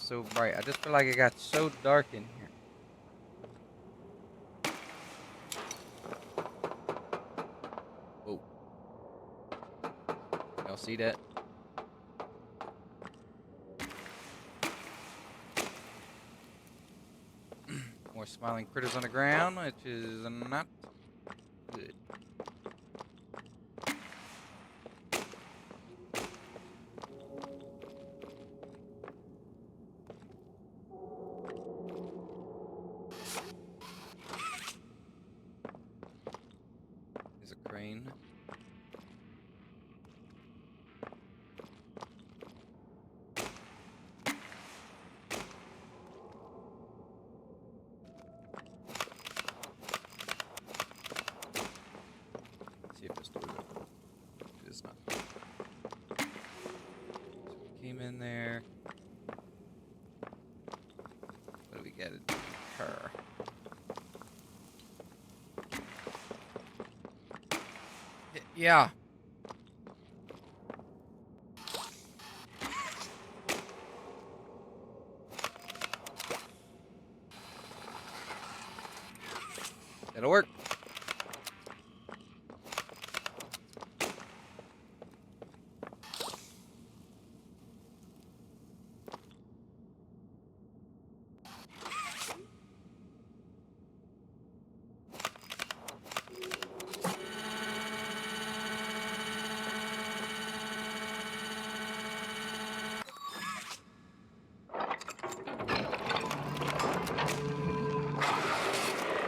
so bright. I just feel like it got so dark in here. Whoa. Y'all see that? More smiling critters on the ground, which is not good. There's a crane. See if this door's open. It is not. So we came in there. What do we gotta do? Her. Yeah. That'll work.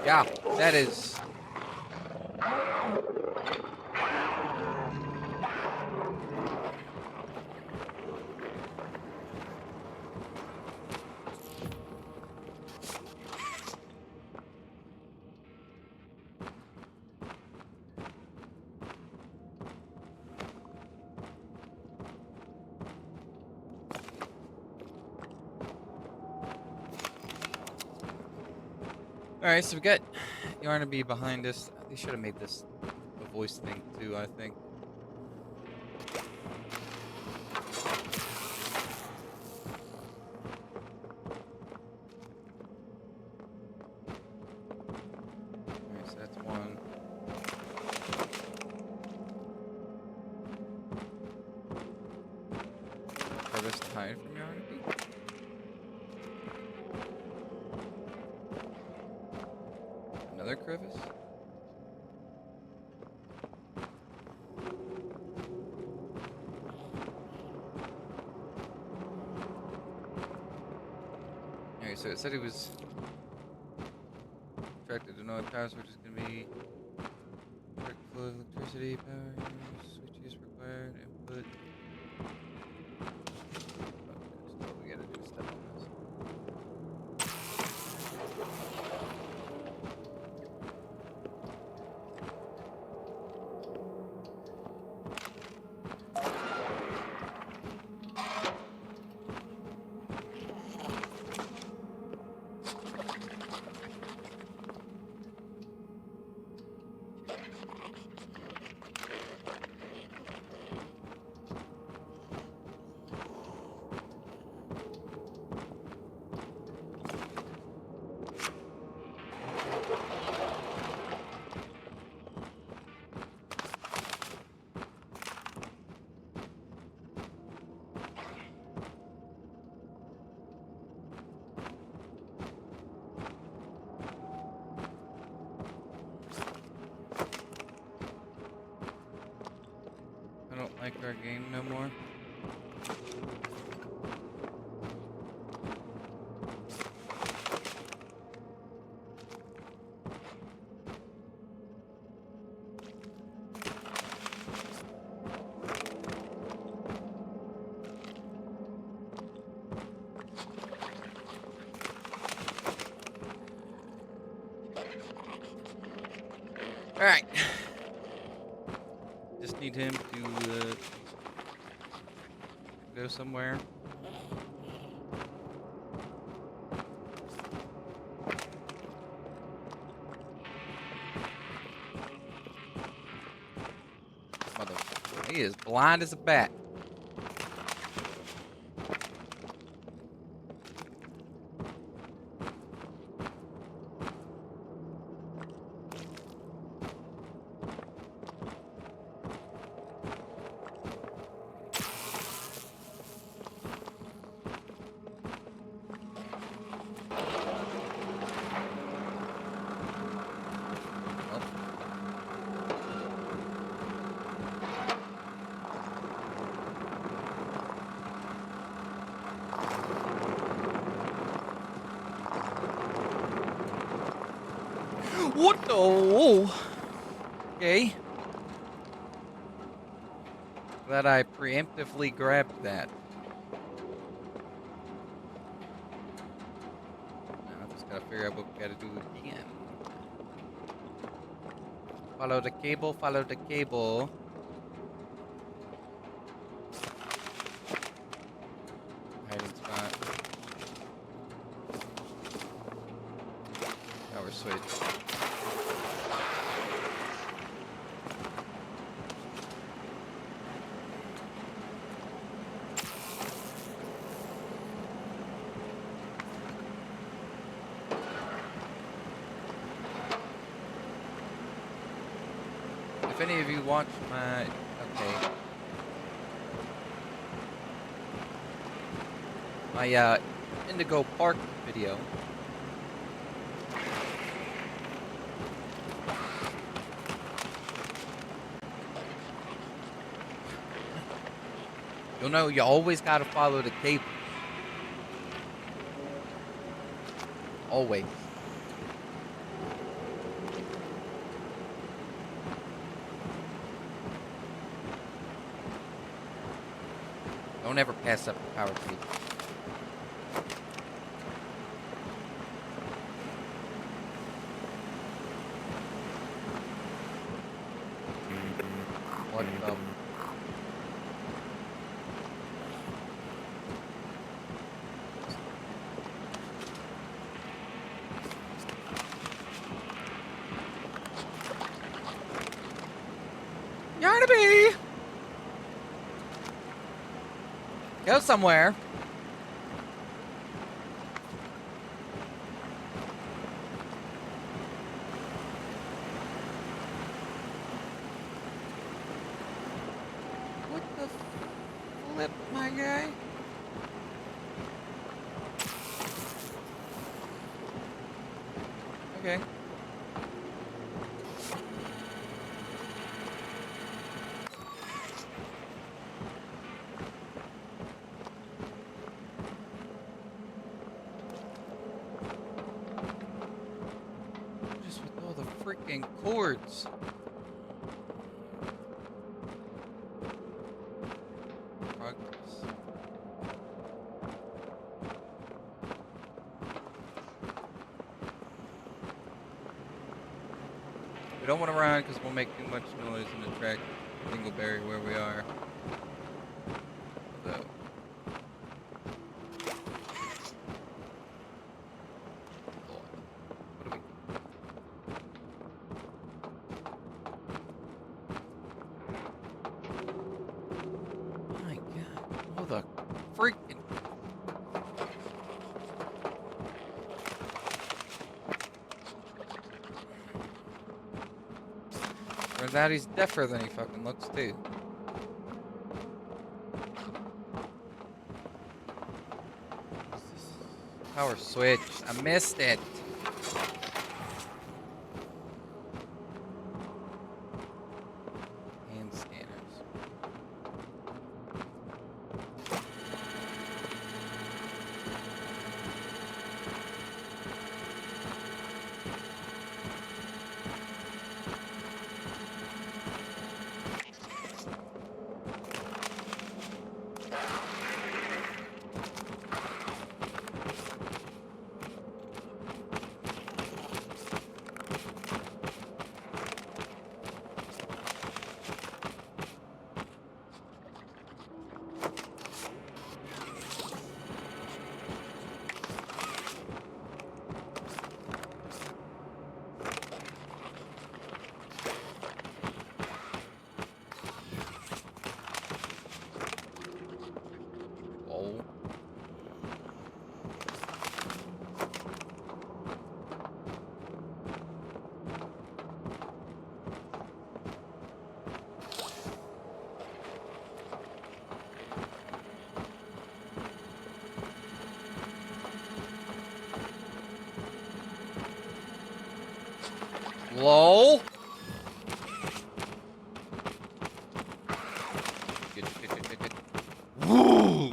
Yeah, that is. Alright, so we got Yarnaby behind us. They should have made this a voice thing too, I think. Alright, so that's one. Furthest hide from Yarnaby. Another crevice? Okay, so it said it was attracted to no power switch is gonna be direct flow of electricity, power switches required, input. Okay, so we gotta do stuff on this. I don't like our game no more. All right. Just need him to go somewhere. Motherfucker. He is blind as a bat. What the? Whoa. Okay. Glad I preemptively grabbed that. Now I just gotta figure out what we gotta do again. Follow the cable, follow the cable. Hiding spot. Power switch. If any of you watch my... Okay. My, Indigo Park video. You'll know you always gotta follow the cable. Always. Don't ever pass up the power cable. What the? Yarnaby! Go somewhere. What the flip, my guy? Okay. Just with all the freaking cords. Progress. We don't want to run because we'll make too much noise and attract Dingleberry where we are. Although. Lord. What do we... My God. Oh, the freaking... Turns out he's deafer than he fucking looks, too. Power switch. I missed it. Hand scanners. Oh. Lol. Good. Woo!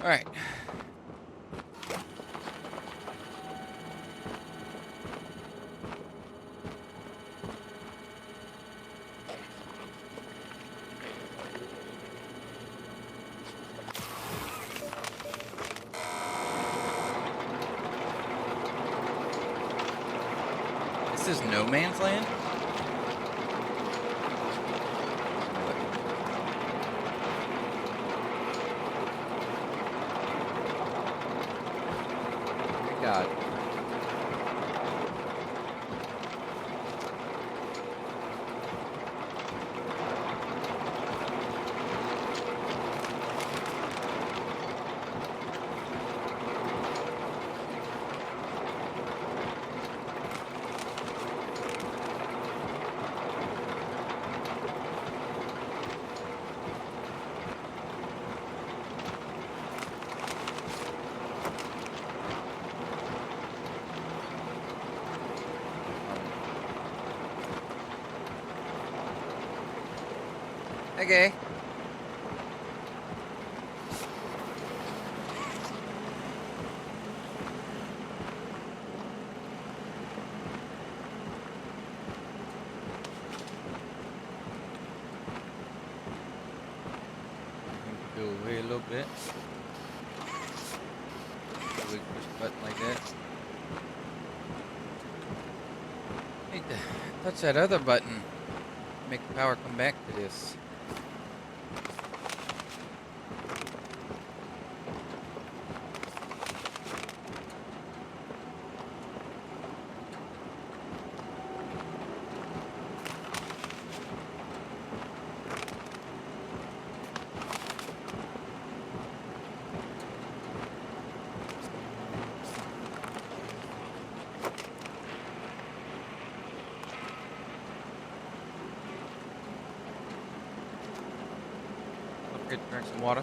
All right. This is no man's land? My God. Okay. Go away a little bit. So we push the button like that. Need to touch that other button. Make the power come back to this. Good, drink some water.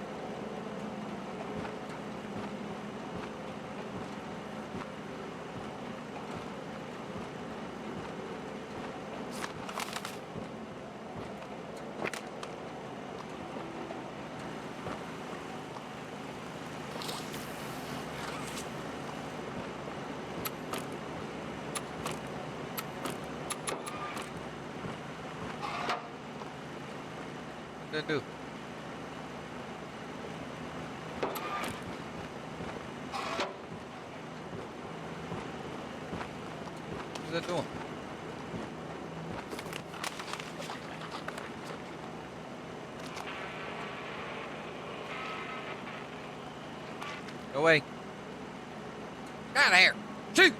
What did I do? What's that doing? Go away. Get out of here. Shoot!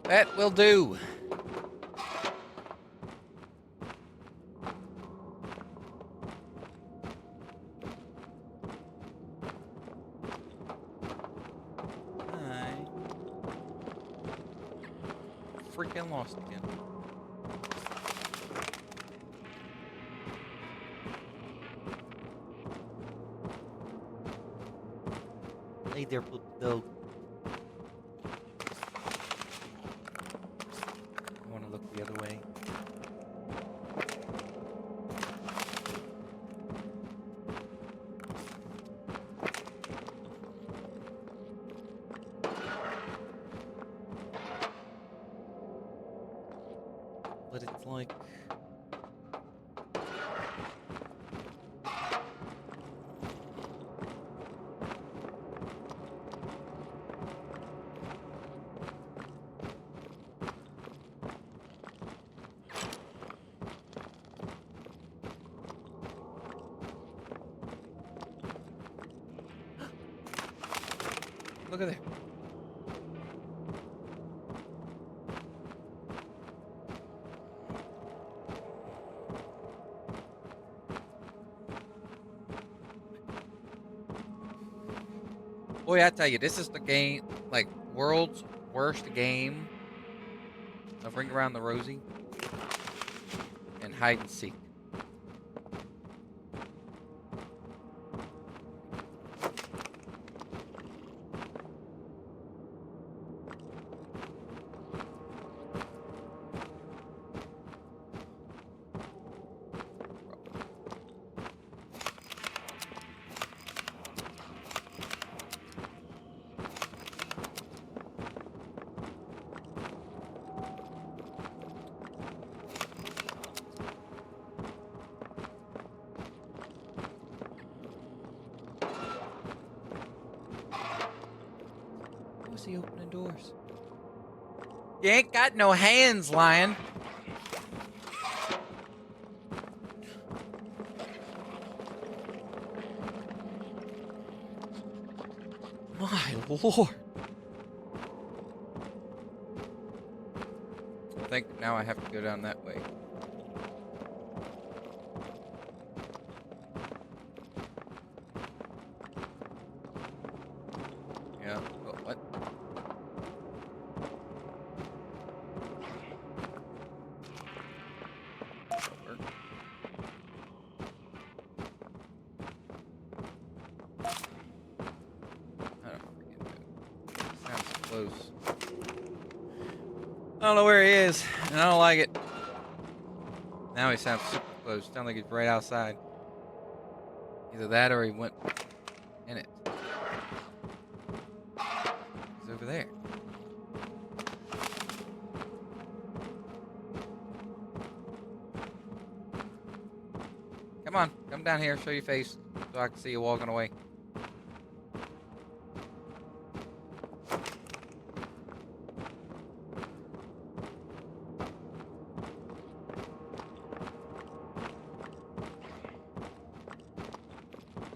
That will do. Freaking lost again. Hey there, dog. I want to look the other way. But it's like... Look at there. Boy, I tell you, this is the game, like, world's worst game of Ring Around the Rosie. hide and seek. Who's he opening doors? You ain't got no hands, lion. My lord. I think now I have to go down that way. Yeah, oh, what? Over. I don't forget that. Sounds close. I don't know where he is, and I don't like it. Now he sounds super close. Sounds like he's right outside. Either that or he went in it. He's over there. Come on, come down here, show your face, so I can see you walking away.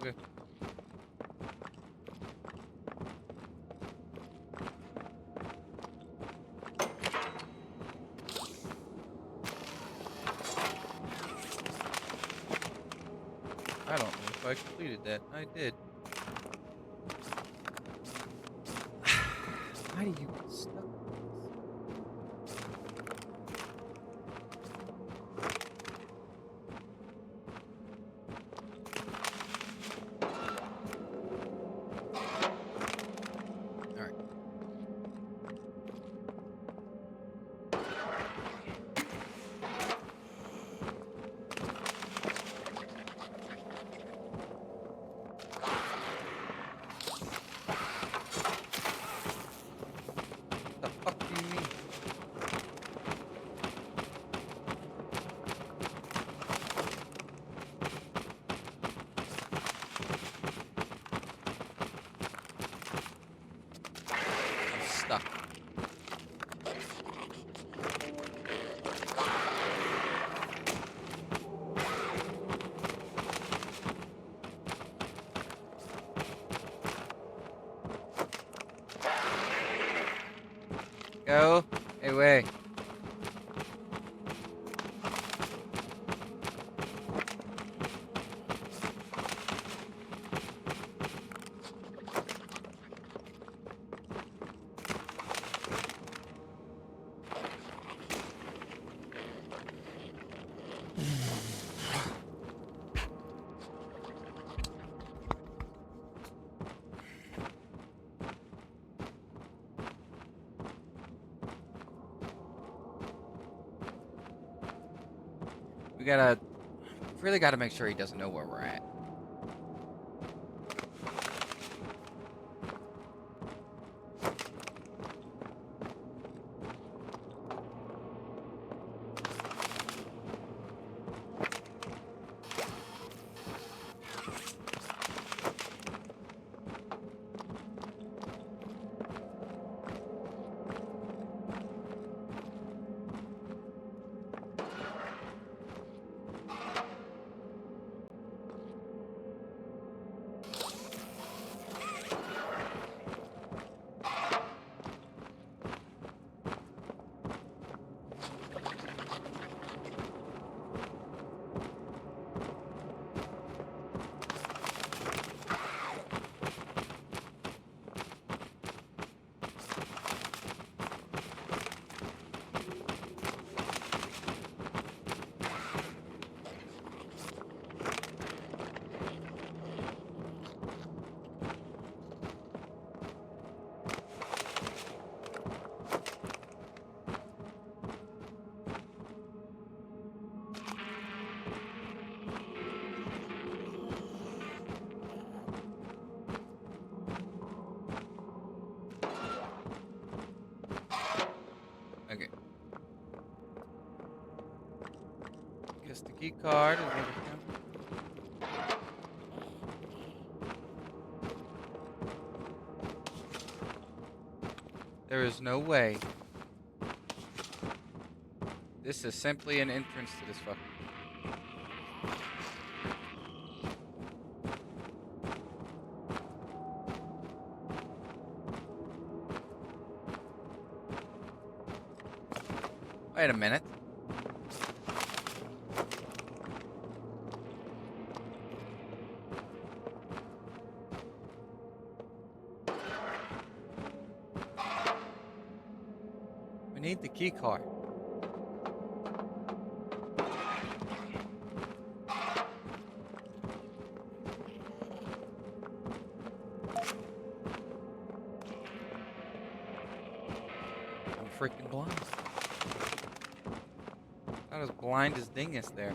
Okay. I don't know if I completed that. I did. Why do you get stuck? Alright. The fuck do you mean? I'm stuck. Go away. We really gotta make sure he doesn't know where we're at. Yes, the key card is over here. There is no way. This is simply an entrance to this fucking. Wait a minute. We need the key card. I'm freaking blind. Not as blind as Dingus there.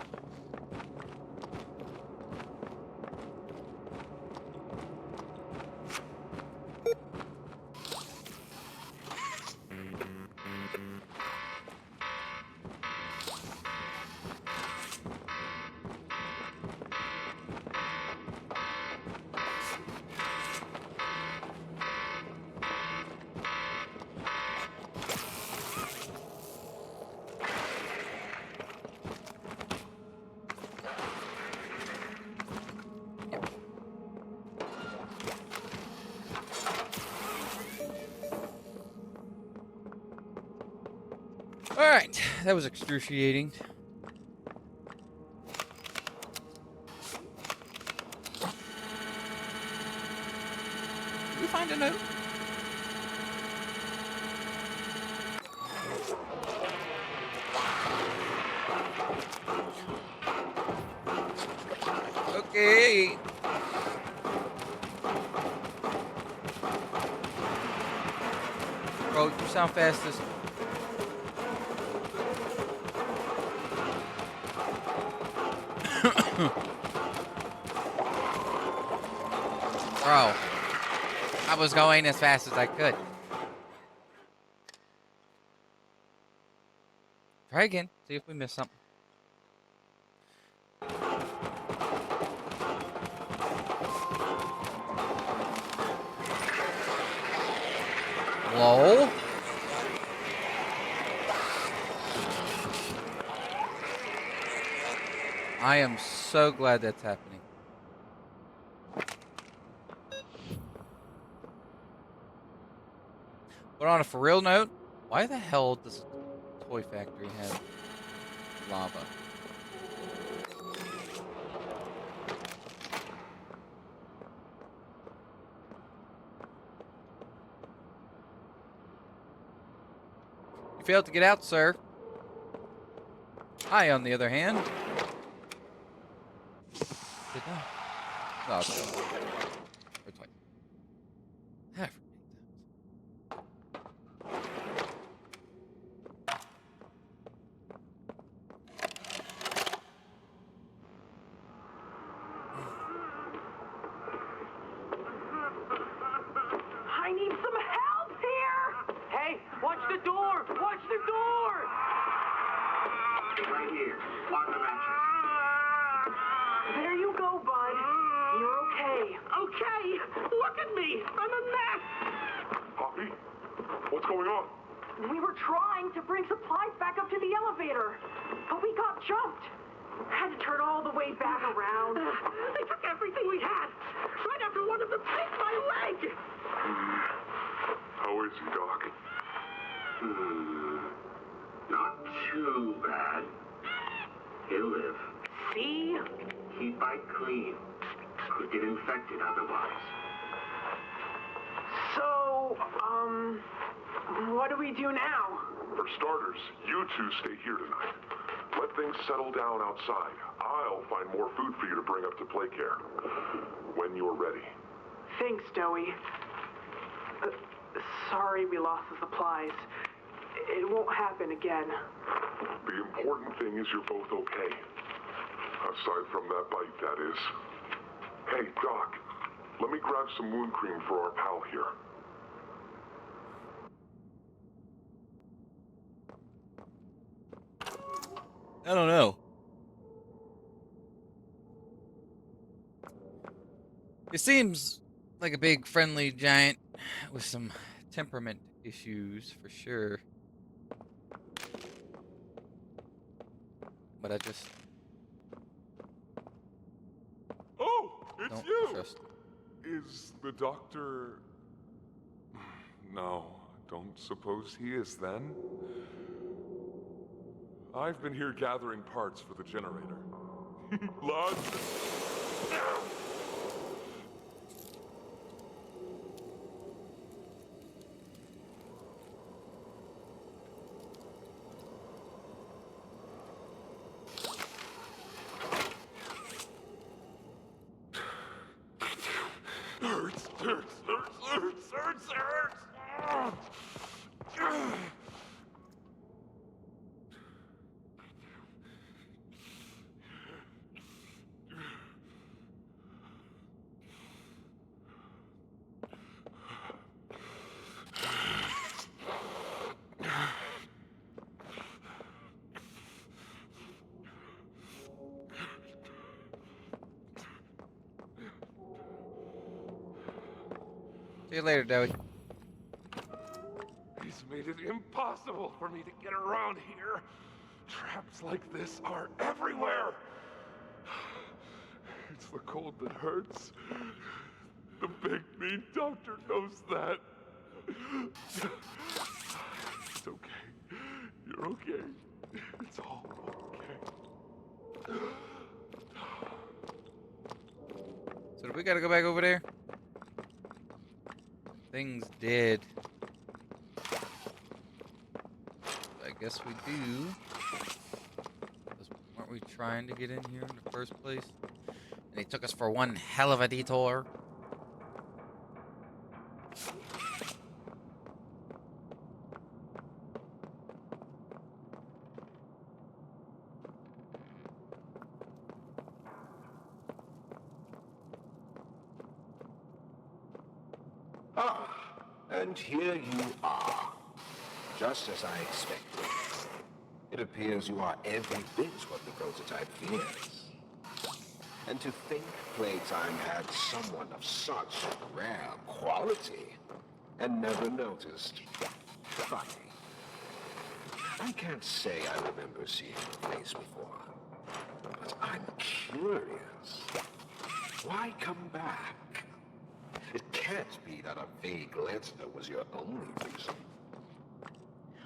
Alright, that was excruciating. Did we find a note? Okay. Bro, you sound fast as... Bro, I was going as fast as I could. Try again. See if we miss something. Hello? I am so glad that's happening. But on a for real note, why the hell does a toy factory have lava? You failed to get out, sir. I, on the other hand, did not. Oh, okay. Or twice. Ah, I need some help here! Hey, watch the door! Watch the door! Right here. On the mattress. There you go, bud. You're okay. Okay! Look at me! I'm a mess! Poppy? What's going on? We were trying to bring supplies back up to the elevator, but we got jumped. Had to turn all the way back around. They took everything we had! Right after one of them bit my leg! How is he, Doc? Not too bad. He'll live. See? Keep Ike clean. Could get infected otherwise. So, what do we do now? For starters, you two stay here tonight. Let things settle down outside. I'll find more food for you to bring up to play care. When you're ready. Thanks, Joey. Sorry we lost the supplies. It won't happen again. The important thing is you're both okay. Aside from that bite, that is. Hey, Doc, let me grab some wound cream for our pal here. I don't know. It seems like a big, friendly giant with some temperament issues for sure. But I just It's don't you! trust him. Is the doctor... No, I don't suppose he is then. I've been here gathering parts for the generator. Lads! Hurts. See you later, Dowie. He's made it impossible for me to get around here. Traps like this are everywhere. It's the cold that hurts. The big mean doctor knows that. It's okay. You're okay. It's all okay. So do we gotta go back over there? Thing's dead. I guess we do. 'Cause weren't we trying to get in here in the first place? And he took us for one hell of a detour. And here you are, just as I expected. It appears you are every bit what the prototype fears. And to think Playtime had someone of such rare quality and never noticed. Funny. I can't say I remember seeing your face before, but I'm curious. Why come back? It can't be that a vague letter was your only reason.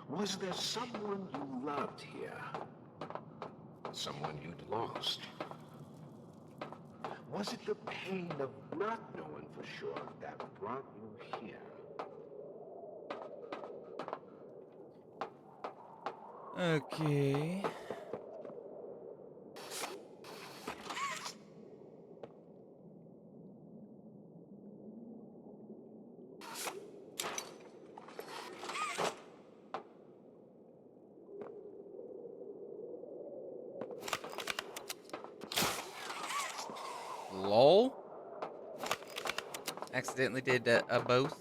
Was there someone you loved here? Someone you'd lost? Was it the pain of not knowing for sure that brought you here? Okay. Lol. Accidentally did both.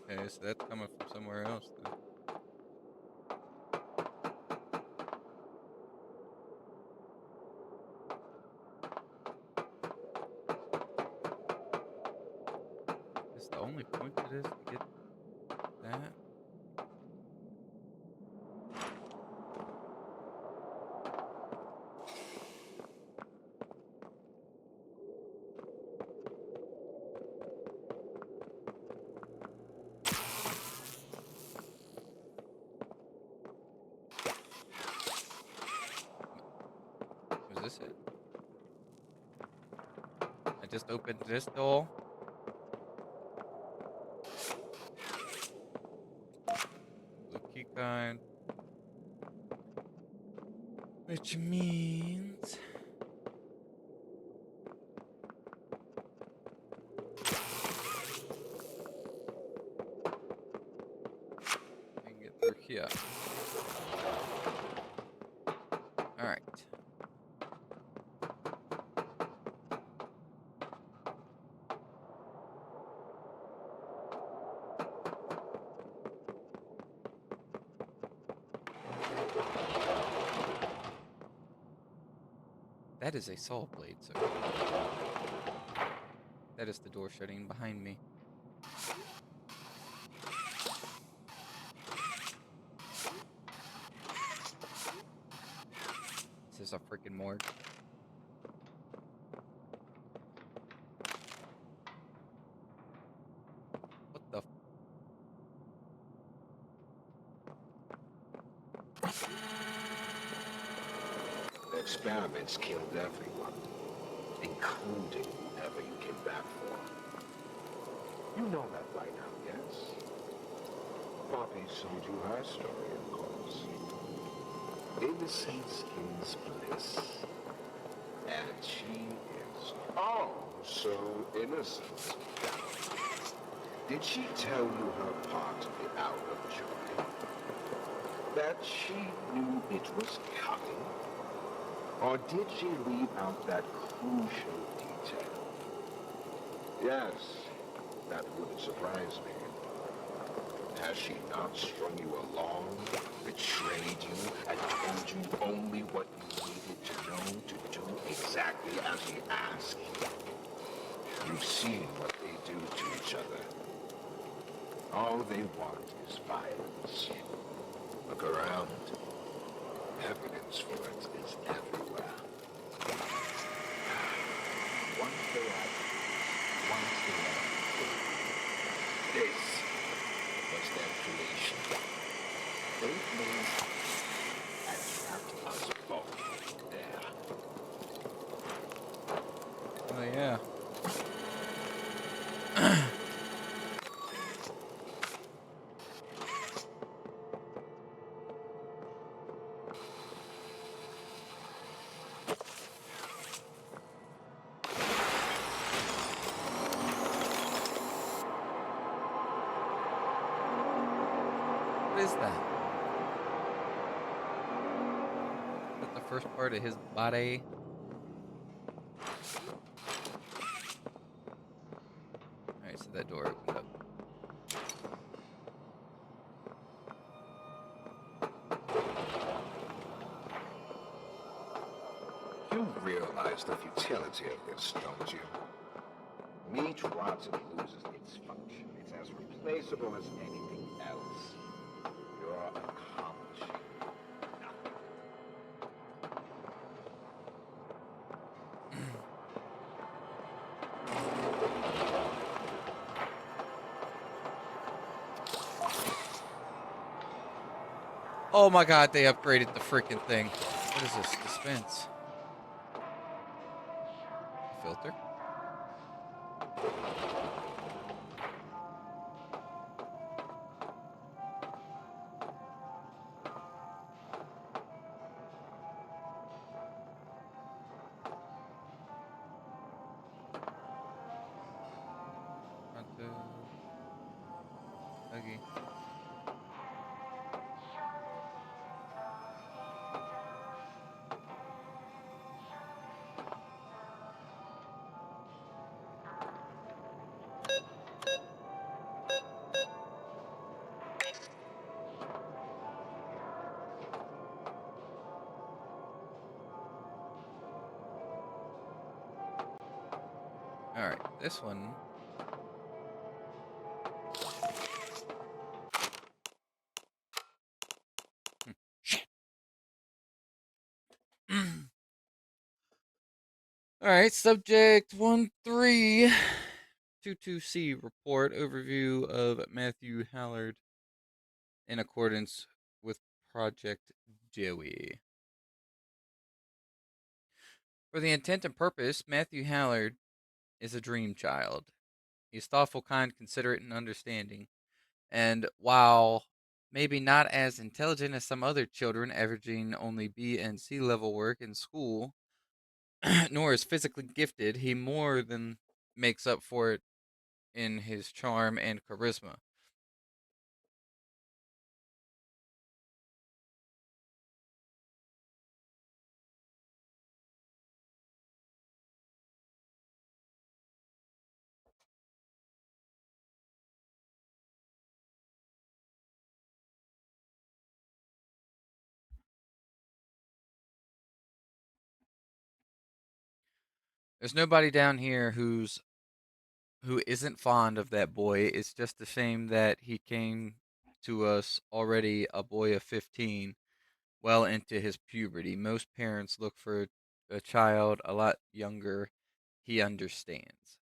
Okay, so that's coming from somewhere else then. Is the only point it is to get that? Was this it? I just opened this door. Blue key card. Which means... here. Alright. That is a saw blade, sir. That is the door shutting behind me. This is a freaking morgue. What the The experiments killed everyone, including whoever you came back for. You know that by now, yes? Poppy told you her story, of course. Innocence is bliss. And she is oh so innocent. Did she tell you her part of the hour of joy? That she knew it was coming? Or did she leave out that crucial detail? Yes, that wouldn't surprise me. Has she not strung you along, betrayed you, and told you only what you needed to know to do exactly as she asked? You've seen what they do to each other. All they want is violence. Look around. Evidence for it is everywhere. Once they are this was their creation. They've made and trapped us both there. Oh, yeah. What is that? Is that the first part of his body? Alright, so that door opened up. You realize the futility of this, don't you? Meat rots and loses its function. It's as replaceable as anything else. You're accomplishing nothing. Oh my god, they upgraded the freaking thing. What is this? Dispense. Filter? Okay. Alright, this one. Shit. Alright, subject 1322C report overview of Matthew Hallard in accordance with Project Joey. For the intent and purpose, Matthew Hallard is a dream child. He's thoughtful, kind, considerate, and understanding. And while maybe not as intelligent as some other children, averaging only B and C level work in school, nor is physically gifted, he more than makes up for it in his charm and charisma. There's nobody down here who isn't fond of that boy. It's just a shame that he came to us already a boy of 15, well into his puberty. Most parents look for a child a lot younger. He understands.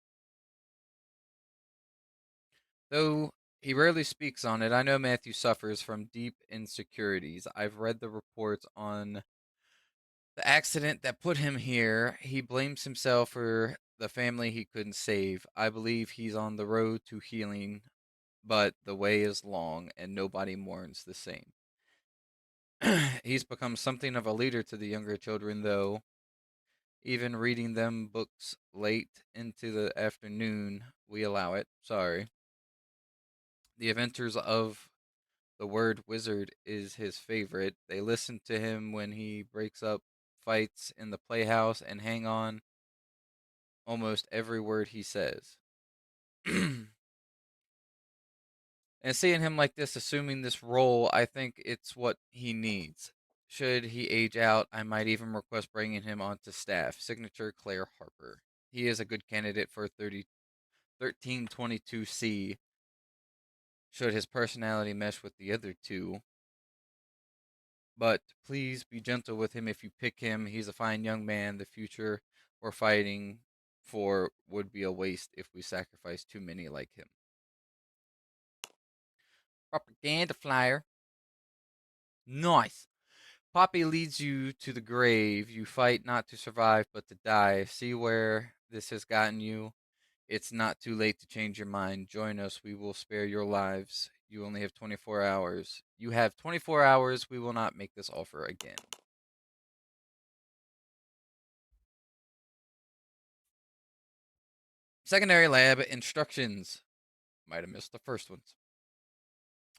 Though he rarely speaks on it, I know Matthew suffers from deep insecurities. I've read the reports on the accident that put him here. He blames himself for the family he couldn't save. I believe he's on the road to healing, but the way is long and nobody mourns the same. He's become something of a leader to the younger children, though, even reading them books late into the afternoon. We allow it. Sorry. The inventors of the word wizard is his favorite. They listen to him when he breaks up fights in the playhouse and hang on almost every word he says. And seeing him like this, assuming this role, I think it's what he needs. Should he age out, I might even request bringing him onto staff. Signature Claire Harper. He is a good candidate for 1322C. Should his personality mesh with the other two. But please be gentle with him if you pick him. He's a fine young man. The future we're fighting for would be a waste if we sacrifice too many like him. Propaganda flyer. Nice. Poppy leads you to the grave. You fight not to survive, but to die. See where this has gotten you. It's not too late to change your mind. Join us. We will spare your lives. You only have 24 hours. You have 24 hours. We will not make this offer again. Secondary lab instructions. Might have missed the first ones.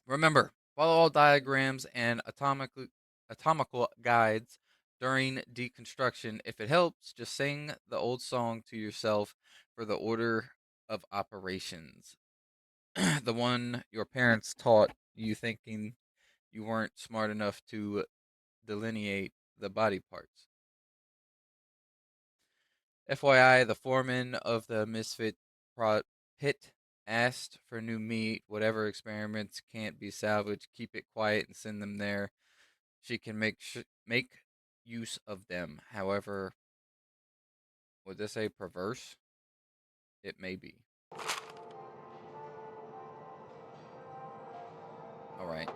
Remember, follow all diagrams and atomical guides during deconstruction. If it helps, just sing the old song to yourself for the order of operations. The one your parents taught you thinking you weren't smart enough to delineate the body parts. FYI, the foreman of the Misfit pit asked for new meat. Whatever experiments can't be salvaged, keep it quiet and send them there. She can make use of them. However, would this say perverse? It may be. All right.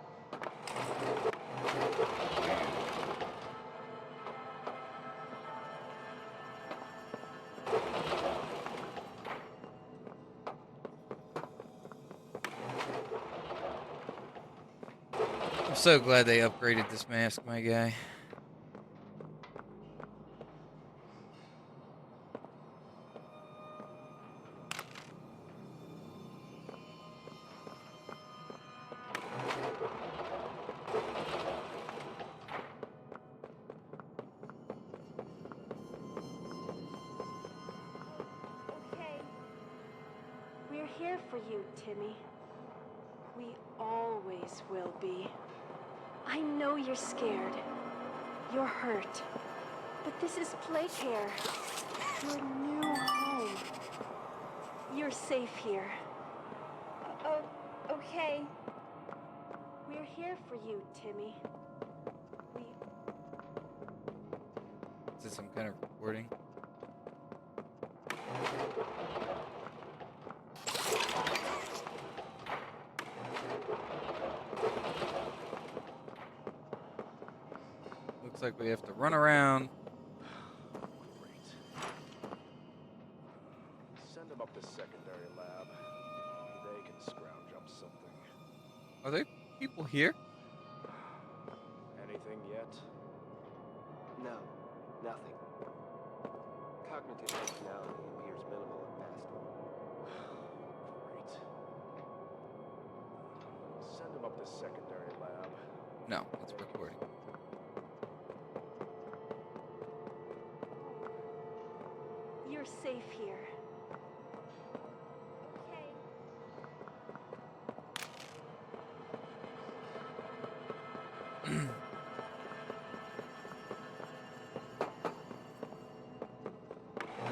I'm so glad they upgraded this mask, my guy. Okay. We're here for you, Timmy. We always will be. I know you're scared. You're hurt. But this is Playcare. Your new home. You're safe here. Oh, okay. We're here for you, Timmy. Is this some kind of recording? Looks like we have to run around. Great. Send them up to secondary lab. Maybe they can scrounge up something. Are there people here? Anything yet? No, nothing. Cognitive functionality appears minimal at best. Great. Send them up to secondary lab. No, it's recording. You're safe here. Okay.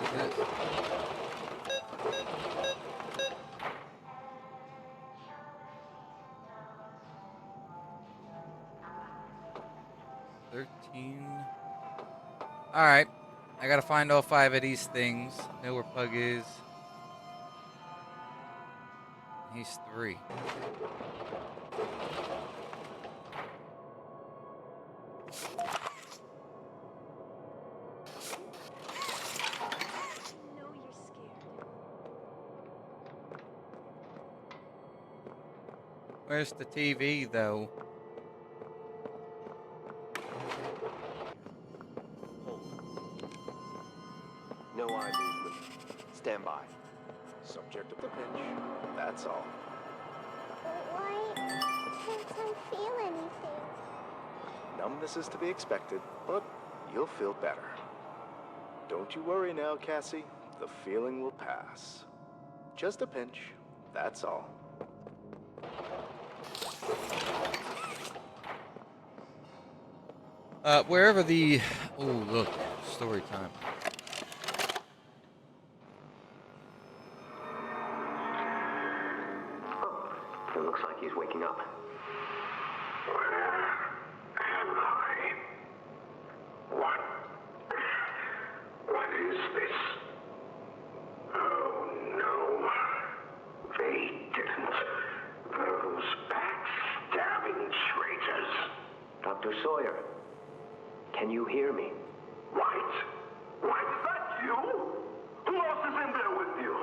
What is this? 13. Alright. I gotta find all 5 of these things. Know where Pug is. He's 3. Where's the TV, though? No eye movement. Stand by. Subject of the pinch. That's all. Why can't I feel anything? Numbness is to be expected, but you'll feel better. Don't you worry now, Cassie. The feeling will pass. Just a pinch. That's all. Wherever the... Oh, look. Story time. It looks like he's waking up. Where am I? What is this? Oh no. They didn't. Those backstabbing traitors. Dr. Sawyer, can you hear me? White? White, that you? Who else is in there with you?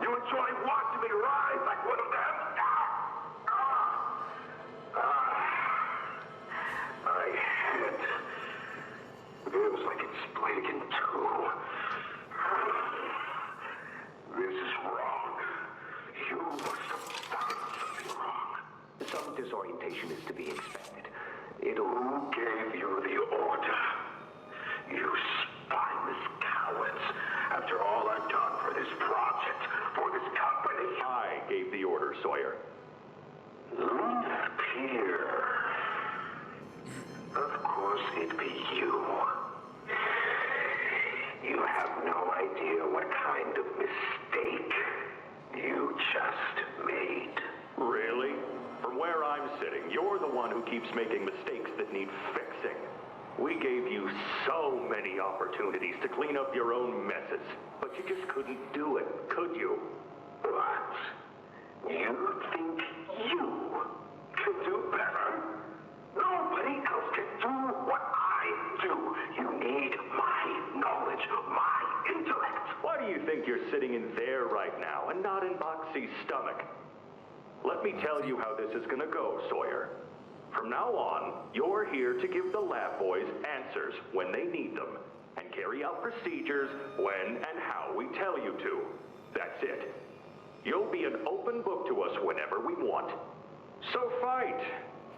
You enjoy watching me rise like one of them? My head. Feels like it's split in two. This is wrong. You must have done something wrong. Some disorientation is to be expected. Who gave you the order? You spineless cowards. After all I've done for this project, for this company. I gave the order, Sawyer. Peer. Of course it'd be you. You have no idea what kind of mistake you just made. Really? From where I'm sitting, you're the one who keeps making mistakes that need fixing. We gave you so many opportunities to clean up your own messes, but you just couldn't do it, could you? What? You think you can do better? Nobody else can do what I do. You need my knowledge, my intellect. Why do you think you're sitting in there right now and not in Moxie's stomach? Let me tell you how this is gonna go, Sawyer. From now on, you're here to give the lab boys answers when they need them, and carry out procedures when and how we tell you to. That's it. You'll be an open book to us whenever we want. So fight,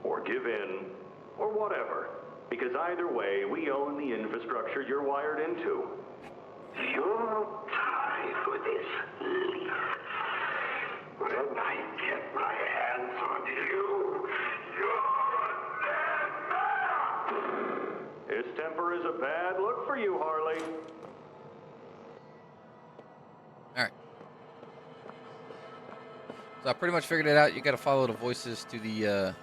or give in, or whatever, because either way, we own the infrastructure you're wired into. You'll die for this, Leaf. When I get my hands on you, His temper is a bad look for you, Harley. Alright. So I pretty much figured it out. You gotta follow the voices to the,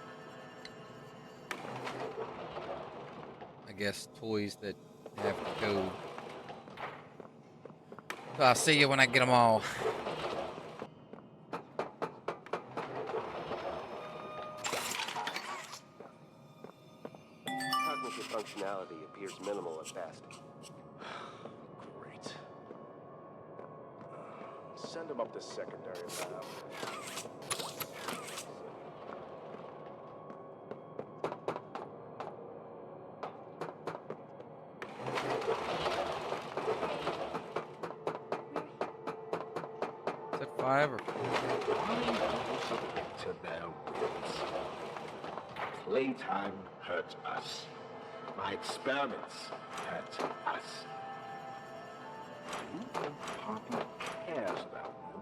I guess, toys that have to go. So I'll see you when I get them all. Cognitive functionality appears minimal at best. Great. Send him up to secondary lab. Is that 5 or 4? to their wits. Playtime hurt us. My experiments hurt us. You think Poppy cares about you?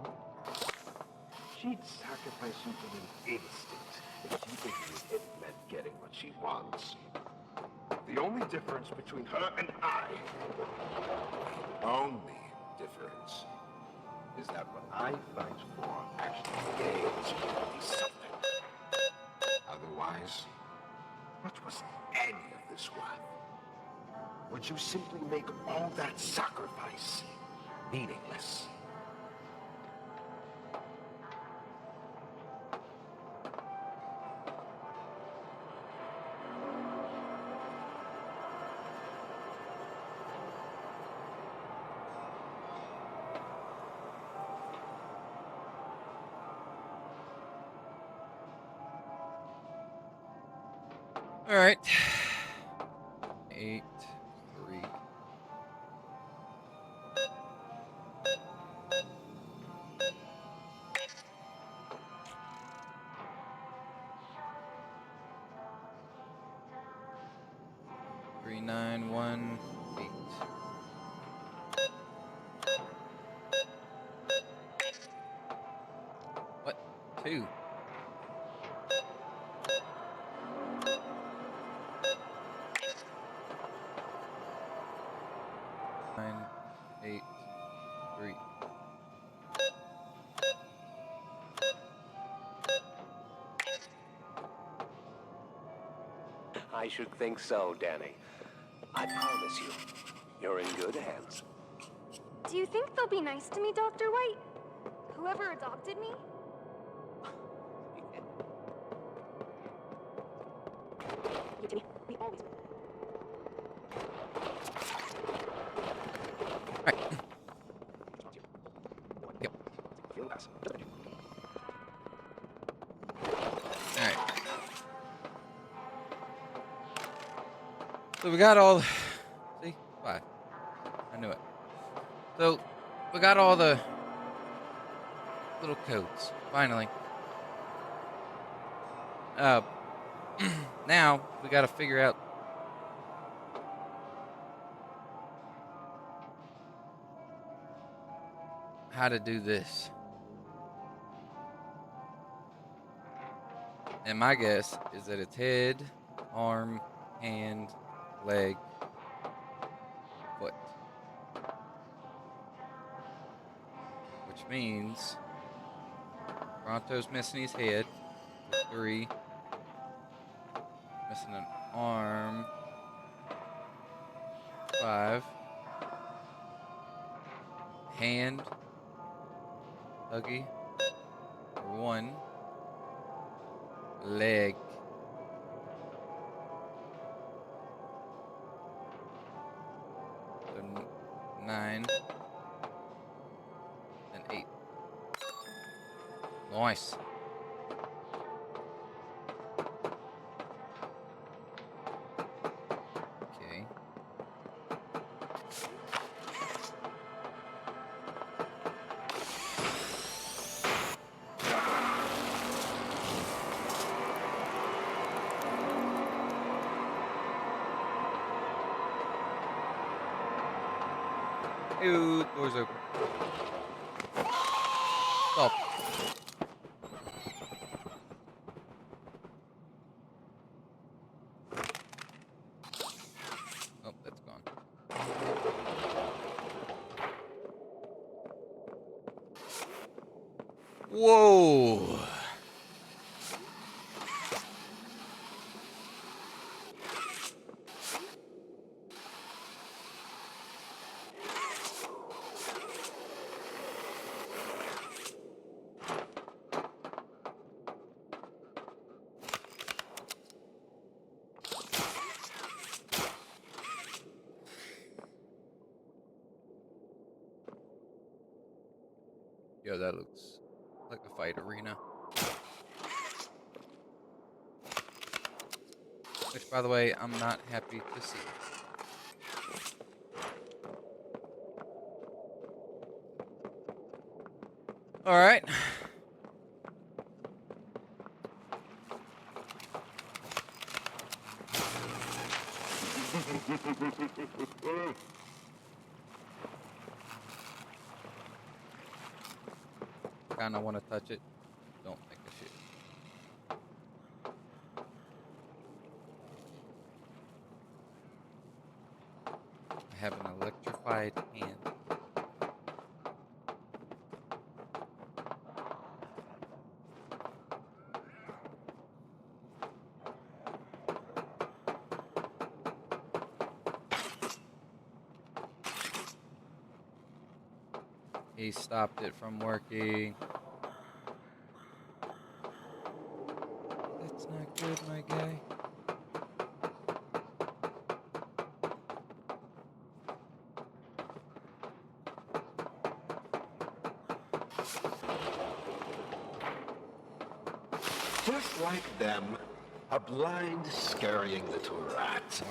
She'd sacrifice you in an instant if she believed it meant getting what she wants. The only difference between her and I, only difference, is that what I fight for actually gains me something. Otherwise, much was any of this worth? Would you simply make all that sacrifice meaningless? All right. 8, 3. Three, 9, 1, 8. What? 2. Nine, 8, 3. I should think so, Danny. I promise you, you're in good hands. Do you think they'll be nice to me, Dr. White? Whoever adopted me? You Timmy, we always. Alright. So we got all... See? 5. I knew it. So, we got all the little codes, finally. Now, we gotta figure out how to do this. And my guess is that it's head, arm, hand, leg, foot. Which means Bronto's missing his head. 3. Missing an arm. 5. Hand. Huggy. 1. Leg. So 9. And 8. Nice. Okay. Ew, door's open. Stop. Oh, that's gone. Whoa. Yo, that looks like a fight arena. Which, by the way, I'm not happy to see. Alright. Kinda wanna touch it. Don't think I should. I have an electrified hand. He stopped it from working. That's not good, my guy. Just like them, a blind, scurrying little rat.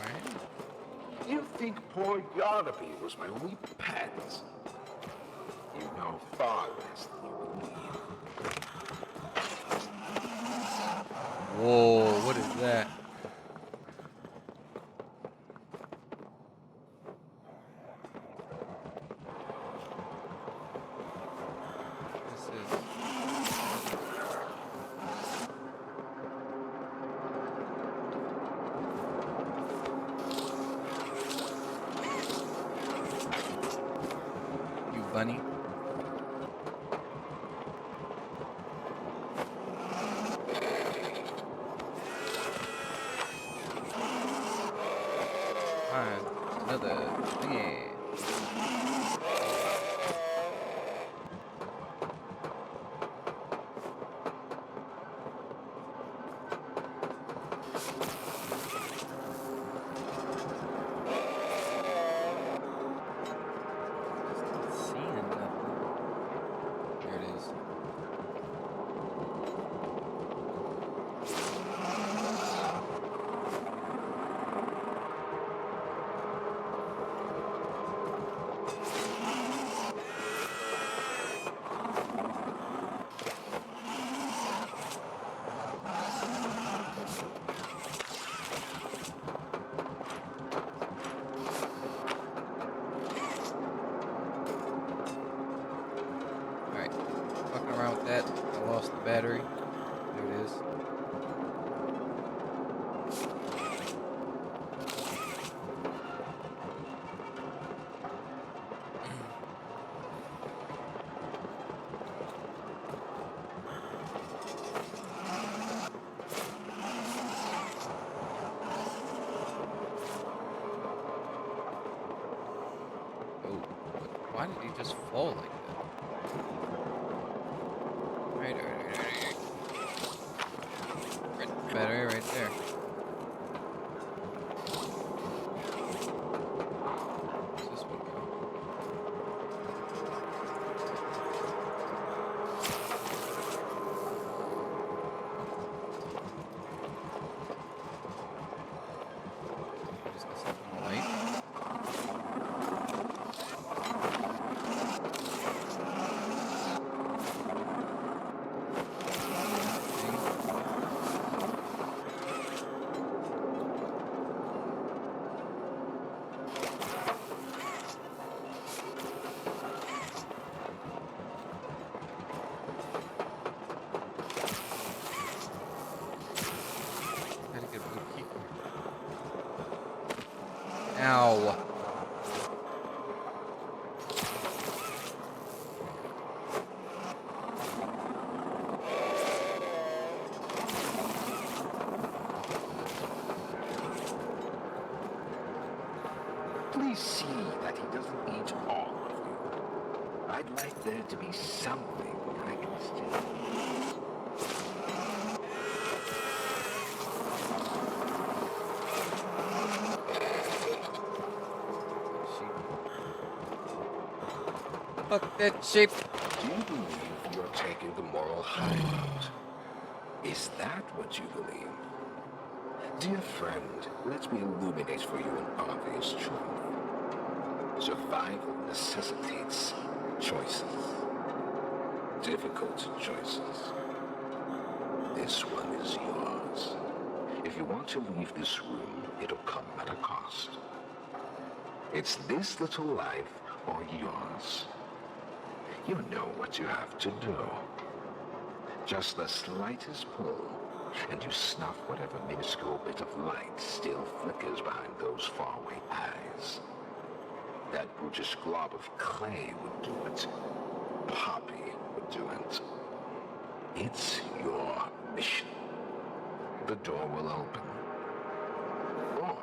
You think poor Yarnaby was my only pet? You know far less than you believe. Whoa, what is that? Bunny. Another thingy. Around with that, I lost the battery. There it is. Oh, why did he just fall like that? Right. Battery right there. Where's this one go? Just got something light. Ow. Please see that he doesn't eat all of you. I'd like there to be something I can still eat. Fuck that shape. Do you believe you're taking the moral high road? Is that what you believe? Dear friend, let me illuminate for you an obvious truth. Survival necessitates choices. Difficult choices. This one is yours. If you want to leave this room, it'll come at a cost. It's this little life or yours. You know what you have to do. Just the slightest pull, and you snuff whatever minuscule bit of light still flickers behind those faraway eyes. That brutish glob of clay would do it. Poppy would do it. It's your mission. The door will open. Or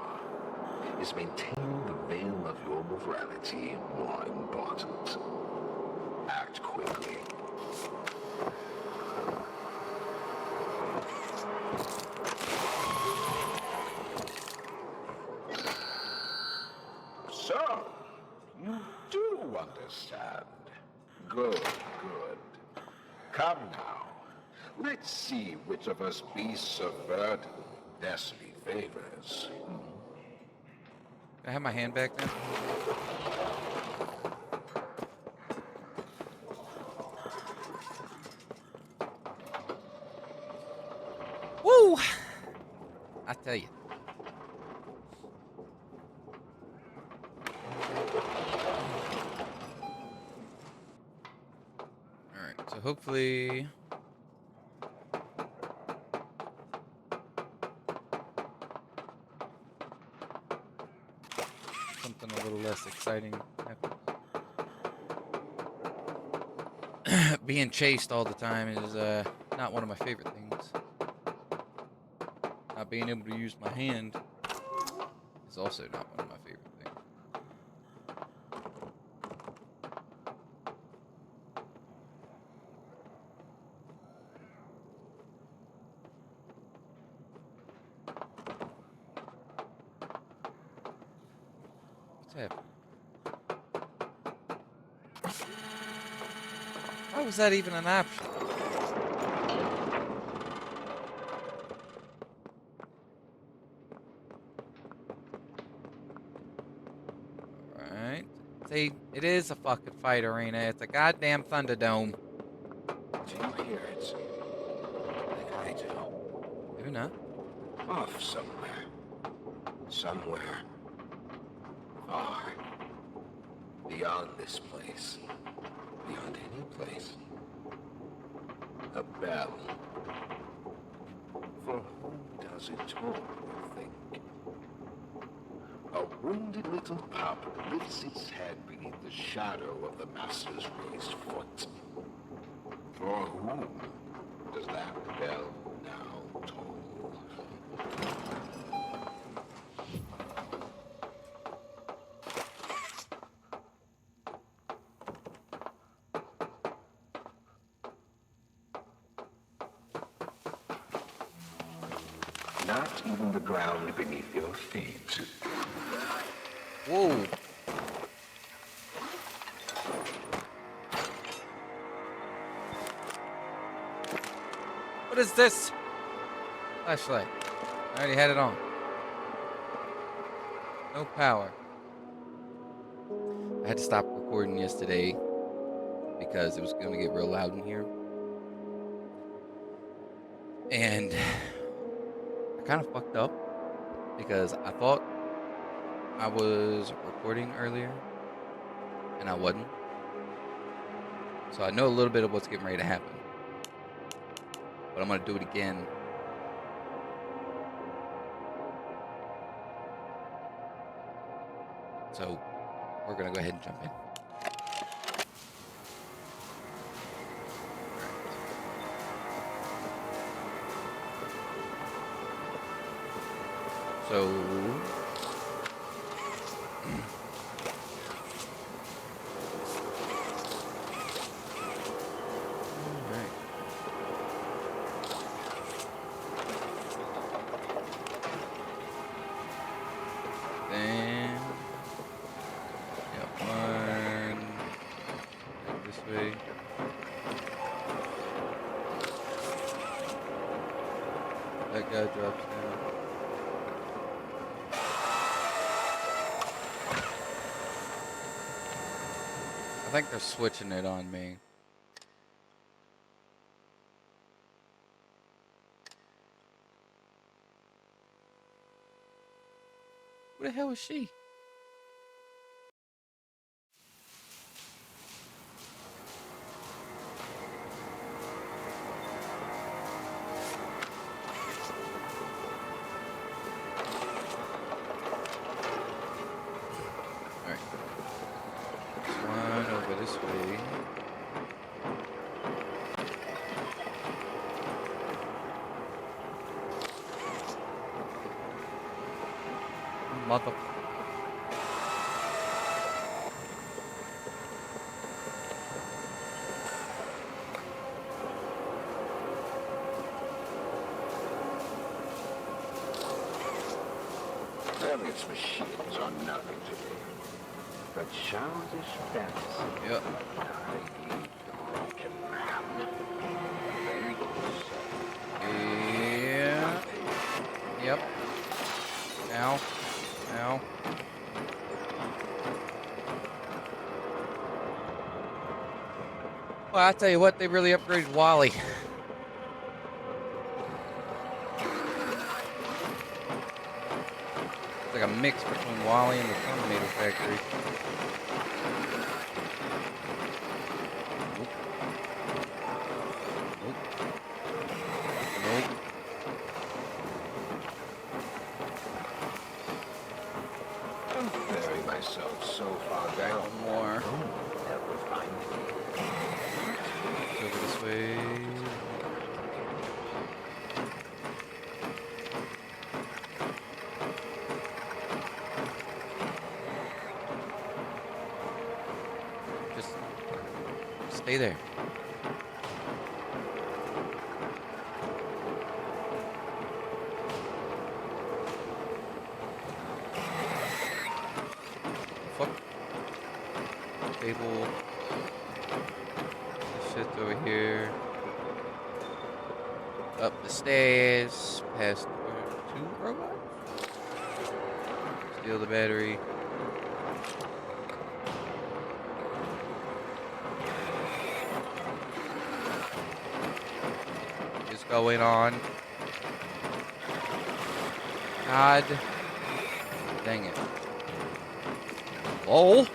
is maintaining the veil of your morality more important? act quickly. So, you do understand. Good, good. Come now. Let's see which of us beasts subvert destiny favors. Can I have my hand back now? Woo! I tell you. Alright, so hopefully... something a little less exciting happens. Being chased all the time is not one of my favorite things. Not being able to use my hand is also not one of my favorite things. What's happening? Why was that even an option? Alright. See, it is a fucking fight arena. It's a goddamn Thunderdome. Do you hear it? Like I do. Maybe not. Off somewhere. Somewhere. Far. Beyond this place. Beyond any place. A bell. For whom does it toll, you think? A wounded little pup lifts its head beneath the shadow of the master's raised foot. For whom does that bell now toll? Not even the ground beneath your feet. Whoa. What is this? Flashlight. I already had it on. No power. I had to stop recording yesterday because it was going to get real loud in here. And I kind of fucked up because I thought I was recording earlier and I wasn't. So I know a little bit of what's getting ready to happen. But I'm going to do it again. So we're going to go ahead and jump in. So, alright. Then, got one this way. That guy drops down. I think they're switching it on me. Who the hell is she? Alright. One over this way. Mother. Its machines are nothing to me. But childish fantasy. Yep. Broken man. Yeah. Yep. Ow. Ow. Well, I tell you what, they really upgraded Wally. It's like a mix between Wally and the Terminator Factory. Nope. Bury myself so far down. One more. Never find me. Over this way. Just stay there. Fuck. Table. Shit's over here. Up the stairs. Past two robots. Steal the battery. What's going on? God dang it. Oh!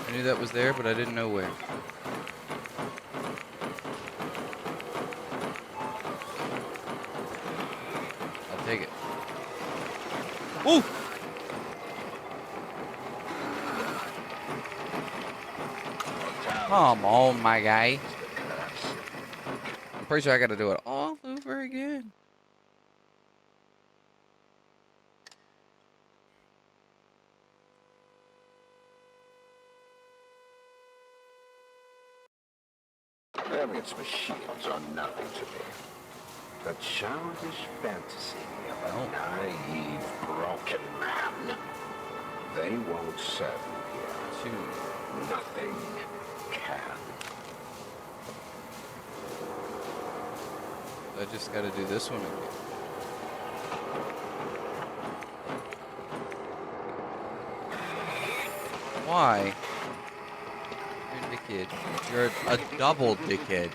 I knew that was there, but I didn't know where. I'll take it. Ooh! Come on, my guy. I'm pretty sure I gotta do it all over again. Its machines are nothing to me. The childish fantasy of a naive, broken man. They won't serve you here. Nothing can. I just gotta do this one again. Why? You're a dickhead. You're a double dickhead.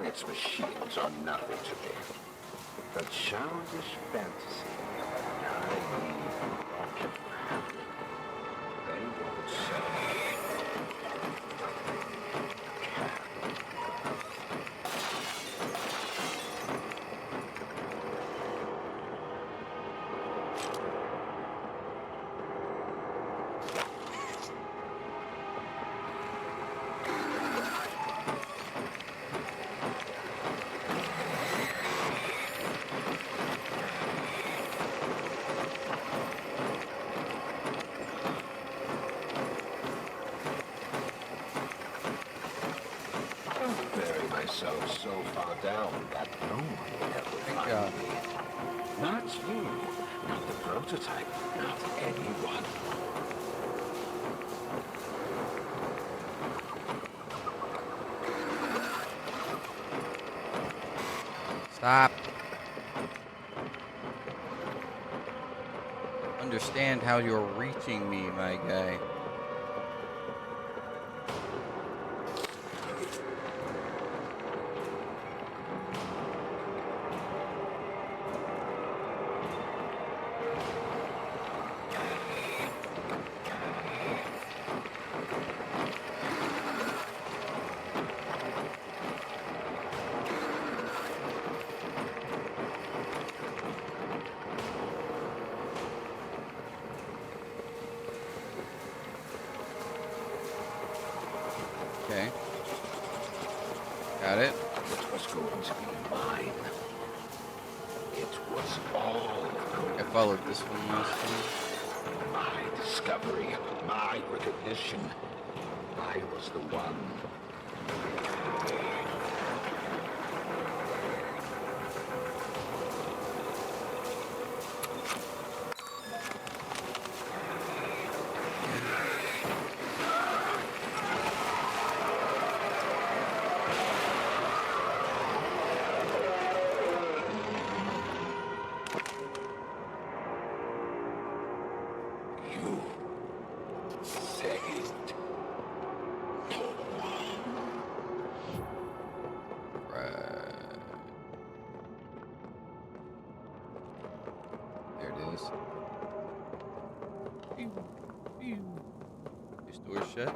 Its machines are nothing to me. The childish fantasy of a naive, broken man. They won't serve you. Nothing can. Myself so far down that no one will ever find me. Not you, not the prototype, not anyone. Stop. Understand how you're reaching me, my guy. Okay. Got it. It was going to be mine. It was all I followed this one last time. my discovery, my recognition. I was the one. There it is. This door's shut.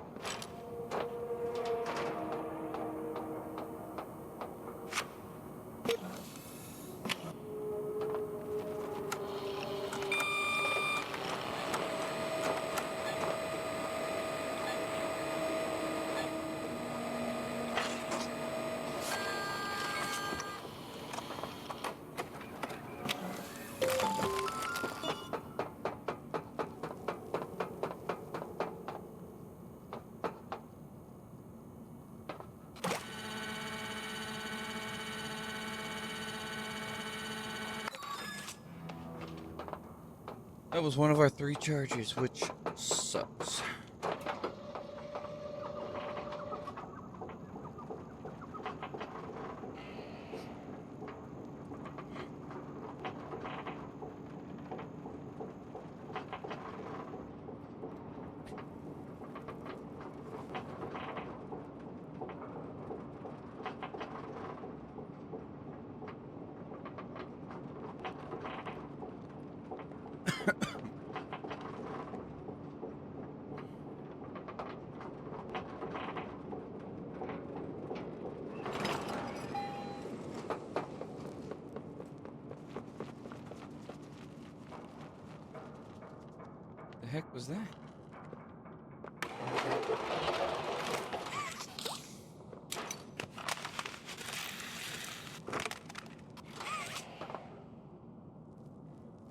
That was one of our 3 charges, which sucks. The heck was that?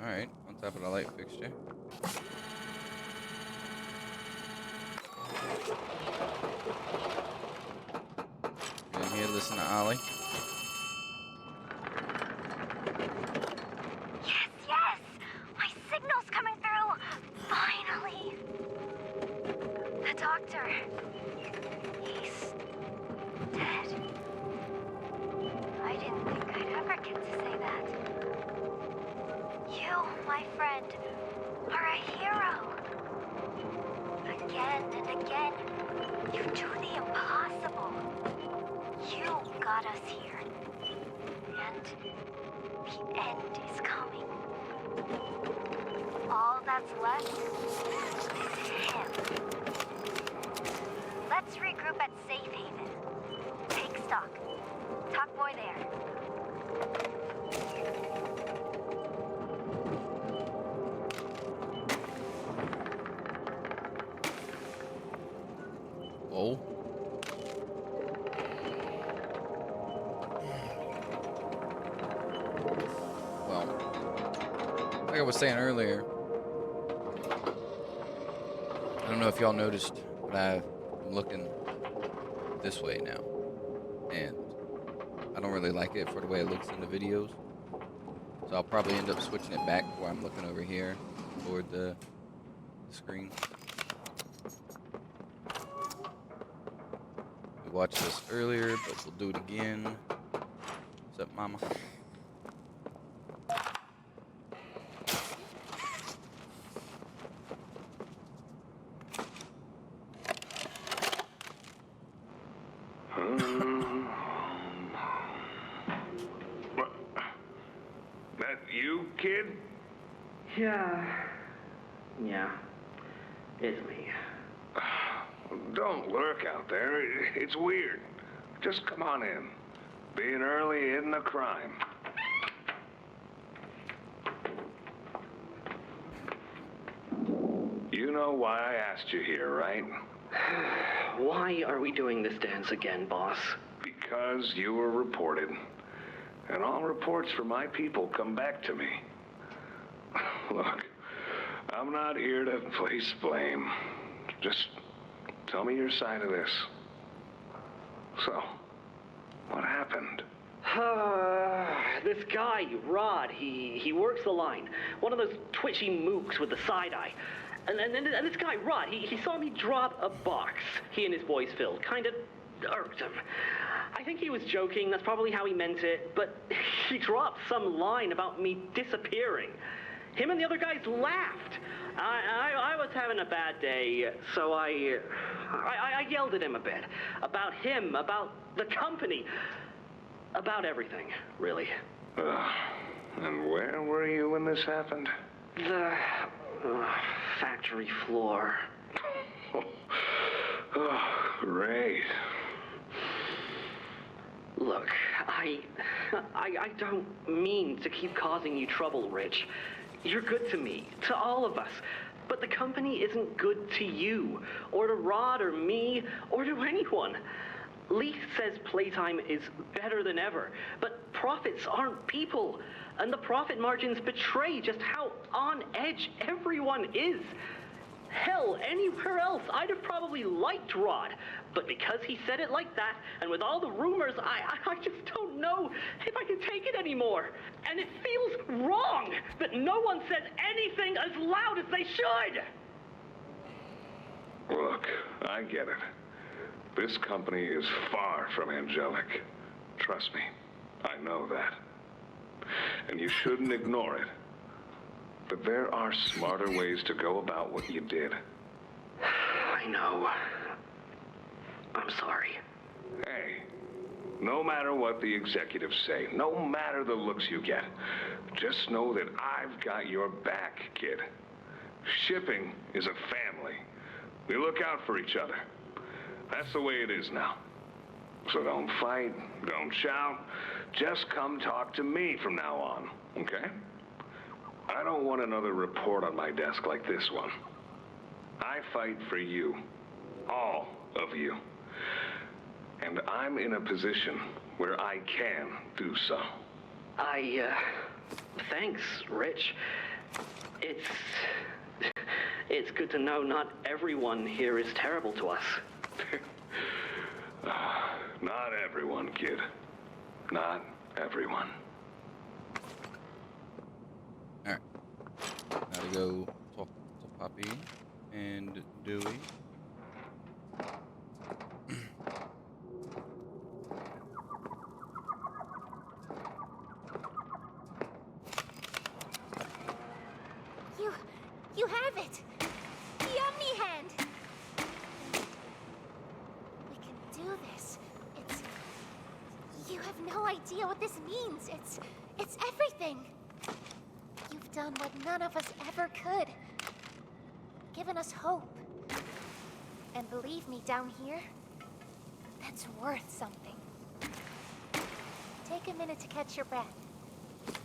Alright, on top of the light fixture. Get in here, listen to Ollie. Yes! My signal's coming through! Finally! The doctor. He's dead. I didn't think I'd ever get to say that. You, my friend, are a hero. Again and again, you do the impossible. You got us here. And the end is coming. All that's left is him. Let's regroup at Safe Haven. Take stock. Talk more there. Oh. Well, like I was saying earlier, I don't know if y'all noticed, but I'm looking this way now, and I don't really like it for the way it looks in the videos, so I'll probably end up switching it back where I'm looking over here toward the screen. We watched this earlier, but we'll do it again. What's up, mama? That you, kid? Yeah, it's me. Don't lurk out there. It's weird. Just come on in. Being early isn't a crime. You know know why I asked you here, right? Why are we doing this dance again, boss? Because you were reported. And all reports from my people come back to me. Look, I'm not here to place blame. Just tell me your side of this. So, what happened? This guy, Rod, he works the line. One of those twitchy mooks with the side eye. And this guy, Rod, he saw me drop a box he and his boys filled. Kind of irked him. I think he was joking. That's probably how he meant it. But he dropped some line about me disappearing. Him and the other guys laughed. I was having a bad day, so I yelled at him a bit. About him, about the company. About everything, really. And where were you when this happened? The factory floor. Oh, great. Look, I don't mean to keep causing you trouble, Rich. You're good to me, to all of us. But the company isn't good to you, or to Rod, or me, or to anyone. Lee says Playtime is better than ever, but profits aren't people, and the profit margins betray just how on edge everyone is. Hell, anywhere else, I'd have probably liked Rod, but because he said it like that, and with all the rumors, I just don't know if I can take it anymore. And it feels wrong that no one says anything as loud as they should. Look, I get it. This company is far from angelic. Trust me, I know that. And you shouldn't ignore it. But there are smarter ways to go about what you did. I know. I'm sorry. Hey, no matter what the executives say, no matter the looks you get, just know that I've got your back, kid. Shipping is a family. We look out for each other. That's the way it is now. So don't fight, don't shout. Just come talk to me from now on, okay? I don't want another report on my desk like this one. I fight for you. All of you. And I'm in a position where I can do so. Thanks, Rich. It's good to know not everyone here is terrible to us. Not everyone, kid. Not everyone. Alright. Now to go talk to Poppy and Dewey. You have it! Yummy hand! We can do this. You have no idea what this means. It's everything. You've done what none of us ever could. Given us hope. And believe me, down here, that's worth something. Take a minute to catch your breath.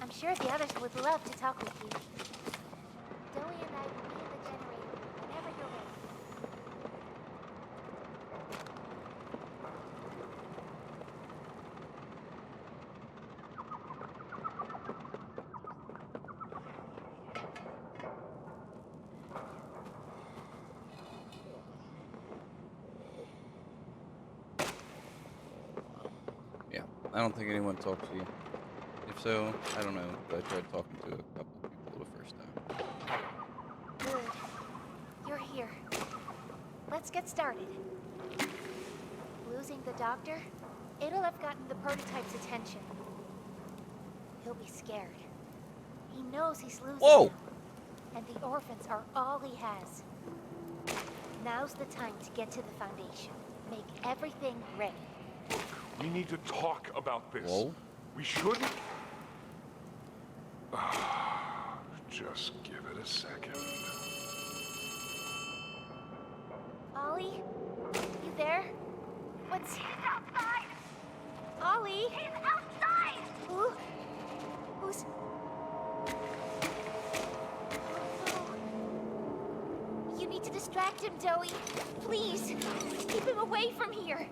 I'm sure the others would love to talk with you. Zoe and I will be in the generator whenever you're ready. Yeah, I don't think anyone talks to you. If so, I don't know. I tried talking to a couple people the first time. Good. You're here. Let's get started. Losing the doctor? It'll have gotten the prototype's attention. He'll be scared. He knows he's losing. Whoa! And the orphans are all he has. Now's the time to get to the Foundation. Make everything ready. We need to talk about this. Whoa. We shouldn't... Just give it a second. Ollie? You there? What's... He's outside! Ollie? He's outside! Who's... Oh, no. You need to distract him, Joey. Please, keep him away from here.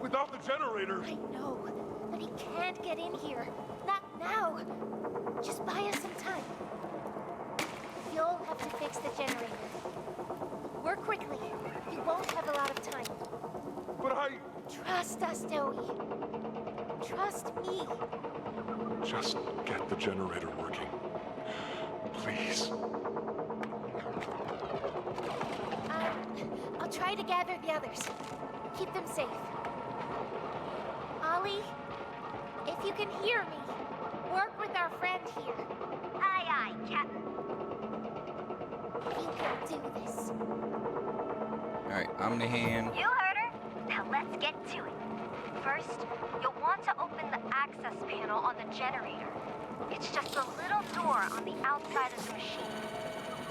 Without the generator. I know, but he can't get in here. Not now. Just buy us some time. You'll have to fix the generator. Work quickly. You won't have a lot of time. But I... Trust us, Joey. Trust me. Just get the generator working. Please. I'll try to gather the others. Keep them safe. Ollie, if you can hear me, work with our friend here. Aye, aye, Captain. You can do this. Alright, Omni-hand. You heard her. Now let's get to it. First, you'll want to open the access panel on the generator. It's just a little door on the outside of the machine.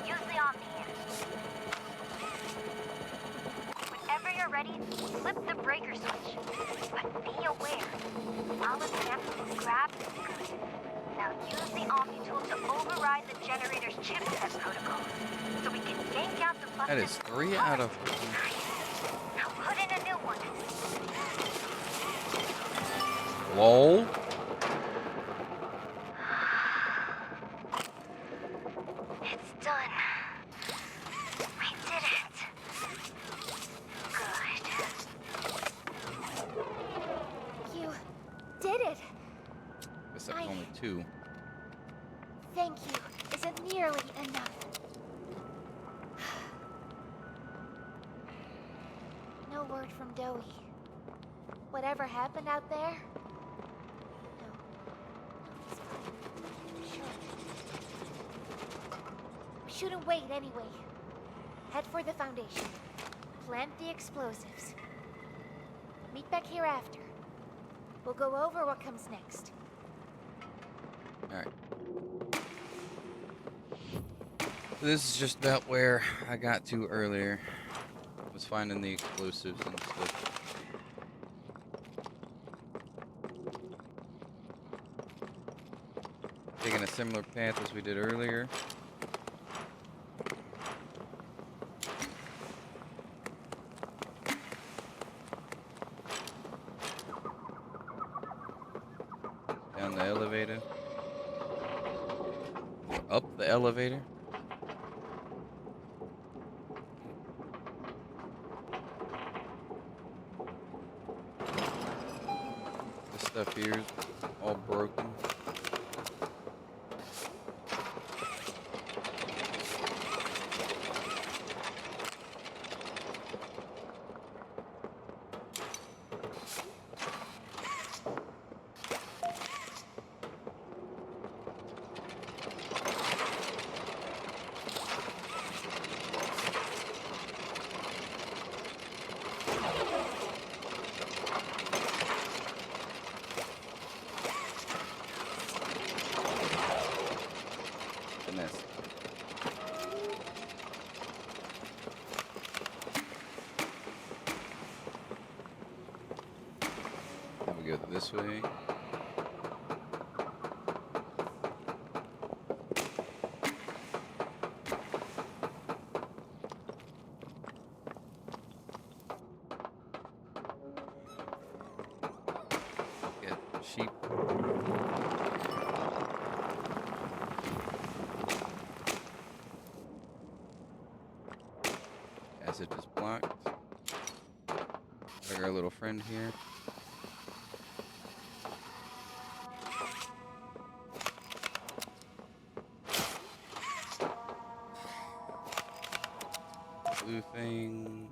Use the Omni-hand. Whenever you're ready, flip the breaker switch. But be aware, Olive's hand will grab the good. Now use the Omni tool to override the generator's chipset protocol, so we can yank out the busted... That is 3 out of... Now put in a new one. LOL. It's done. We did it. Good. You did it. Guess that was only 2. Thank you isn't nearly enough. No word from Doey. Whatever happened out there? No. He's fine. Sure. We shouldn't wait anyway. Head for the Foundation. Plant the explosives. Meet back here after. We'll go over what comes next. Alright. This is just about where I got to earlier. Was finding the explosives and stuff. Taking a similar path as we did earlier. Down the elevator. Up the elevator. This stuff here is all broken. Go this way. Get sheep. Acid is blocked. Like our little friend here. Blue thing.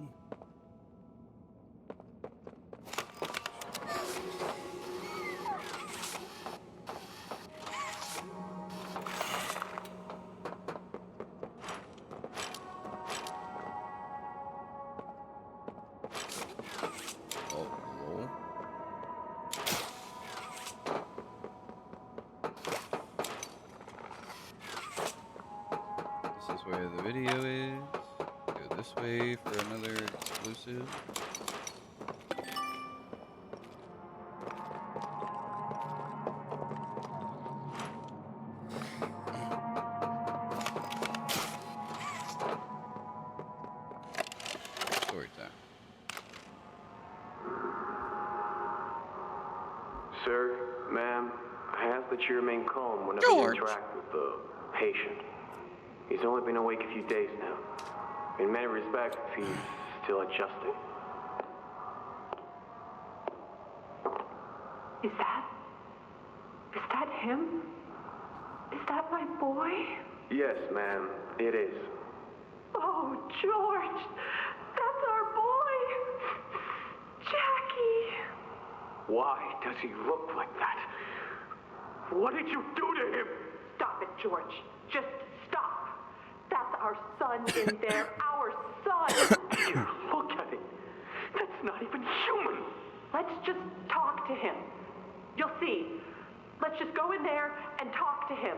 Oh, hello. This is where the video is. Go this way for another exclusive. Sir, ma'am, I ask that you remain calm whenever you interact with the patient. He's only been awake a few days now. In many respects, he's still adjusting. Is that him? Is that my boy? Yes, ma'am, it is. Oh, George, that's our boy. Jackie. Why does he look like that? What did you do to him? Stop it, George. Just stop. That's our son in there. Our son. Here, look at him. That's not even human. Let's just talk to him. You'll see. Let's just go in there and talk to him.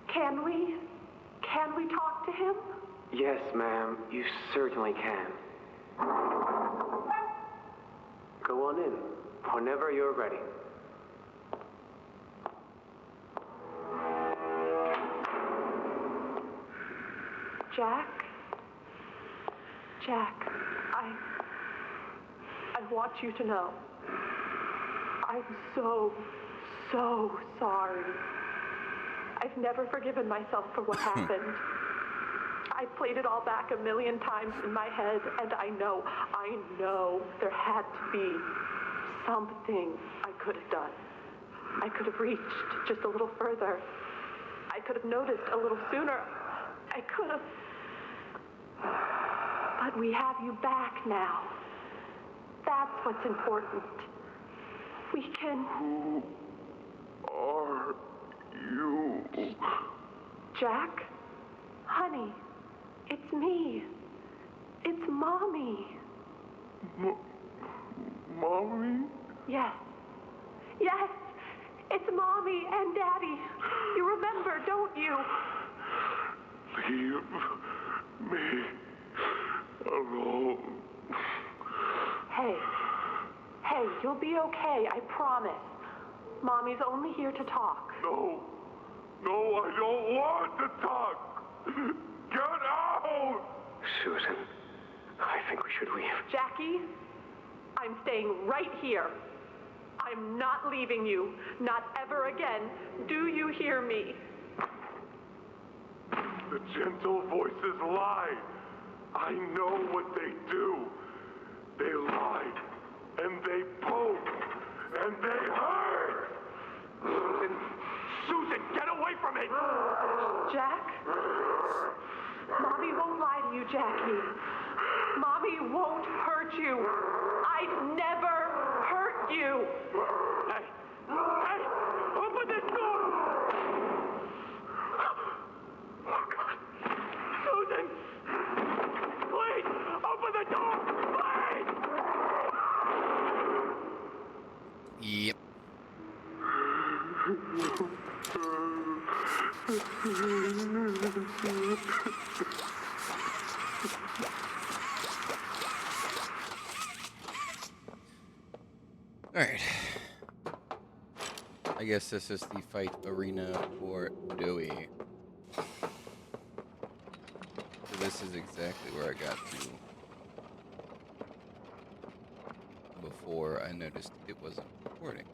Can we? Can we talk to him? Yes, ma'am, you certainly can. Go on in, whenever you're ready. Jack, I want you to know, I'm so sorry. I've never forgiven myself for what happened. I played it all back a million times in my head, and I know there had to be something I could have done. I could have reached just a little further. I could have noticed a little sooner. I could have. But we have you back now. That's what's important. We can... Who are you? Jack? Honey, it's me. It's Mommy. Mommy? Yes. Yes, it's Mommy and Daddy. You remember, don't you? Leave me alone. Hey, you'll be okay, I promise. Mommy's only here to talk. No, I don't want to talk. Get out! Susan, I think we should leave. Jackie, I'm staying right here. I'm not leaving you. Not ever again. Do you hear me? The gentle voices lie. I know what they do. They lie, and they poke, and they hurt. Susan, get away from me! Jack? Mommy won't lie to you, Jackie. Mommy won't hurt you. I'd never hurt you. Hey, open this door! Oh, God. Susan! Please, open the door! Please! Yep. Alright. I guess this is the fight arena for Dewey. So this is exactly where I got to before I noticed it wasn't recording.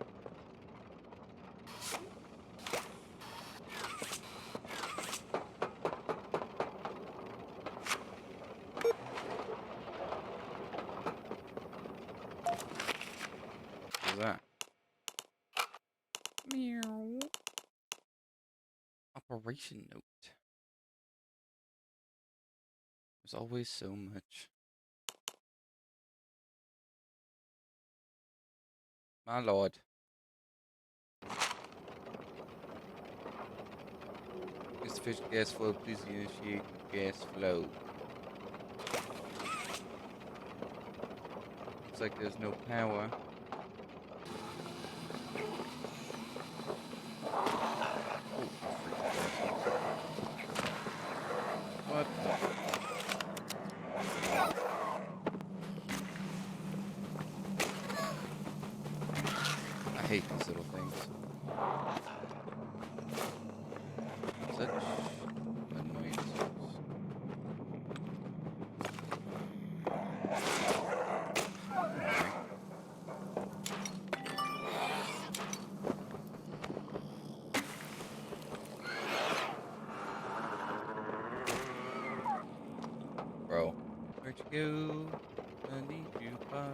What's that? Meow. Operation note. There's always so much. My lord. Insufficient gas flow, please initiate gas flow. Looks like there's no power. What? I hate these little things. Such annoyances. Okay. go. I need you, Bob.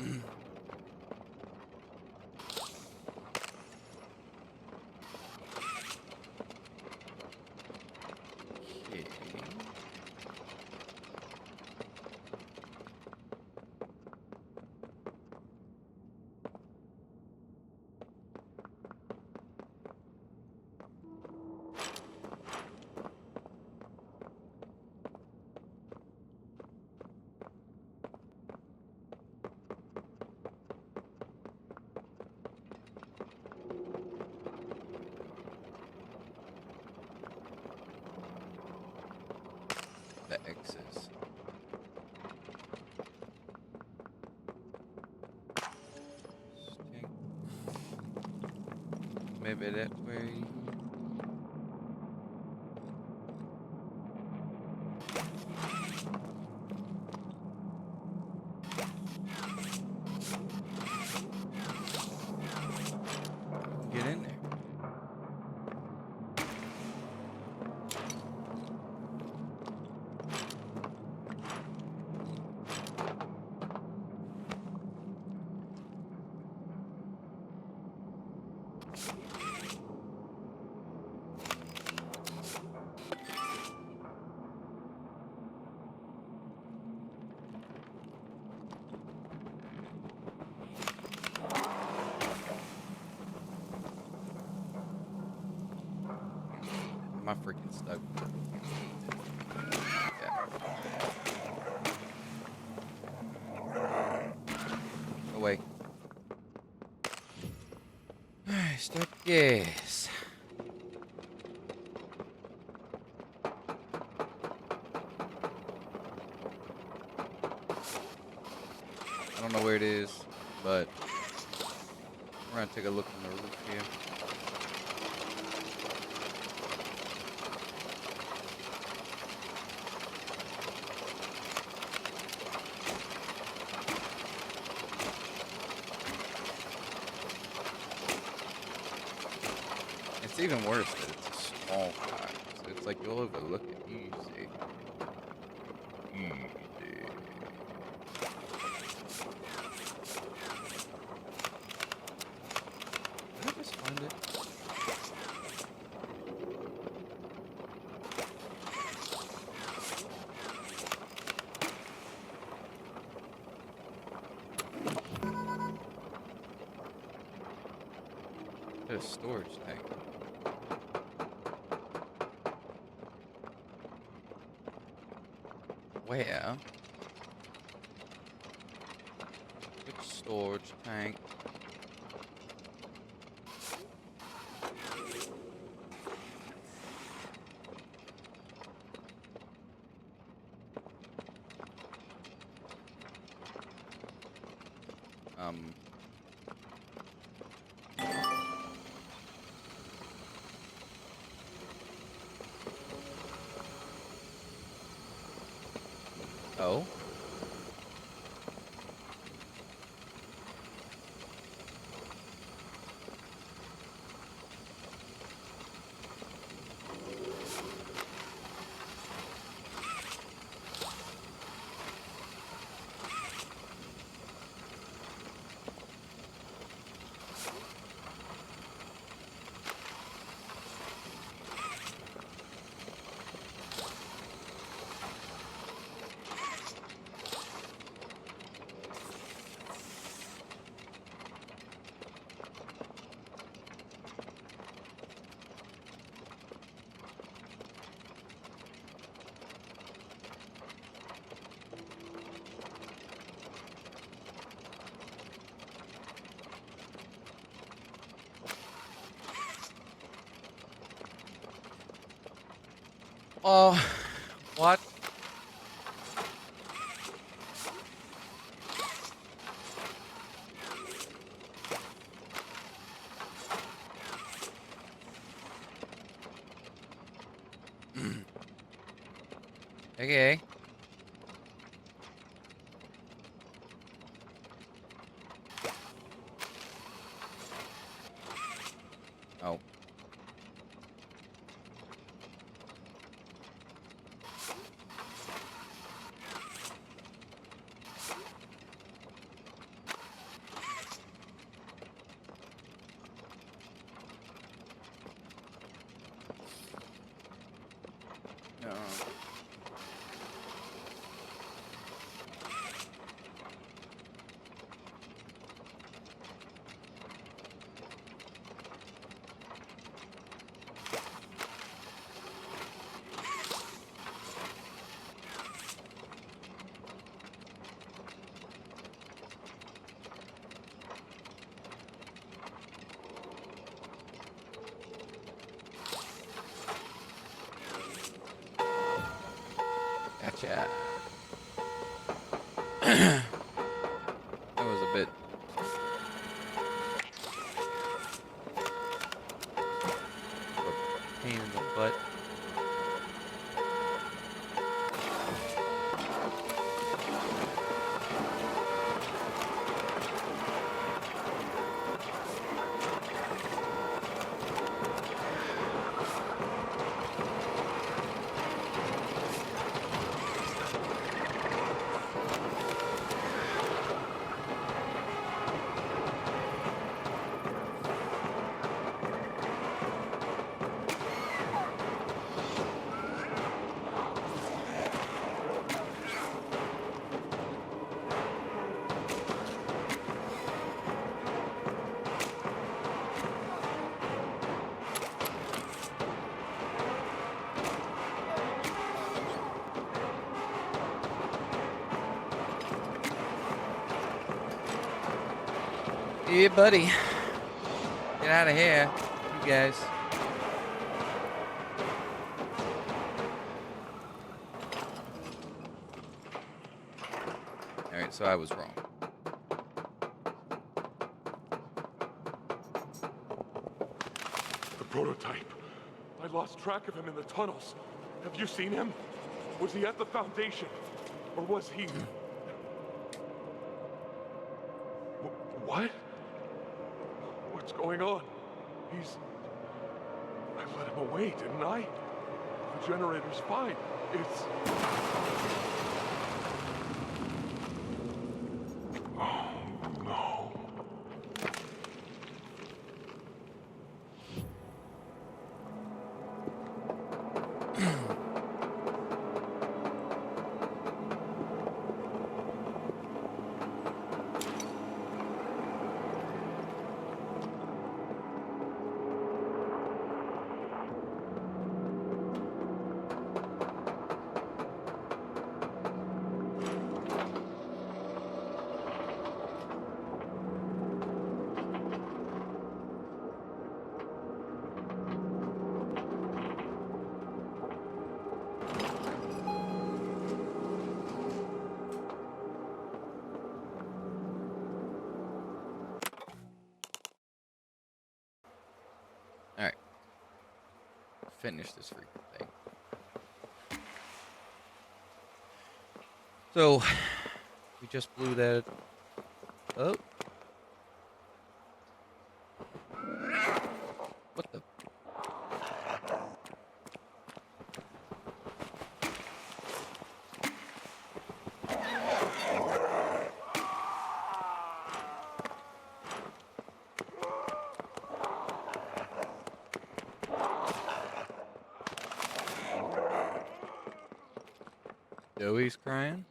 Okay. The X's. Maybe that's where you... Get in there. Am I freaking stuck? Yeah. Away. Alright, start the gas. I don't know where it is, but we're gonna take a look on the roof here. It's even worse that it's a small guy. So it's like you'll overlook it easy. Easy. Did I just find it? There's a storage tank. Where? Which storage tank? Oh. Oh, what? Okay. Oh. Yeah. That was a bit. Pain in the butt. Yeah, buddy. Get out of here, you guys. Alright, so I was wrong. The prototype. I lost track of him in the tunnels. Have you seen him? Was he at the Foundation? Or was he... What? What's going on? He's... I let him away, didn't I? The generator's fine. It's... Oh, no. Alright. Finish this freaking thing. So, we just blew that up. What the? Joey's crying.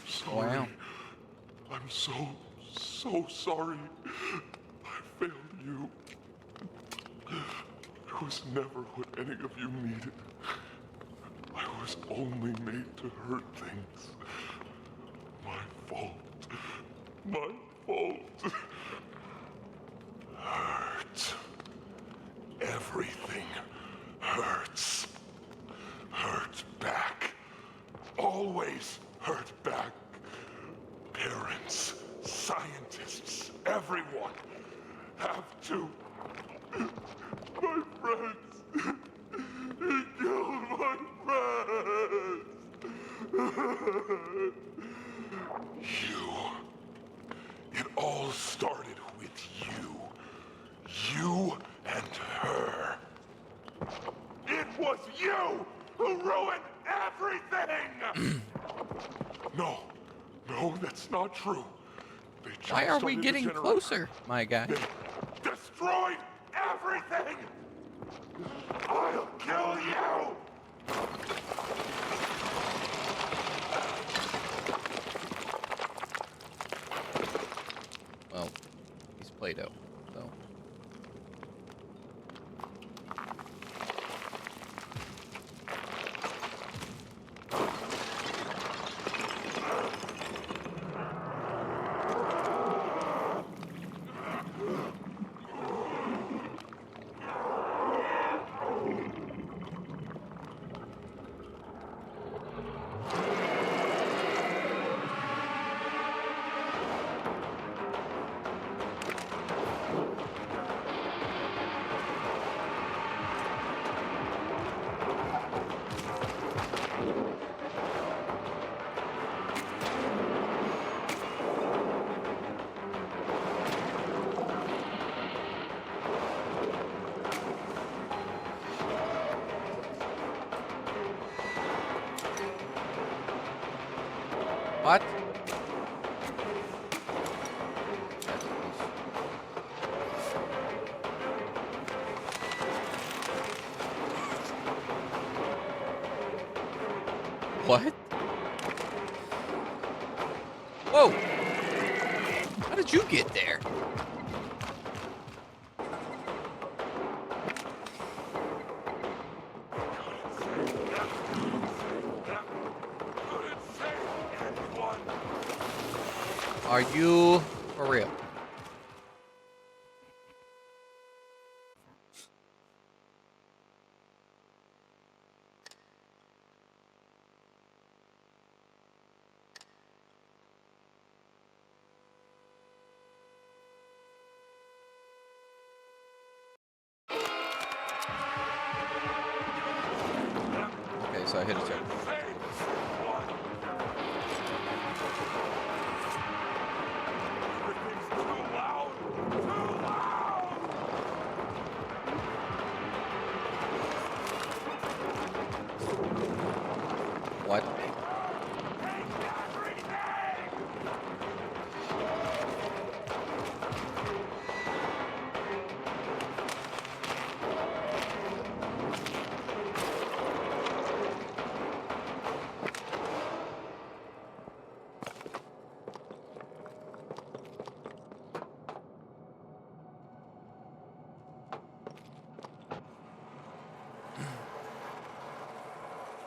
Sorry. Wow. I'm so sorry. I failed you. I was never what any of you needed. I was only made to hurt things. My fault. My fault. Hurt. Everything hurts. Hurt back. Always hurt back. Parents, scientists, everyone have to. My friends. He killed my friends. You. It all started with you. You and her. It was you who ruined everything! No, that's not true. Why are we getting closer, my guy? They destroyed everything! I'll kill you! Well, he's Play-Doh, so. What? What? Whoa! How did you get there? Are you for real? Okay, so I hit a check. What?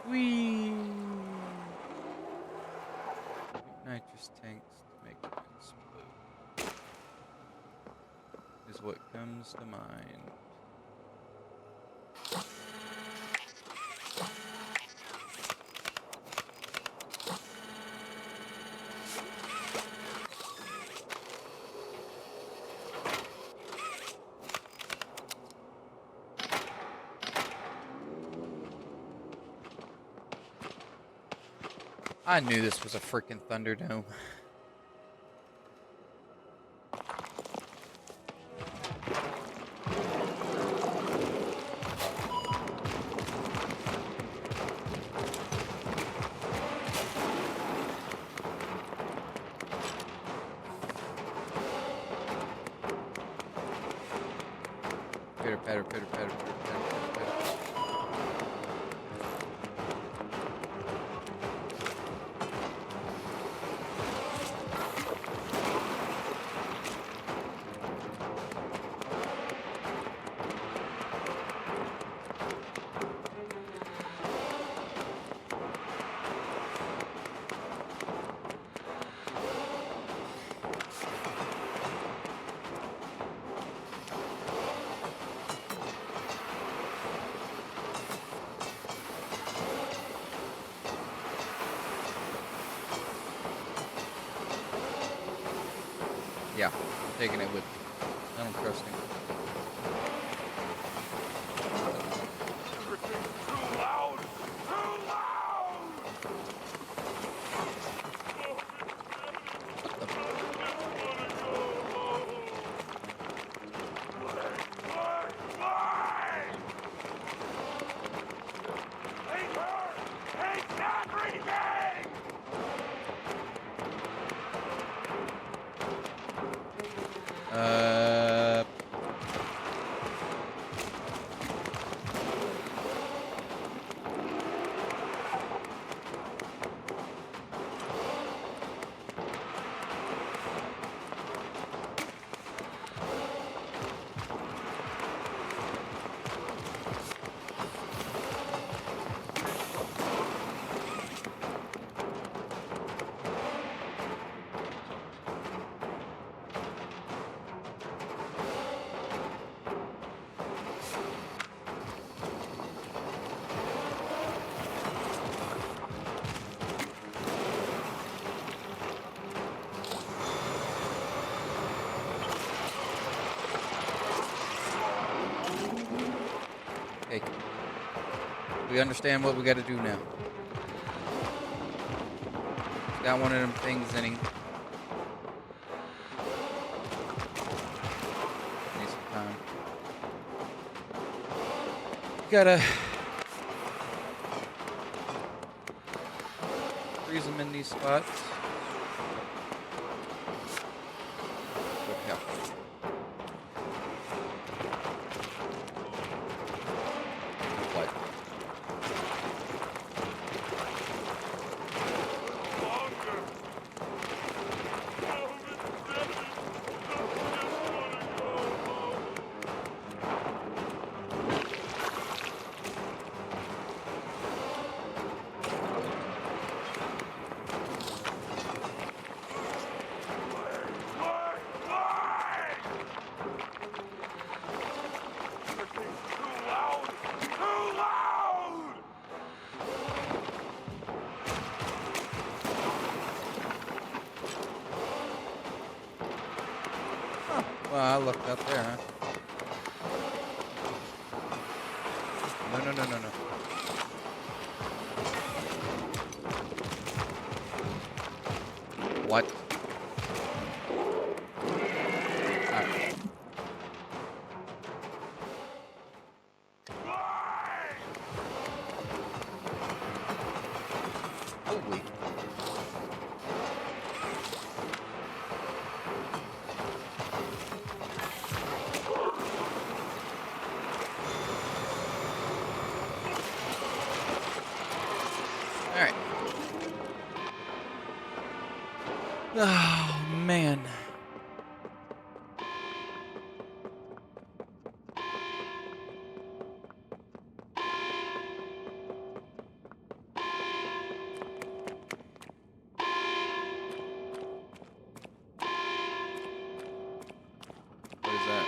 Whee! Nitrous tanks to make them explode is what comes to mind. I knew this was a freaking Thunderdome. Pitter patter, pitter patter, pitter patter, pitter patter. Yeah, I'm taking it with me. I don't trust him. Too loud! Too loud! Okay. We understand what we got to do now. Got one of them things in him. Need some time. Gotta freeze them in these spots. Well, I looked up there, huh? No, no, no, no, no. What? Alright. Holy. Alright. Oh, man. What is that?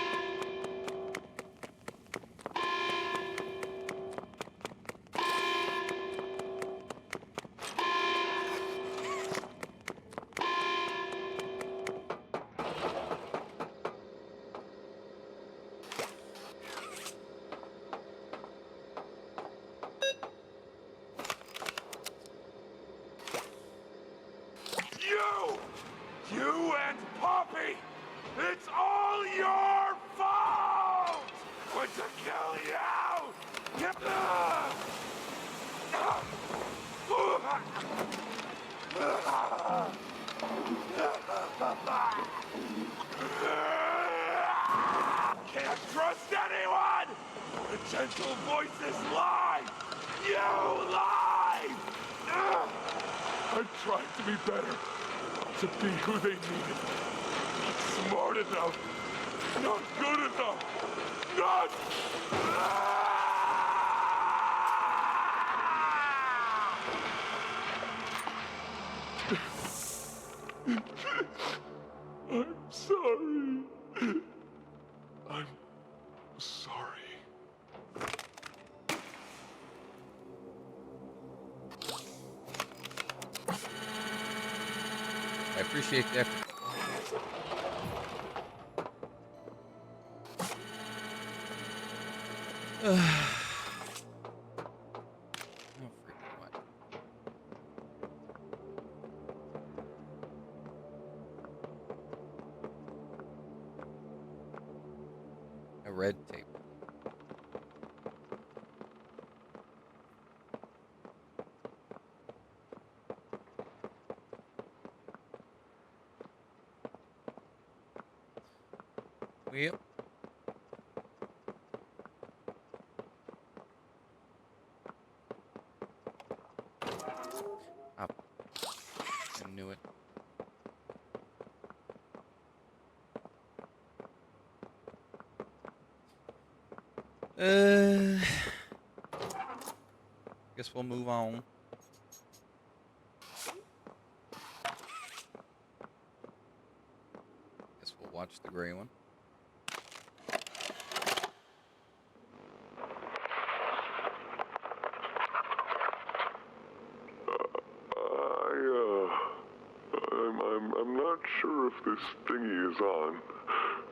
You and Poppy! It's all your fault! We're to kill you! Get Can't trust anyone! The gentle voices lie! You lie! I tried to be better. To be who they needed. Not smart enough. Not good enough. Not... I'm sorry. I'm sorry. I appreciate the effort. Oh, freaking what? A red tape. Yep. Oh. I knew it. Guess we'll move on. Guess we'll watch the gray one. I'm not sure if this thingy is on,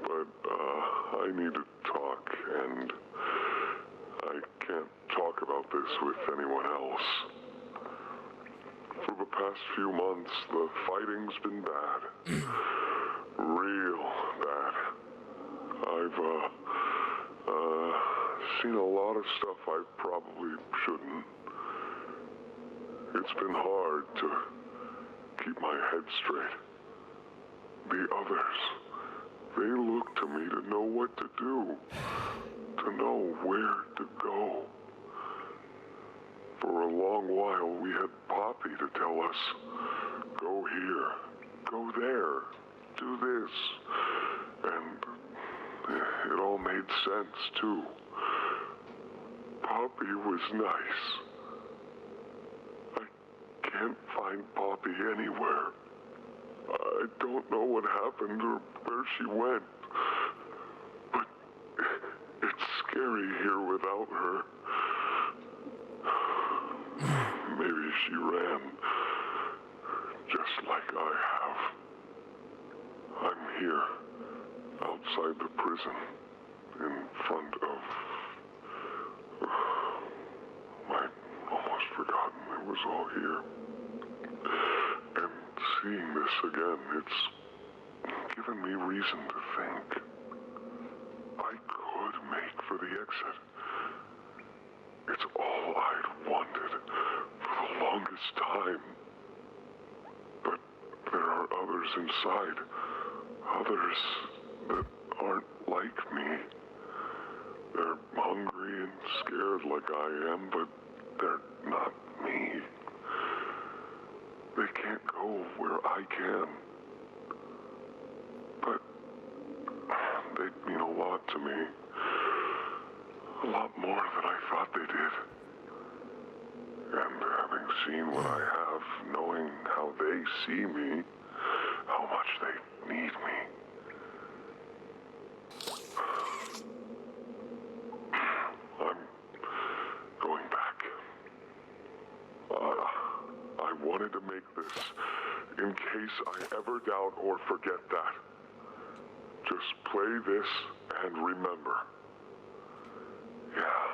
but I need to talk, and I can't talk about this with anyone else. For the past few months, the fighting's been bad. Real bad. I've seen a lot of stuff I probably shouldn't. It's been hard to keep my head straight. The others, they look to me to know what to do, to know where to go. For a long while, we had Poppy to tell us, go here, go there, do this. And it all made sense, too. Poppy was nice. I can't find Poppy anywhere. I don't know what happened or where she went. But it's scary here without her. Maybe she ran, just like I have. I'm here, outside the prison, in front of... I'd almost forgotten it was all here. And seeing this again, it's given me reason to think I could make for the exit. It's all I'd wanted for the longest time. But there are others inside. Others that aren't like me. They're hungry and scared like I am, but they're not me. They can't go where I can. But they mean a lot to me. A lot more than I thought they did. And having seen what I have, knowing how they see me, how much they need me. I'm going back. I wanted to make this in case I ever doubt or forget that. Just play this and remember. Yeah.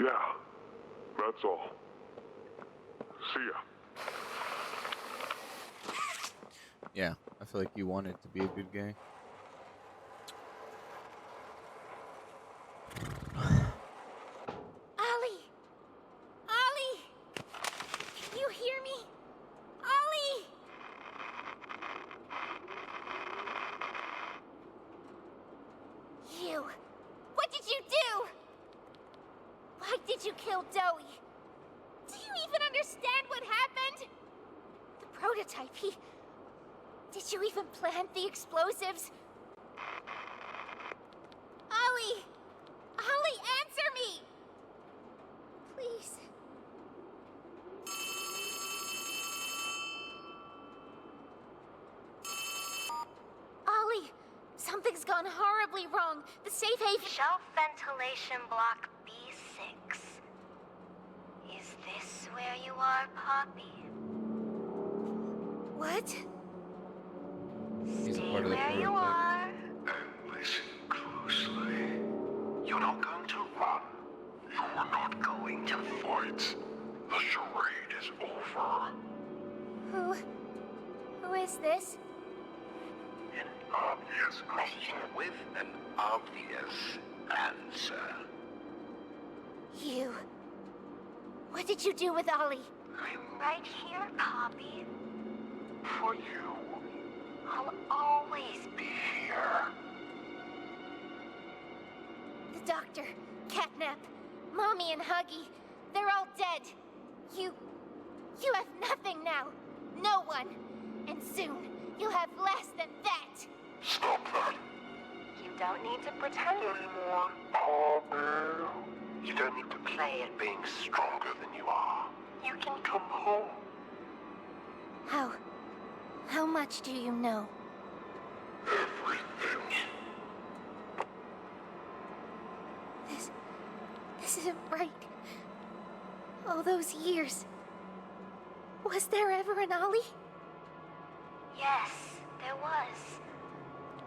Yeah. That's all. See ya. Yeah, I feel like you wanted to be a good guy. Ollie! Ollie! Can you hear me? Ollie! You! What did you do? Why did you kill Dowie? Do you even understand what happened? The prototype, Did you even plant the explosives? Ollie! Ollie, answer me! Please. Ollie, something's gone horribly wrong. The safe haven... Shelf ventilation block B6. Is this where you are, Poppy? What? He's a Stay part of the where you prototype. are. And listen closely. You're not going to run. You're not going to fight. The charade is over. Who is this? An obvious question with an obvious answer. You. What did you do with Ollie? I'm right here, Poppy. For you. I'll always Be here. The doctor, Catnap, Mommy and Huggy, they're all dead. You have nothing now. No one. And soon, you'll have less than that. Stop that. You don't need to pretend anymore. Poppy. You don't need to play at being stronger than you are. You can Come home. How much do you know? Everything. This isn't right. All those years. Was there ever an Ollie? Yes, there was.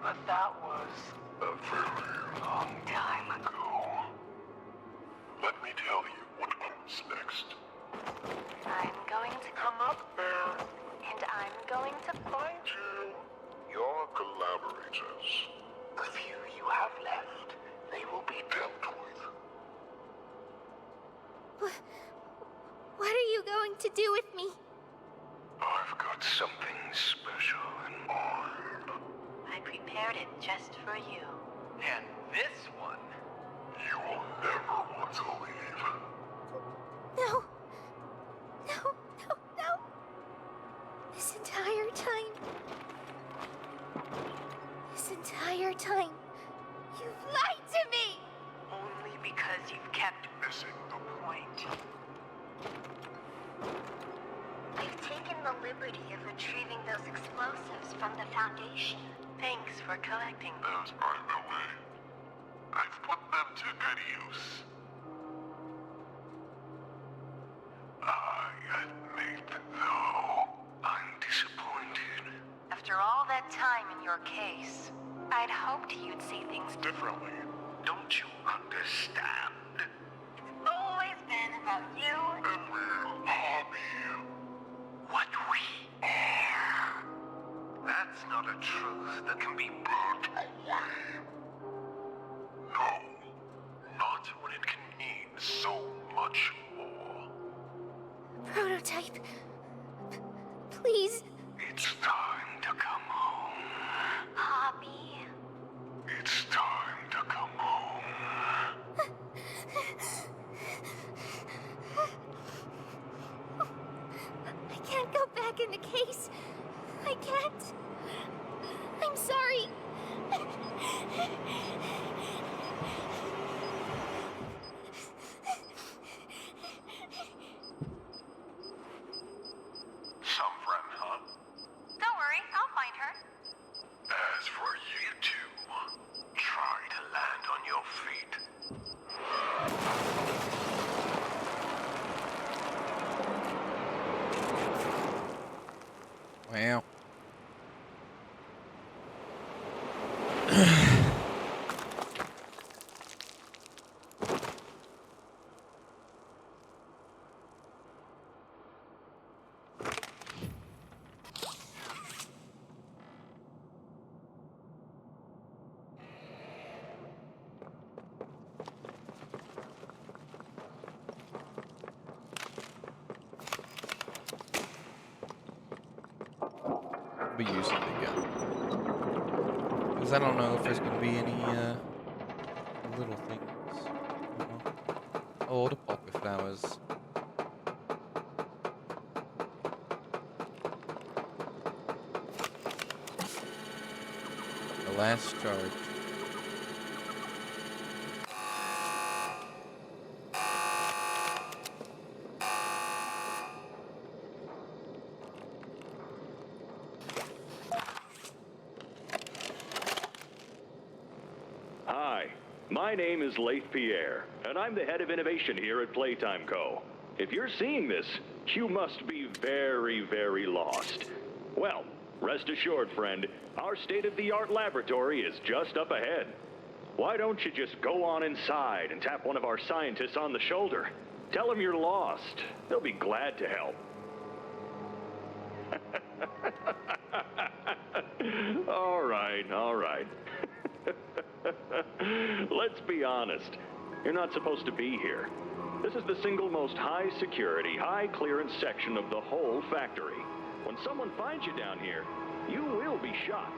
But that was a very long time ago. Let me tell you what comes next. I'm going to Come up there. and I'm going to Find you. Your collaborators. The few you have left, they will be dealt with. What are you going to do with me? I've got something special in mind. I prepared it just for you. And this one, you will never want to leave. No. No, no, no. This entire time, you've lied to me! Only because you've kept Missing the point. I've taken the liberty of retrieving those explosives from the Foundation. Thanks for collecting them. Those are the way. I've put them to good use. I admit, though, I'm disappointed. I've after all that time in your case. I'd hoped you'd see things differently. Don't you understand? It's always been about you And we'll harm you. What we are. That's not a truth that can be burnt away. No. Not when it can mean so much more. Prototype. Please. It's time to come home. Poppy. It's time to come home. I can't go back in the case. I can't. I'm sorry. Some friend, huh? Don't worry, I'll find her. As for you two, try to land on your feet. Wow. Be using the gun because I don't know if there's gonna be any little things. Oh, the poppy flowers. The last charge. Hi, my name is Leith Pierre, and I'm the head of innovation here at Playtime Co. If you're seeing this, you must be very, very lost. Well, rest assured, friend, our state-of-the-art laboratory is just up ahead. Why don't you just go on inside and tap one of our scientists on the shoulder? Tell them you're lost. They'll be glad to help. All right, all right. Let's be honest. You're not supposed to be here. This is the single most high security, high clearance section of the whole factory. When someone finds you down here, you will be shot.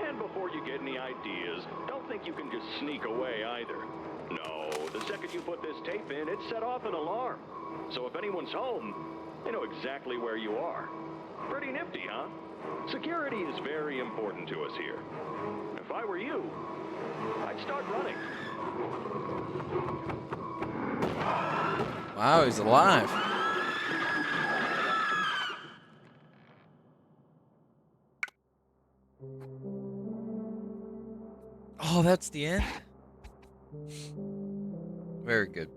And before you get any ideas, don't think you can just sneak away either. No, the second you put this tape in, it set off an alarm. So if anyone's home, they know exactly where you are. Pretty nifty, huh? Security is very important to us here. If I were you, I'd start running. Wow, he's alive. Oh, that's the end? Very good.